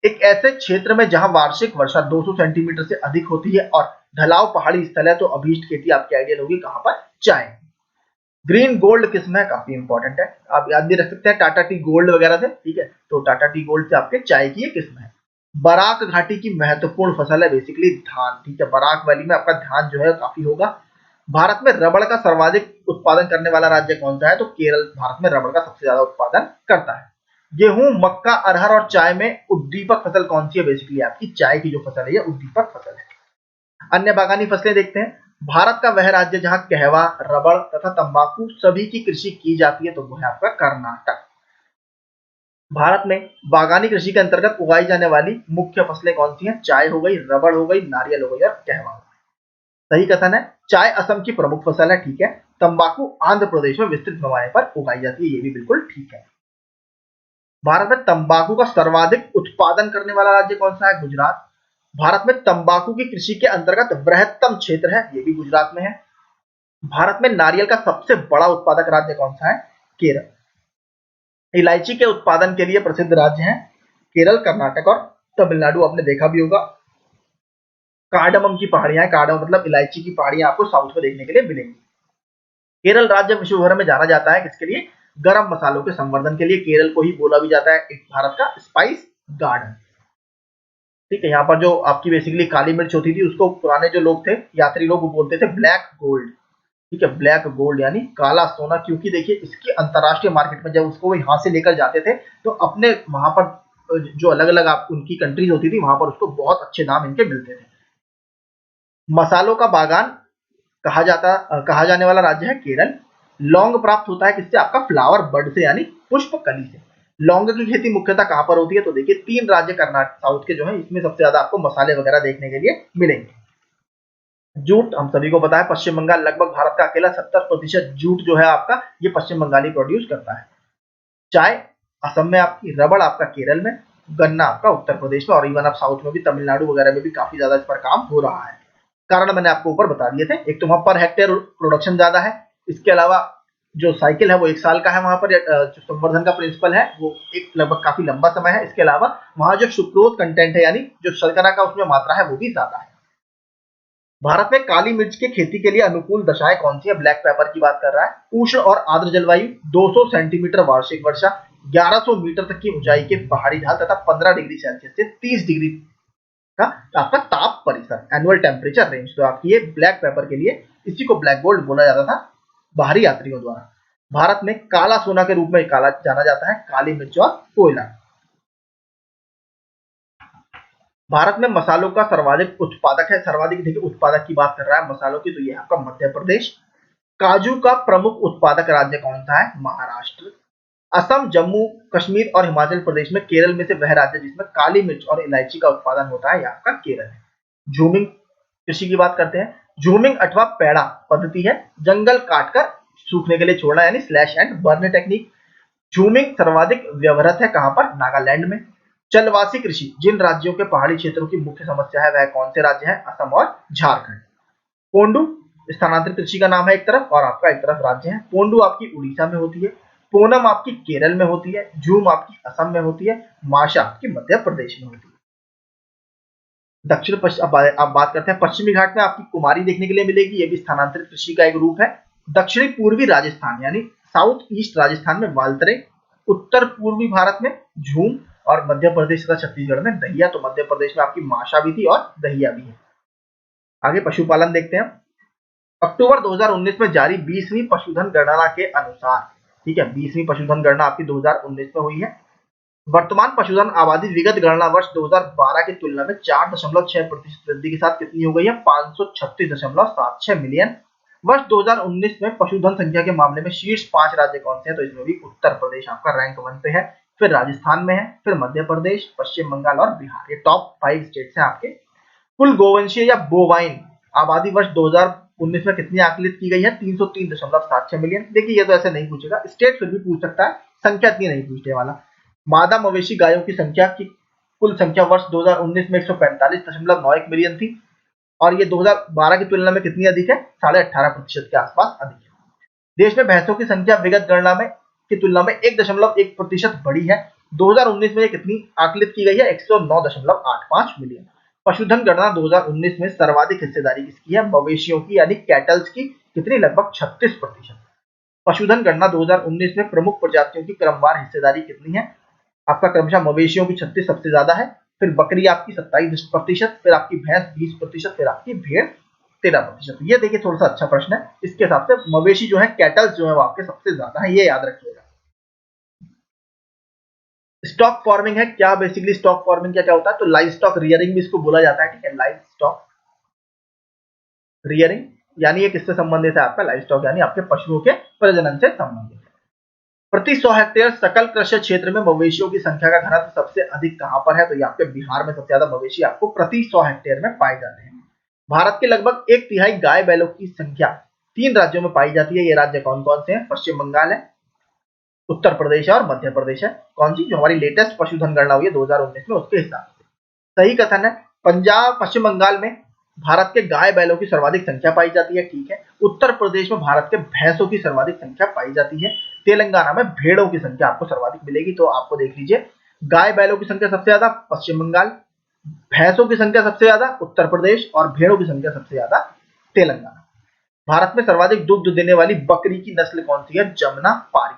एक ऐसे क्षेत्र में जहां वार्षिक वर्षा 200 सेंटीमीटर से अधिक होती है और ढलाव पहाड़ी स्थल है, तो अभीष्ट खेती आपकी आइडियल होगी कहां पर? चाय। ग्रीन गोल्ड किस्म है, काफी इंपॉर्टेंट है, आप याद भी रख सकते हैं टाटा टी गोल्ड वगैरह से। ठीक है, तो टाटा टी गोल्ड से आपके चाय की ये किस्म है। बराक घाटी की महत्वपूर्ण फसल है बेसिकली धान। ठीक है, बराक वैली में आपका धान जो है काफी होगा। भारत में रबड़ का सर्वाधिक उत्पादन करने वाला राज्य कौन सा है? तो केरल भारत में रबड़ का सबसे ज्यादा उत्पादन करता है। गेहूं, मक्का, अरहर और चाय में उद्दीपक फसल कौन सी है? बेसिकली आपकी चाय की जो फसल है, ये उद्दीपक फसल है। अन्य बागानी फसलें देखते हैं। भारत का वह राज्य जहां कहवा, रबड़ तथा तंबाकू सभी की कृषि की जाती है, तो वो है आपका कर्नाटक। भारत में बागानी कृषि के अंतर्गत उगाई जाने वाली मुख्य फसलें कौन सी हैं? चाय हो गई, रबड़ हो गई, नारियल हो गई और कहवा हो गई। सही कथन है। चाय असम की प्रमुख फसल है, ठीक है। तंबाकू आंध्र प्रदेश में विस्तृत पैमाने पर उगाई जाती है, ये भी बिल्कुल ठीक है। भारत में तंबाकू का सर्वाधिक उत्पादन करने वाला राज्य कौन सा है? गुजरात। भारत में तंबाकू की कृषि के अंतर्गत बृहत्तम क्षेत्र है, ये भी गुजरात में है। भारत में नारियल का सबसे बड़ा उत्पादक राज्य कौन सा है? केरल। इलायची के उत्पादन के लिए प्रसिद्ध राज्य हैं केरल, कर्नाटक और तमिलनाडु। आपने देखा भी होगा, कार्डमम की पहाड़ियां, कार्डमम मतलब इलायची की पहाड़ियां आपको साउथ में देखने के लिए मिलेंगी। केरल राज्य विश्व भर में जाना जाता है किसके लिए? गरम मसालों के संवर्धन के लिए। केरल को ही बोला भी जाता है एक भारत का स्पाइस गार्डन। ठीक है, यहाँ पर जो आपकी बेसिकली काली मिर्च होती थी, उसको पुराने जो लोग थे, यात्री लोग, वो बोलते थे ब्लैक गोल्ड। ठीक है, ब्लैक गोल्ड यानी काला सोना, क्योंकि देखिए इसकी अंतरराष्ट्रीय मार्केट में जब उसको वो यहाँ से लेकर जाते थे, तो अपने वहां पर जो अलग अलग आप उनकी कंट्रीज होती थी, वहां पर उसको बहुत अच्छे दाम इनके मिलते थे। मसालों का बागान कहा जाने वाला राज्य है केरल। लौंग प्राप्त होता है किससे? आपका फ्लावर बड से यानी पुष्प कली से। लौंग की खेती मुख्यतः कहां पर होती है? तो देखिए 3 राज्य कर्नाटक साउथ के जो है इसमें सबसे ज्यादा आपको मसाले वगैरह देखने के लिए मिलेंगे। जूट हम सभी को पता है पश्चिम बंगाल लगभग भारत का अकेला 70% जूट जो है आपका ये पश्चिम बंगाल ही प्रोड्यूस करता है। चाय असम में आपकी, रबड़ आपका केरल में, गन्ना आपका उत्तर प्रदेश में और इवन आप साउथ में भी तमिलनाडु वगैरह में भी काफी ज्यादा इस पर काम हो रहा है। कारण मैंने आपको ऊपर बता दिए थे। एक तो वहां पर हेक्टेयर प्रोडक्शन ज्यादा है, इसके अलावा जो साइकिल है वो 1 साल का है। वहां पर जो संवर्धन का प्रिंसिपल है वो एक लगभग काफी लंबा समय है। इसके अलावा वहां जो सुक्रोज कंटेंट है यानी जो शर्करा का उसमें मात्रा है वो भी ज्यादा है। भारत में काली मिर्च की खेती के लिए अनुकूल दशाएं कौन सी है? ब्लैक पेपर की बात कर रहा है। उष्ण और आर्द्र जलवायु, 200 सेंटीमीटर वार्षिक वर्षा, 1100 मीटर तक की ऊंचाई के पहाड़ी ढाल तथा 15 डिग्री सेल्सियस से 30 डिग्री का आपका ताप परिसर, एनुअल टेम्परेचर रेंज। तो आपकी ये ब्लैक पेपर के लिए, इसी को ब्लैक गोल्ड बोला जाता था बाहरी यात्रियों द्वारा। भारत में काला सोना के रूप में काला जाना जाता है काली मिर्च और कोयला। भारत में मसालों का सर्वाधिक उत्पादक है, सर्वाधिक देखिए उत्पादक की बात कर रहा है मसालों की, तो ये आपका मध्य प्रदेश। काजू का प्रमुख उत्पादक राज्य कौन सा है? महाराष्ट्र। असम, जम्मू कश्मीर और हिमाचल प्रदेश में केरल में से वह राज्य जिसमें काली मिर्च और इलायची का उत्पादन होता है, यह आपका केरल है। झूमिंग कृषि की बात करते हैं। झूमिंग अथवा पेड़ा पद्धति है जंगल काटकर सूखने के लिए छोड़ना यानी स्लैश एंड बर्न टेक्निक। झूमिंग सर्वाधिक व्यवहृत है कहां पर? नागालैंड में। चलवासी कृषि, जिन राज्यों के पहाड़ी क्षेत्रों की मुख्य समस्या है वह कौन से राज्य हैं? असम और झारखंड। पोंडू स्थानांतरित कृषि का नाम है एक तरफ और आपका एक तरफ राज्य है। पोंडू आपकी उड़ीसा में होती है, पूनम आपकी केरल में होती है, झूम आपकी असम में होती है, माशा आपकी मध्य प्रदेश में होती है। दक्षिण पश्चिम अब बात करते हैं पश्चिमी घाट में आपकी कुमारी देखने के लिए मिलेगी, ये भी स्थानांतरित कृषि का एक रूप है। दक्षिणी पूर्वी राजस्थान यानी साउथ ईस्ट राजस्थान में वालतरे, उत्तर पूर्वी भारत में झूम और मध्य प्रदेश तथा छत्तीसगढ़ में दहिया। तो मध्य प्रदेश में आपकी माशा भी थी और दहिया भी है। आगे पशुपालन देखते हैं। अक्टूबर 2019 में जारी 20वीं पशुधन गणना के अनुसार, ठीक है 20वीं पशुधन गणना आपकी 2019 में हुई है। वर्तमान पशुधन आबादी विगत गणना वर्ष 2012 की तुलना में 4.6% वृद्धि के साथ कितनी हो गई है? 536.76 मिलियन। वर्ष 2019 में पशुधन संख्या के मामले में शीर्ष 5 राज्य कौन से हैं? तो इसमें भी उत्तर प्रदेश आपका रैंक 1 पे है, फिर राजस्थान में है, फिर मध्य प्रदेश, पश्चिम बंगाल और बिहार। ये टॉप 5 स्टेट्स हैं आपके। कुल गोवंशीय या बोवाइन आबादी वर्ष 2019 में कितनी आकलित की गई है? 303.76 मिलियन। देखिए ये तो ऐसे नहीं पूछेगा, स्टेट फिर भी पूछ सकता है, संख्या इतनी नहीं पूछने वाला। मादा मवेशी गायों की संख्या की कुल संख्या वर्ष 2019 में 145.91 मिलियन थी और ये 2012 की तुलना में कितनी अधिक है? 18.5% के आसपास अधिक है। देश में भैंसों की संख्या विगत गणना में की तुलना में 1.1% बढ़ी है। 2019 में ये कितनी आकलित की गई है? 109.85 मिलियन। पशुधन गणना 2019 में सर्वाधिक हिस्सेदारी किसकी है? मवेशियों की यानी कैटल्स की। कितनी? लगभग 36%। पशुधन गणना 2019 में प्रमुख प्रजातियों की क्रमवार हिस्सेदारी कितनी है? आपका क्रमशः मवेशियों की 36 सबसे ज्यादा है, फिर बकरी आपकी 27%, फिर आपकी भैंस 20%, फिर आपकी भेड़ 13%। ये देखिए थोड़ा सा अच्छा प्रश्न है, इसके हिसाब से मवेशी जो है कैटल्स जो है वो आपके सबसे ज्यादा है, ये याद रखिएगा। स्टॉक फार्मिंग है क्या? बेसिकली स्टॉक फार्मिंग क्या क्या होता है? तो लाइव स्टॉक रियरिंग भी इसको बोला जाता है, ठीक है। लाइव स्टॉक रियरिंग यानी ये किससे संबंधित है? आपका लाइव स्टॉक यानी आपके पशुओं के प्रजनन से संबंधित है। प्रति 100 हेक्टेयर सकल कृषि क्षेत्र में मवेशियों की संख्या का घनत्व सबसे अधिक कहां पर है? तो ये आपके बिहार में सबसे ज्यादा मवेशी आपको प्रति 100 हेक्टेयर में पाए जाते हैं। भारत के लगभग 1/3 गाय बैलों की संख्या 3 राज्यों में पाई जाती है। ये राज्य कौन कौन से हैं? पश्चिम बंगाल है, उत्तर प्रदेश है और मध्य प्रदेश है। कौन सी? जो हमारी लेटेस्ट पशुधन गणना हुई है 2019 में उसके हिसाब से। सही कथन है। पंजाब पश्चिम बंगाल में भारत के गाय बैलों की सर्वाधिक संख्या पाई जाती है, ठीक है। उत्तर प्रदेश में भारत के भैंसों की सर्वाधिक संख्या पाई जाती है। तेलंगाना में भेड़ों की संख्या आपको सर्वाधिक मिलेगी। तो आपको देख लीजिए, गाय बैलों की संख्या सबसे ज्यादा पश्चिम बंगाल, भैंसों की संख्या सबसे ज्यादा उत्तर प्रदेश और भेड़ों की संख्या सबसे ज्यादा तेलंगाना। भारत में सर्वाधिक दूध देने वाली बकरी की नस्ल कौन सी है? जमुना पारी।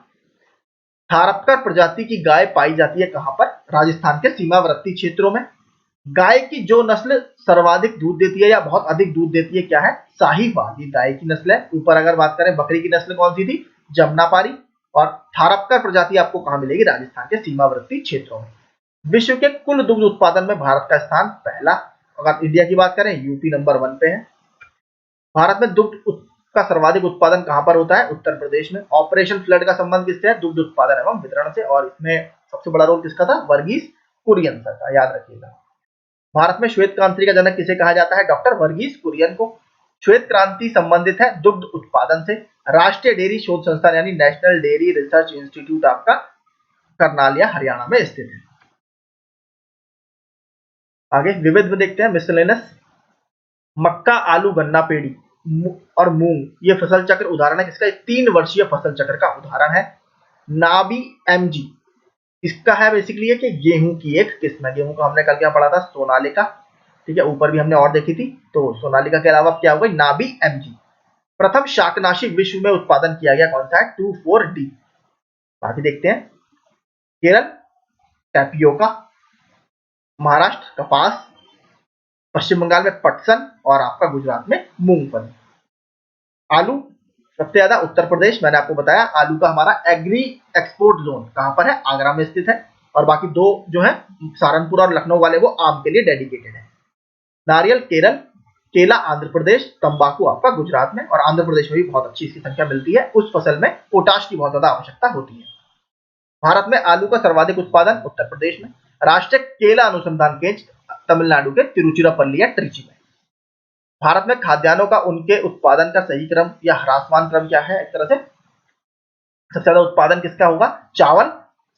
थारपकर प्रजाति की गाय पाई जाती है कहां पर? राजस्थान के सीमावर्ती क्षेत्रों में। गाय की जो नस्ल सर्वाधिक दूध देती है या बहुत अधिक दूध देती है क्या है? साहीवाल, ये गाय की नस्ल है। ऊपर अगर बात करें बकरी की नस्ल कौन सी थी? जमुनापारी। और थारपकर प्रजाति आपको कहां मिलेगी? राजस्थान के सीमावर्ती क्षेत्रों में। विश्व के कुल दुग्ध उत्पादन में भारत का स्थान पहला। अगर इंडिया की बात करें यूपी नंबर 1 पे है। भारत में का सर्वाधिक उत्पादन कहां पर होता है? उत्तर प्रदेश में। ऑपरेशन फ्लड का संबंध किससे है? दुग्ध उत्पादन एवं वितरण से, और इसमें सबसे बड़ा रोल किसका था? वर्गीस कुरियन सर का, याद रखिएगा। भारत में श्वेत क्रांति का जनक किसे कहा जाता है? डॉक्टर वर्गीस कुरियन को। श्वेत क्रांति संबंधित है दुग्ध उत्पादन से। राष्ट्रीय डेयरी शोध संस्थान यानी नेशनल डेयरी रिसर्च इंस्टीट्यूट आपका करनालिया हरियाणा में स्थित है। आगे विविध में देखते हैं, मिसलेनियस। मक्का, आलू, गन्ना, पेड़ी और मूंग ये फसल चक्र उदाहरण है किसका? 3 वर्षीय फसल चक्र का उदाहरण है। नाबी एमजी इसका है बेसिकली ये कि गेहूं की एक किस्म है। गेहूं का हमने कल क्या पढ़ा था? सोनालिका, ठीक है, ऊपर भी हमने और देखी थी। तो सोनालिका के अलावा क्या होगा? नाबी एमजी। प्रथम शाकनाशी विश्व में उत्पादन किया गया कौन सा है? 24D। बाकी देखते हैं, केरल टैपियोका, महाराष्ट्र कपास, पश्चिम बंगाल में पटसन और आपका गुजरात में मूंगफली। आलू सबसे ज्यादा उत्तर प्रदेश, मैंने आपको बताया। आलू का हमारा एग्री एक्सपोर्ट जोन कहां पर है? आगरा में स्थित है। और बाकी दो जो है सहारनपुर और लखनऊ वाले वो आम के लिए डेडिकेटेड है। नारियल केरल, केला आंध्र प्रदेश, तंबाकू आपका गुजरात में, और आंध्र प्रदेश में भी बहुत अच्छी इसकी संख्या मिलती है। उस फसल में पोटाश की बहुत ज्यादा आवश्यकता होती है। भारत में आलू का सर्वाधिक उत्पादन उत्तर प्रदेश में। राष्ट्रीय केला अनुसंधान केंद्र तमिलनाडु के तिरुचिरापल्ली या ट्रिची में। भारत में खाद्यान्नों का उनके उत्पादन का सही क्रम या ह्रासमान क्रम क्या है? एक तरह से सबसे ज्यादा उत्पादन किसका होगा? चावल,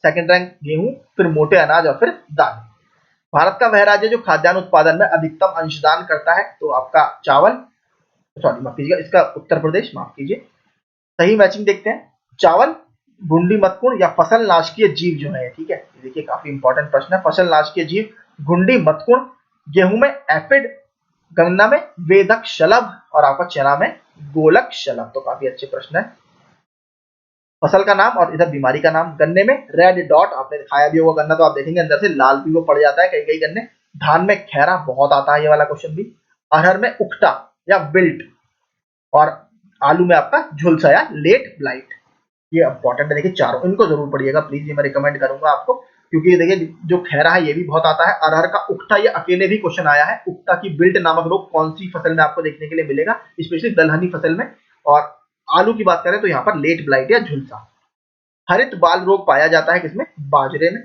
सेकंड रैंक गेहूं, फिर मोटे अनाज और फिर दाल। भारत का वह राज्य जो खाद्यान्न उत्पादन में अधिकतम अंशदान करता है, तो आपका चावल, सॉरी माफ कीजिएगा, इसका उत्तर प्रदेश, माफ कीजिए। सही मैचिंग देखते हैं। चावल, घुंडी मतकुण या फसल नाशकीय जीव जो है, ठीक है, देखिए काफी इंपॉर्टेंट प्रश्न है। फसल नाशकीय जीव घुंडी मतकुण, गेहूं में एफिड, गन्ना में वेदक शलभ और आपका चना में गोलक शलभ। तो काफी अच्छे प्रश्न है। फसल का नाम और इधर बीमारी का नाम। गन्ने में रेड डॉट, आपने खाया भी होगा गन्ना, तो आप देखेंगे अंदर से लाल भी वो पड़ जाता है कई कई गन्ने। धान में खैरा, बहुत आता है ये वाला क्वेश्चन भी। अरहर में उकटा या विल्ट, और आलू में आपका झुलसा या लेट ब्लाइट। ये इंपॉर्टेंट है, देखिए चारों, इनको जरूर पढ़िएगा प्लीज, ये मैं रिकमेंड करूंगा आपको, क्योंकि ये देखिए जो खैरा है ये भी बहुत आता है। अरहर का उकटा, ये अकेले भी क्वेश्चन आया है। उकटा की बिल्ट नामक रोग कौन सी फसल में आपको देखने के लिए मिलेगा? स्पेशली दलहनी फसल में। और आलू की बात करें तो यहाँ पर लेट ब्लाइट या झुलसा। हरित बाल रोग पाया जाता है किसमें? बाजरे में।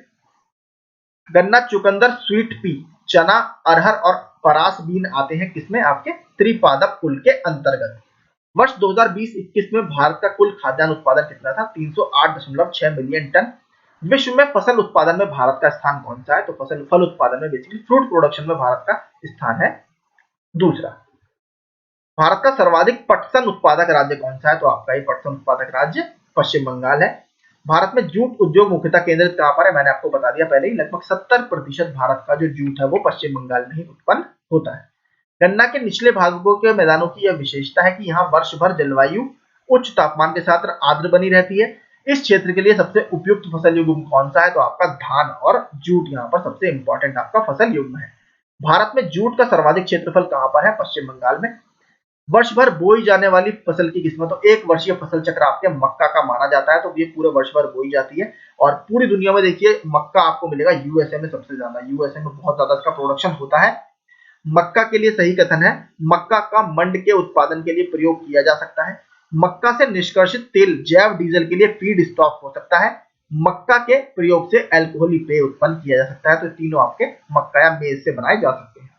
गन्ना, चुकंदर, स्वीट पी, चना, अरहर और परास बीन आते हैं किसमें? आपके त्रिपादप कुल के अंतर्गत। वर्ष 2020-21 में भारत का कुल खाद्यान्न उत्पादन कितना था? 308.6 मिलियन टन। विश्व में फसल उत्पादन में भारत का स्थान कौन सा है? तो फल उत्पादन में, बेसिकली फ्रूट प्रोडक्शन में भारत का स्थान है दूसरा। भारत का सर्वाधिक पटसन उत्पादक राज्य कौन सा है? तो आपका ही पटसन उत्पादक राज्य पश्चिम बंगाल है। भारत में जूट उद्योग मुख्यतः केंद्रित कहां पर है? मैंने आपको बता दिया पहले ही, लगभग 70% भारत का जो जूट है वो पश्चिम बंगाल में ही उत्पन्न होता है। गन्ना के निचले भागों के मैदानों की यह विशेषता है कि यहाँ वर्ष भर जलवायु उच्च तापमान के साथ आर्द्र बनी रहती है। इस क्षेत्र के लिए सबसे उपयुक्त फसल युग्म कौन सा है? तो आपका धान और जूट यहाँ पर सबसे इंपॉर्टेंट आपका फसल युग्म है। भारत में जूट का सर्वाधिक क्षेत्रफल कहां पर है? पश्चिम बंगाल में। वर्ष भर बोई जाने वाली फसल की किस्म, तो एक वर्षीय फसल चक्र आपके मक्का का माना जाता है, तो ये पूरे वर्ष भर बोई जाती है। और पूरी दुनिया में देखिए मक्का आपको मिलेगा यूएसए में सबसे ज्यादा, यूएसए में बहुत ज्यादा इसका प्रोडक्शन होता है। मक्का के लिए सही कथन है, मक्का का मंड के उत्पादन के लिए प्रयोग किया जा सकता है। मक्का से निष्कर्षित तेल जैव डीजल के लिए फीड स्टॉक हो सकता है। मक्का के प्रयोग से अल्कोहली पेय उत्पन्न किया जा सकता है। तो तीनों आपके मक्का या मेज से बनाए जा सकते हैं।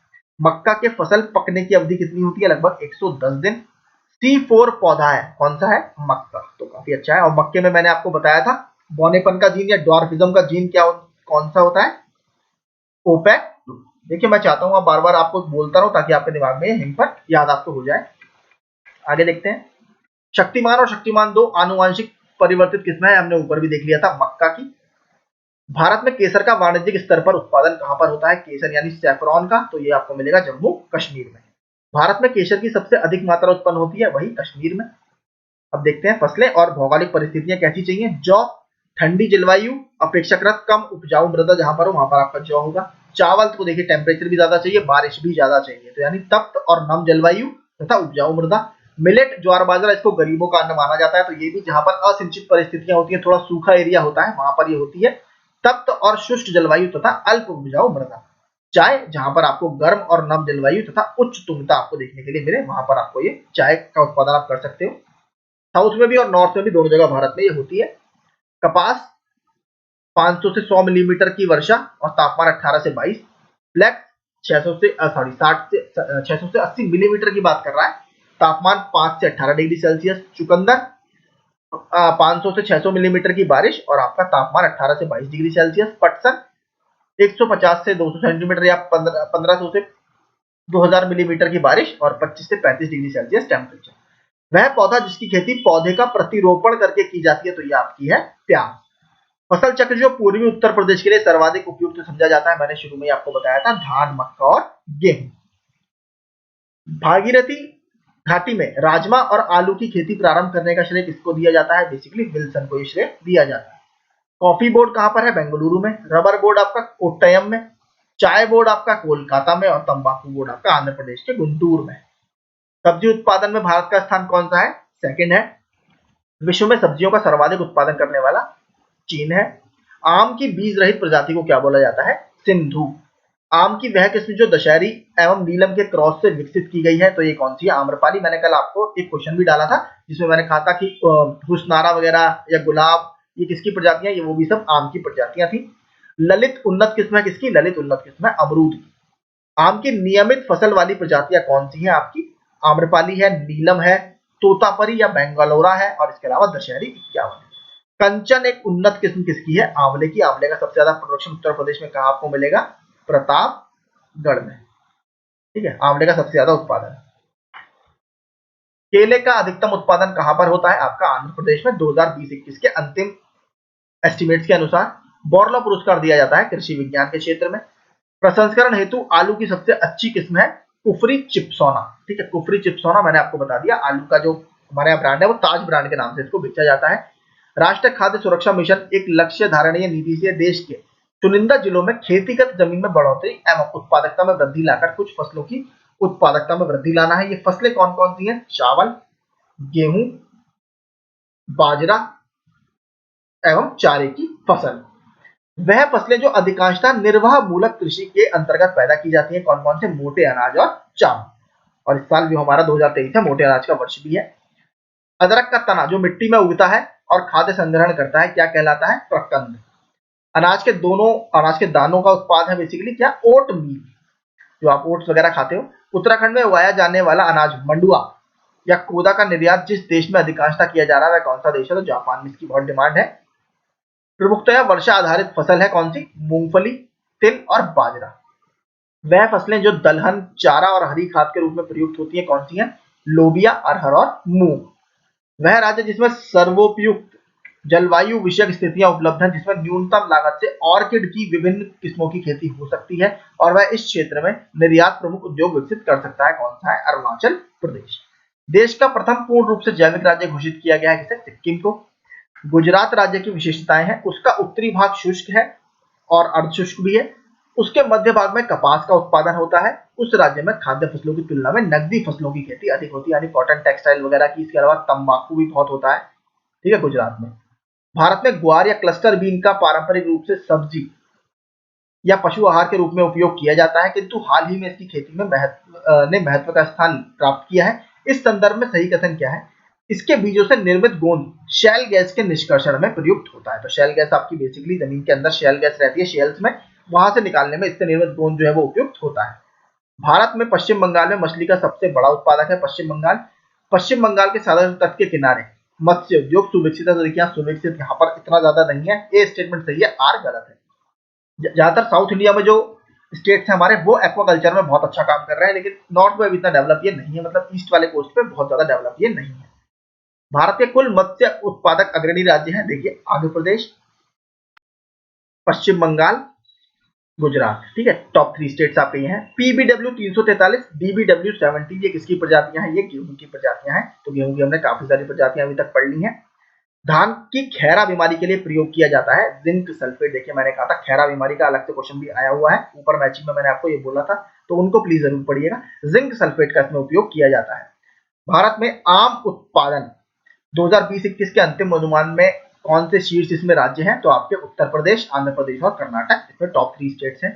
मक्का के फसल पकने की अवधि कितनी होती है? लगभग 110 दिन। C4 पौधा है, कौन सा है? मक्का। तो काफी अच्छा है। और मक्के में मैंने आपको बताया था बौनेपन का जीन या ड्वार्फिज्म का जीन क्या कौन सा होता है? ओपेक। देखिए मैं चाहता हूं बार बार आपको बोलता रहूं ताकि आपके दिमाग में हिम पर याद आपको हो जाए। आगे देखते हैं, शक्तिमान और शक्तिमान 2 आनुवांशिक परिवर्तित किस्में हैं, हमने ऊपर भी देख लिया था मक्का की। भारत में केसर का वाणिज्यिक स्तर पर उत्पादन कहां पर होता है? केसर यानी सैफरॉन का, तो ये आपको मिलेगा जम्मू कश्मीर में। भारत में केसर की सबसे अधिक मात्रा उत्पन्न होती है वही कश्मीर में। अब देखते हैं फसलें और भौगोलिक परिस्थितियां कैसी चाहिए। जौ, ठंडी जलवायु, अपेक्षाकृत कम उपजाऊ मृदा जहां पर हो वहां पर आपका जौ होगा। चावल तो देखिए टेम्परेचर भी ज्यादा चाहिए, बारिश भी ज्यादा चाहिए, तो यानी तप्त और नम जलवायु तथा उपजाऊ मृदा। मिलेट, ज्वार बाजरा, इसको गरीबों का अन्न माना जाता है, तो ये भी जहां पर असिंचित परिस्थितियां होती है, थोड़ा सूखा एरिया होता है, वहां पर ये होती है। तप्त और शुष्क जलवायु तथा अल्प उपजाऊ मृदा। चाय जहां पर आपको गर्म और नम जलवायु तथा उच्च तुंगता आपको देखने के लिए मिले, वहां पर आपको ये चाय का उत्पादन आप कर सकते हो। साउथ में भी और नॉर्थ में भी दोनों जगह भारत में ये होती है। कपास 500 से 100 मिलीमीटर की वर्षा और तापमान 18 से 22। फ्लैक्स 600 से 600 से 80 मिलीमीटर की बात कर रहा है, तापमान 5 से 18 डिग्री सेल्सियस। चुकंदर 500 से 600 मिलीमीटर की बारिश और आपका तापमान 18 से 22 डिग्री सेल्सियस। पटसन 150 से 200 सेंटीमीटर या 1500 से 2000 मिलीमीटर की बारिश और 25 से 35 डिग्री सेल्सियस टेम्परेचर। वह पौधा जिसकी खेती पौधे का प्रतिरोपण करके की जाती है, तो ये आपकी है प्याज। फसल चक्र जो पूर्वी उत्तर प्रदेश के लिए सर्वाधिक उपयुक्त समझा जाता है, मैंने शुरू में आपको बताया था, धान, मक्का और गेहूं। भागीरथी घाटी में राजमा और आलू की खेती प्रारंभ करने का श्रेय किसको दिया जाता है? बेसिकली विल्सन को ये श्रेय दिया जाता है। कॉफी बोर्ड कहां पर है? बेंगलुरु में। रबर बोर्ड आपका कोट्टयम में। चाय बोर्ड आपका कोलकाता में और तंबाकू बोर्ड आपका आंध्र प्रदेश के गुंटूर में। सब्जी उत्पादन में भारत का स्थान कौन सा है? सेकंड है। विश्व में सब्जियों का सर्वाधिक उत्पादन करने वाला चीन है। आम की बीज रहित प्रजाति को क्या बोला जाता है? सिंधु। आम की वह किस्म जो दशहरी एवं नीलम के क्रॉस से विकसित की गई है, तो ये कौन सी है? आम्रपाली। मैंने कल आपको एक क्वेश्चन भी डाला था जिसमें मैंने कहा था कि हुस्नारा वगैरह या गुलाब ये किसकी प्रजातियां? ये वो भी सब आम की प्रजातियां थी। ललित उन्नत किस्म है किसकी? ललित उन्नत किस्म है अमरूद की। आम की नियमित फसल वाली प्रजातियां कौन सी है आपकी? आम्रपाली है, नीलम है, तोतापरी या बेंगलोरा है और इसके अलावा दशहरी 51 है। कंचन एक उन्नत किस्म किसकी है? आंवले की। आंवले का सबसे ज्यादा प्रोडक्शन उत्तर प्रदेश में कहां आपको मिलेगा? प्रतापगढ़ में। ठीक है, आंवले का सबसे ज्यादा उत्पादन। केले का अधिकतम उत्पादन कहां पर होता है? आपका आंध्र प्रदेश में। 2020-21 के अंतिम एस्टिमेट्स के अनुसार बोरला पुरस्कार दिया जाता है कृषि विज्ञान के क्षेत्र में। प्रसंस्करण हेतु आलू की सबसे अच्छी किस्म है कुफरी चिप्सोना। ठीक है, कुफरी चिप्सोना मैंने आपको बता दिया। आलू का जो हमारे यहाँ ब्रांड है वो ताज ब्रांड के नाम से इसको बेचा जाता है। राष्ट्रीय खाद्य सुरक्षा मिशन एक लक्ष्य धारणीय नीति से देश के चुनिंदा जिलों में खेतीगत जमीन में बढ़ोतरी एवं उत्पादकता में वृद्धि लाकर कुछ फसलों की उत्पादकता में वृद्धि लाना है। ये फसलें कौन कौन सी हैं? चावल, गेहूं, बाजरा एवं चारे की फसल। वह फसलें जो अधिकांशतः निर्वाह मूलक कृषि के अंतर्गत पैदा की जाती हैं, कौन कौन से? मोटे अनाज और चावल। और इस साल जो हमारा 2023 है मोटे अनाज का वर्ष भी है। अदरक का तना जो मिट्टी में उगता है और खाद्य संग्रहण करता है, क्या कहलाता है? प्रकंद। अनाज के दानों का उत्पाद है बेसिकली क्या? ओट मील, जो आप ओट्स वगैरह खाते हो। उत्तराखंड में उगाया जाने वाला अनाज मंडुआ या कोदा का निर्यात जिस देश में अधिकांशतः किया जा रहा है वह कौन सा देश है? तो जापान में इसकी बहुत डिमांड है। प्रमुखतया वर्षा आधारित फसल है कौन सी? मूंगफली, तिल और बाजरा। वह फसलें जो दलहन, चारा और हरी खाद के रूप में प्रयुक्त होती है कौन सी हैं? लोबिया, अरहर और मूंग। वह राज्य जिसमें सर्वोपयुक्त जलवायु विषयक स्थितियां उपलब्ध हैं, जिसमें न्यूनतम लागत से ऑर्किड की विभिन्न किस्मों की खेती हो सकती है और वह इस क्षेत्र में निर्यात प्रमुख उद्योग विकसित कर सकता है, कौन सा है? अरुणाचल प्रदेश। देश का प्रथम पूर्ण रूप से जैविक राज्य घोषित किया गया है किसे? सिक्किम को। गुजरात राज्य की विशेषताएं हैं, उसका उत्तरी भाग शुष्क है और अर्धशुष्क भी है। उसके मध्य भाग में कपास का उत्पादन होता है। उस राज्य में खाद्य फसलों की तुलना में नकदी फसलों की खेती अधिक होती है, यानी कॉटन, टेक्सटाइल वगैरह की। इसके अलावा तंबाकू भी बहुत होता है। ठीक है, गुजरात में। भारत में ग्वार या क्लस्टर बीन का पारंपरिक रूप से सब्जी या पशु आहार के रूप में उपयोग किया जाता है, किंतु हाल ही में इसकी खेती में महत्व का स्थान प्राप्त किया है। इस संदर्भ में सही कथन क्या है? इसके बीजों से निर्मित गोंद शैल गैस के निष्कर्षण में प्रयुक्त होता है। तो शैल गैस आपकी बेसिकली जमीन के अंदर शैल गैस रहती है, शेल्स में, वहां से निकालने में इससे निर्मित गोंद जो है वो उपयुक्त होता है। भारत में पश्चिम बंगाल में मछली का सबसे बड़ा उत्पादक है पश्चिम बंगाल। पश्चिम बंगाल के सागर तट के किनारे मत्स्य उद्योग सुविकसित है। तो देखिए सुविकसित यहाँ पर इतना ज्यादा नहीं है, ए स्टेटमेंट सही है, आर गलत है। ज्यादातर साउथ इंडिया में जो स्टेट्स हैं हमारे वो एक्वाकल्चर में बहुत अच्छा काम कर रहे हैं, लेकिन नॉर्थ में इतना डेवलप ये नहीं है, मतलब ईस्ट वाले कोस्ट पे बहुत ज्यादा डेवलप ये नहीं है। भारत के कुल मत्स्य उत्पादक अग्रणी राज्य हैं, देखिए आंध्र प्रदेश, पश्चिम बंगाल, गुजरात। ठीक है, टॉप 3 स्टेट्स आपके ये हैं। पीबीडब्ल्यू 343, डीबीडब्ल्यू 70 ये किसकी प्रजातियां हैं? ये गेहूं की प्रजातियां हैं। तो गेहूं की हमने काफी सारी प्रजातियां अभी तक पढ़ ली हैं। धान की खैरा बीमारी के लिए प्रयोग किया जाता है जिंक सल्फेट। देखिए मैंने कहा था खैरा बीमारी का अलग से क्वेश्चन भी आया हुआ है, ऊपर मैचिंग में मैंने आपको ये बोला था, तो उनको प्लीज जरूर पढ़िएगा। जिंक सल्फेट का इसमें उपयोग किया जाता है। भारत में आम उत्पादन 2020-21 के अंतिम अनुमान में कौन से शीर्ष इसमें राज्य हैं? तो आपके उत्तर प्रदेश, आंध्र प्रदेश और कर्नाटक इसमें टॉप 3 स्टेट्स हैं।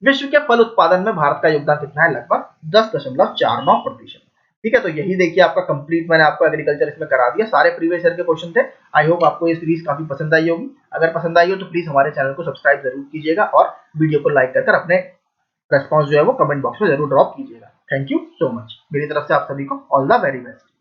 विश्व के फल उत्पादन में भारत का योगदान कितना है? लगभग 10.49%। ठीक है, तो यही देखिए आपका कंप्लीट मैंने आपको एग्रीकल्चर इसमें करा दिया। सारे प्रीवियस ईयर के क्वेश्चन थे। आई होप आपको ये सीरीज काफी पसंद आई होगी। अगर पसंद आई हो तो प्लीज हमारे चैनल को सब्सक्राइब जरूर कीजिएगा और वीडियो को लाइक कर अपने रेस्पॉन्स जो है वो कमेंट बॉक्स में जरूर ड्रॉप कीजिएगा। Thank you so much. मेरी तरफ से आप सभी को ऑल द वेरी बेस्ट।